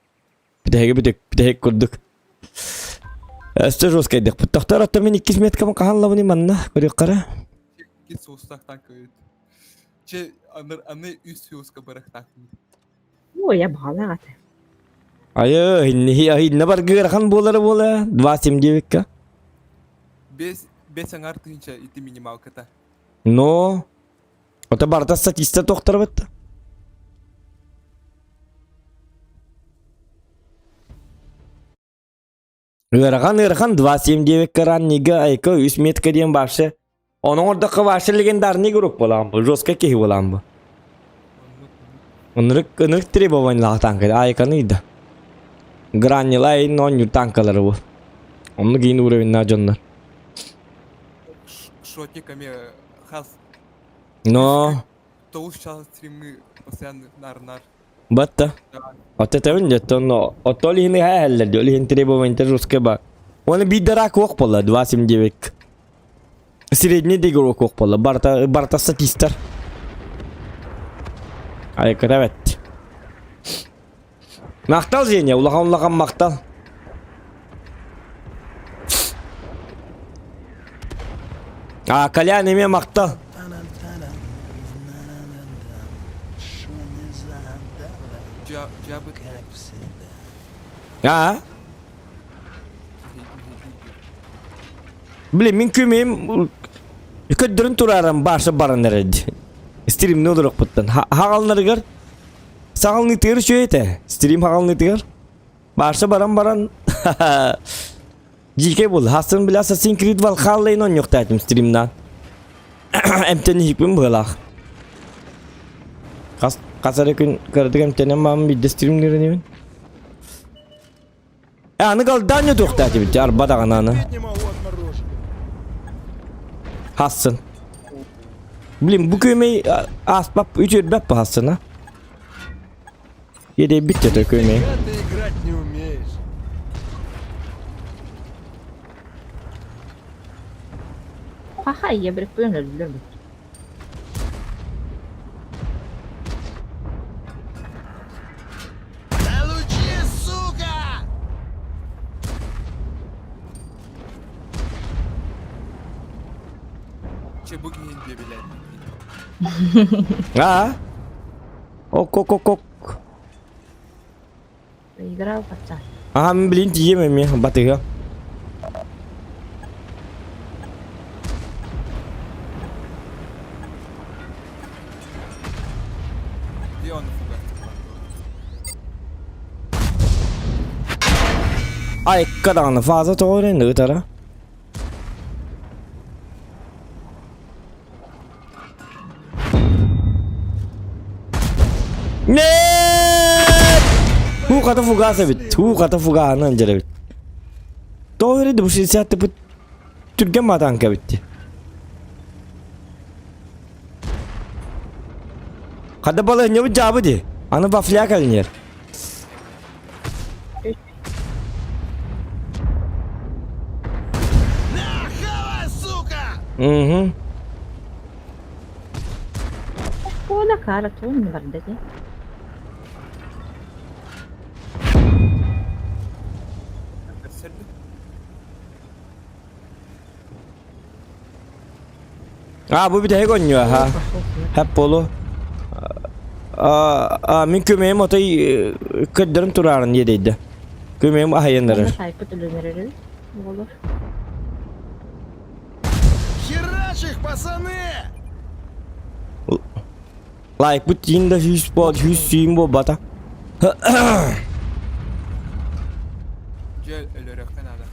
Битеге курдук. Эсте жесткой дик. Тохтар атта мен 2 метр каханлавыны манна. Көрөк кара. Ки соустах танкает. Че, аны üst юска барах танкает. Ой, я бала. Ayo, hinne бар гырхан болары бола. 279. Без аңар тыынча ити минималката. Но. Ота барда статиста тохтар бетти. Ырхан 279 караннига айка 3 метрге дейін башы. Оның ордақы башы легендарный групп болам бұл. Жестко кеhi болам бұл. Онырық требованиялы танкайды. Айканы иді. Гранилай ноню танкалары бұл. Оны кейін уровенна жонлар. Шотиками хас. Но. Тоуш час стримы постоянно нар. Батта. Ота тәуін жетті. Отолы хini хәллерді. Олы хин требованиялы жестко бар. Оны биддарак оқ болы. 279. Средний дегорок оқ болы. Барта статистар. Айкара бәтті. Мақтал Зеня, улаған мақтал. Калян еме мақтал. Жабы. Білем, мен көмейім көддірін тұрарым башы барын әреді. Стрим не олырық бұттан. Хағалынарығар сағалын етігер шөйеті. Стрим хағалын етігер. Башы баран. Жеке бол. Хасын білі Assassin's Creed Valhalla'yın он yoqta ettim streamdan. Emteni hikmim бұғылақ. Qasarı gün gördük emtenen bağımın bir de streamlerini ben. Anı qaldan yok yoqta ettim. Arbada qananı. Не могу отморожить. Hassın. Bileyim bu köymeyi asbap 3 ödbep bu Hassın ha. Yedi bitti de köymeyi. Ты играть не умеешь. Haha, я прикольно люблю. Получи, сука! Че бугин де билет. Ha? Ok. Проиграл пацан. Aha ben bilin diyemem ya batıyor. Где он фугас? Ay kadağını fazla doğru ne tara. Ne? Bu kadar fugasa bit. Bu kadar fugana ancak bit. Doğru bu şey sattı bu Türkiye madanka bitti. Kada balı ne bu cevabı di. Ana bafliya kalınır. Нахавай, сука! Mhm. Pô, na cara, tu não vai dar. Gösterdi. Bu bir de oynuyor ha. Hep bolu. Min kömeğim otayı kıddırım turarın yediydi. Kömeğim ahayınları. Sayfa tülünleri. Olur. Херач их, пацаны! Like bu tinde hüs bol hüs suyum bu bata. Gel ölerekten adam.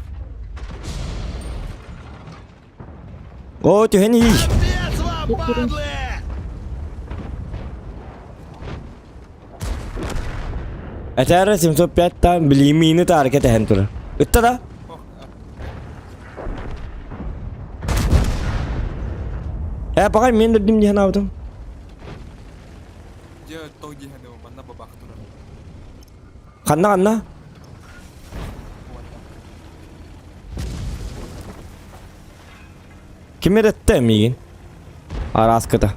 O tühen iyi. Отец вам, падлы! Eter resim sohbetten bilimini tarih eten tura. Itta da. Bakay men dedim diye navdım. Где то где его манна бабах тура. Kanna. Kimi rette miyin? Araskıda.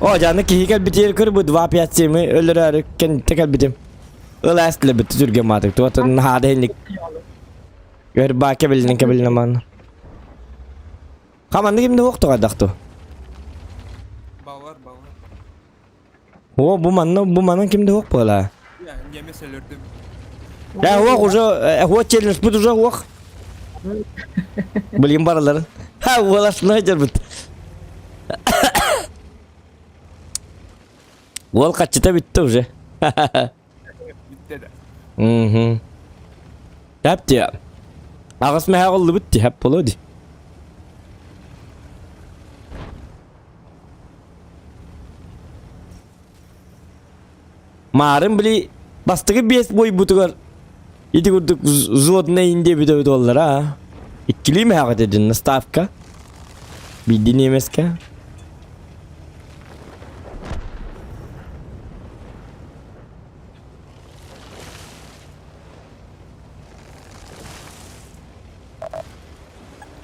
O canı ki hikal bitir kır bu dua piyasımı ölür tekal bitim. Öyle aslı bitti Türkiye madık. Tuatın hadelik. Gör bak kebilin aman. Kaman kimde yoktu kadaktu. Bağlar. O bu manın kimde yok böyle. Ya Nemes öldürdüm. Ya o o challenge bu duza o. Bileyim baraların. Ha valla sniper bit. Wal kaçta bitti уже. Bitti de. Mhm. Yaptı ya. Ağız mı oldu bitti hep oldu. Marım bile bastığı bir boy butugar. İdi kurduk zod ne indi bir de dolar ha. İkili mi hak edin stavka? Bir dinleyemeyiz ki.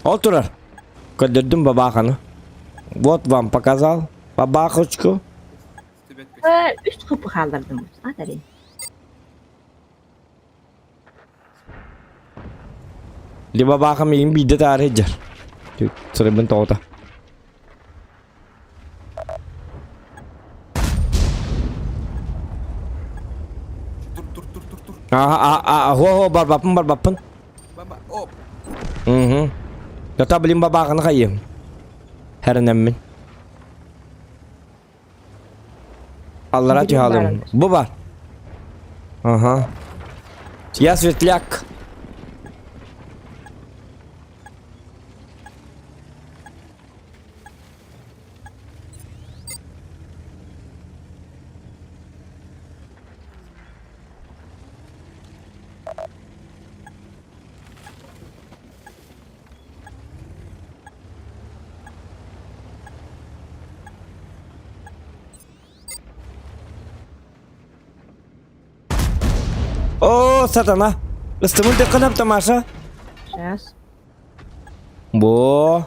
Oturar. Кадырдым бабаханы. Вот вам показал бабахочку. Tibet beş. Üst kapı kaldırdım. Hadi. Di babakam yung bida tari jar. Sıra ben toğda. Dur. Ho barbapın. Baba hop. Yata bilim babakan kayım. Her nemmin. Allah razı halım. Bu var. Aha. Ya svetliak. Oh satana. Istamın tıkınıp tamaşa. Сейчас. Bu.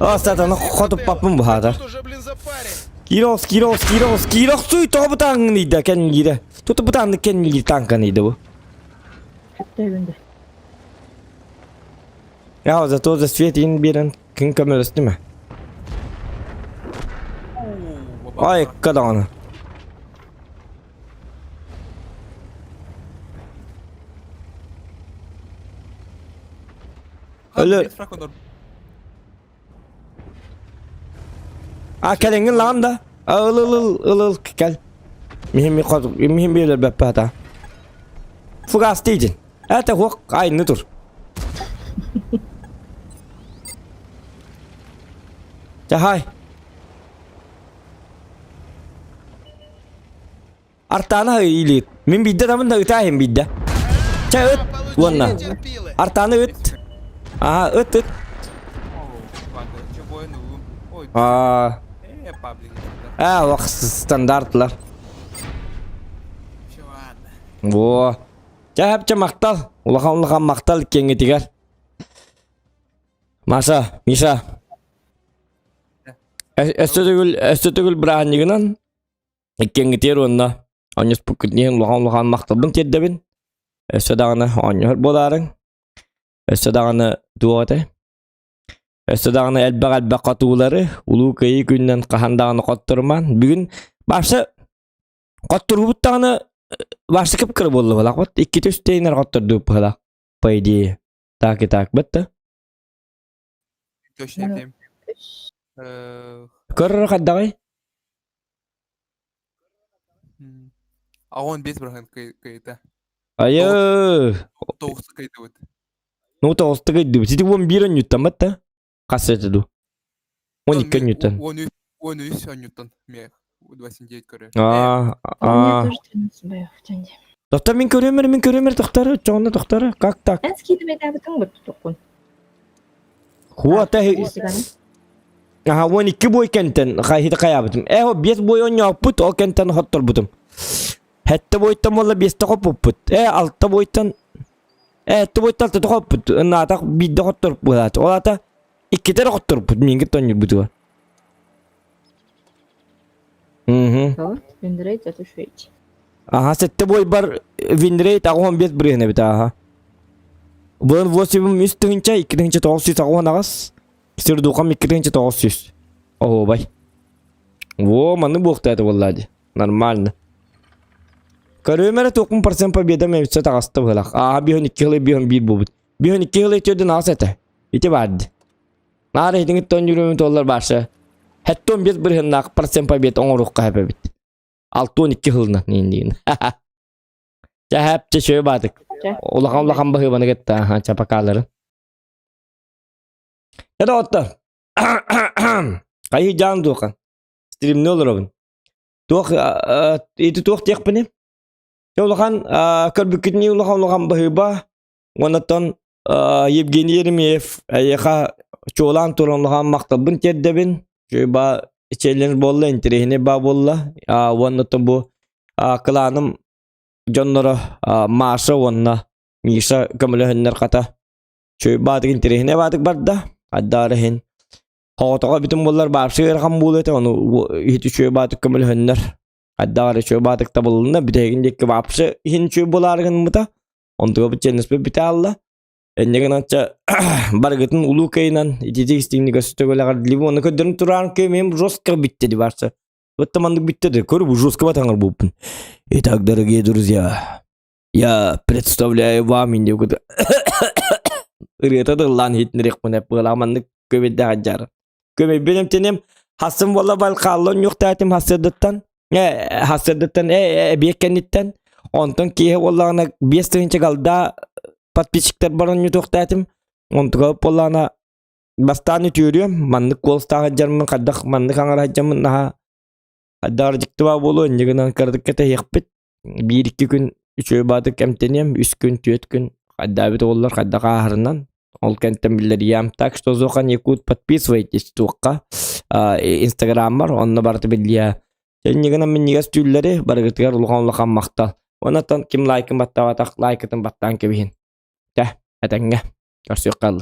Oh satana kotup papım bu hada. Тут уже, блин, запарен. Kiros suy to bu tangni da ken gire. Tutu bu tangni ken gire tankani da bu. Çok da evinde. Ya zато за свет ин бирен кин камерас değil mi? Ay kadağını. Öyle. Kelengin lan da. Il gel. Mühim bir beppe hata. Fugas değildin. Ete hok aynı dur. Cahay. Artana iyilik. Min bidde damın da ıtayım bidde. Öt. Vonna. Artana öt. Aha öt. Aa. Bak standartlar. Во. Hepçe maktal. Ulakan maktal kenge tigar. Misa. Estetugul berahanyiginan. Kenge tigar onna. Anyus pukutniyen ulakan maktal bun tiedebin. Estetagana anyur bolarang. Estetagana duate. Estetagana elbek katuları. Ulu kayı günden kahandağını kotturman. Bugün başta kotturubutağını Varsa kıpkırı bollu balak bat. İki tösteyner kotturduk balak. Paydi. Tak battı. Töşnekeyim. Kırır kaddağay. Ağon 5 bırakın kayıta. Ayı. 9 kayıta bıt. Nota olsta kaydı. Sidi 11 Newton battı. Kasete du. 12 Newton. 13 Newton. 29 körü. Мне тоже 13 боев в тенде. Doktor min körümer doktor. Çoğunda doktor. Как так? Ben skidime de bütün bu tutun. Huwa tahi. Aha 12 boy kenten. Hita kayabadım. O 5 boy on yapıt o kenten hottor butum. Hette boytan valla 5 ta kopuput. 6 boytan. 6 boytan 6 ta kopuput. Nata bir de hottor bulat. Ola ta 2 ta hottor put. Mingi tonyu butu. Вот, виндрейт это швейч. Aha sette boy bar winrate ako 15 brene bita aha. Bon vosibum üstünce 2. toğsuz ako nagas. Sir dukam 2. toğsuz. Oh bay. Во, manu buqtaydı vallahi. Нормально. Körümere tokum % победа mevcut tağastı balak. Aha bir 2 yılı bir 1 bubut. Bir 2 yılı etiyordun asete. İti vardı. Nare hedin ton yürümü tollar başa. Hetton bir hınnak % побед oңuruq kahpe bit. 6-12 yılına nindiğin. Hepçe şöyle badık. Ulakan bahı bana gitti. Aha çapakaları. Ya da otta. Kayı can doğan. Stream ne olur oğlum? Doğ, itu doğ tek benim. Ya ulakan körbükütni ulakan bahı bah. Onatan Yevgeni Yermeyev. Ayaka çoğulan turan ulakan maktabın teddebin. Şöyle içerileriniz bolla interehine ba bolla. Onatan bu klanım Jonlara Mars'a onna Misa kamala hınlar kata. Şöyle batık interehine batık barda. Addarıhin. Hawtaqa bütün bollar barşı rakam bulete onu hiç şöyle batık kamala hınlar. Addarı şöyle batık tabulunda bir tegindeki barşı hin şöyle bolargın mıta. Ontuğa bir çenespe bite Allah. Ennegan anca bargıtın ulu kaynan itici istiğini gösterge olarak livi onu kadar turan ki mem joska bitti di varsa. Ватамандык биттеди. Көрүп, жестко батаңар болуппун. Итак, дорогие друзья, я представляю вам индиго. Ырыта дылан хитнерек мунеп ыламандык көбедде хаджар. Көбе бенем тенем хасым вала балкаллон юктатым хасырдыттан. Хасырдыттан беккениттен. Онтон кие валлана 5 галда подписчиктер барын юктатым. Онтуга поллана бастаны түйрүм. Мандык колста хаджармын каддак мандык аңар хаджармын наха. Darcık tıva bolu önceden kardık kete yakpet. 1-2 gün 3 batık emteniyem 3 gün 4 gün kadda bit ollar kadda qaharından ol kentten billeri yam tak что zokan yakut подписывайтесь туqqa Instagram var onna bartı billiya önceden men nigas tülleri bargıtgar ulğan maqtal onatan kim like'ın batta batak like'ın battan kebihin teh etenge görsük qaldı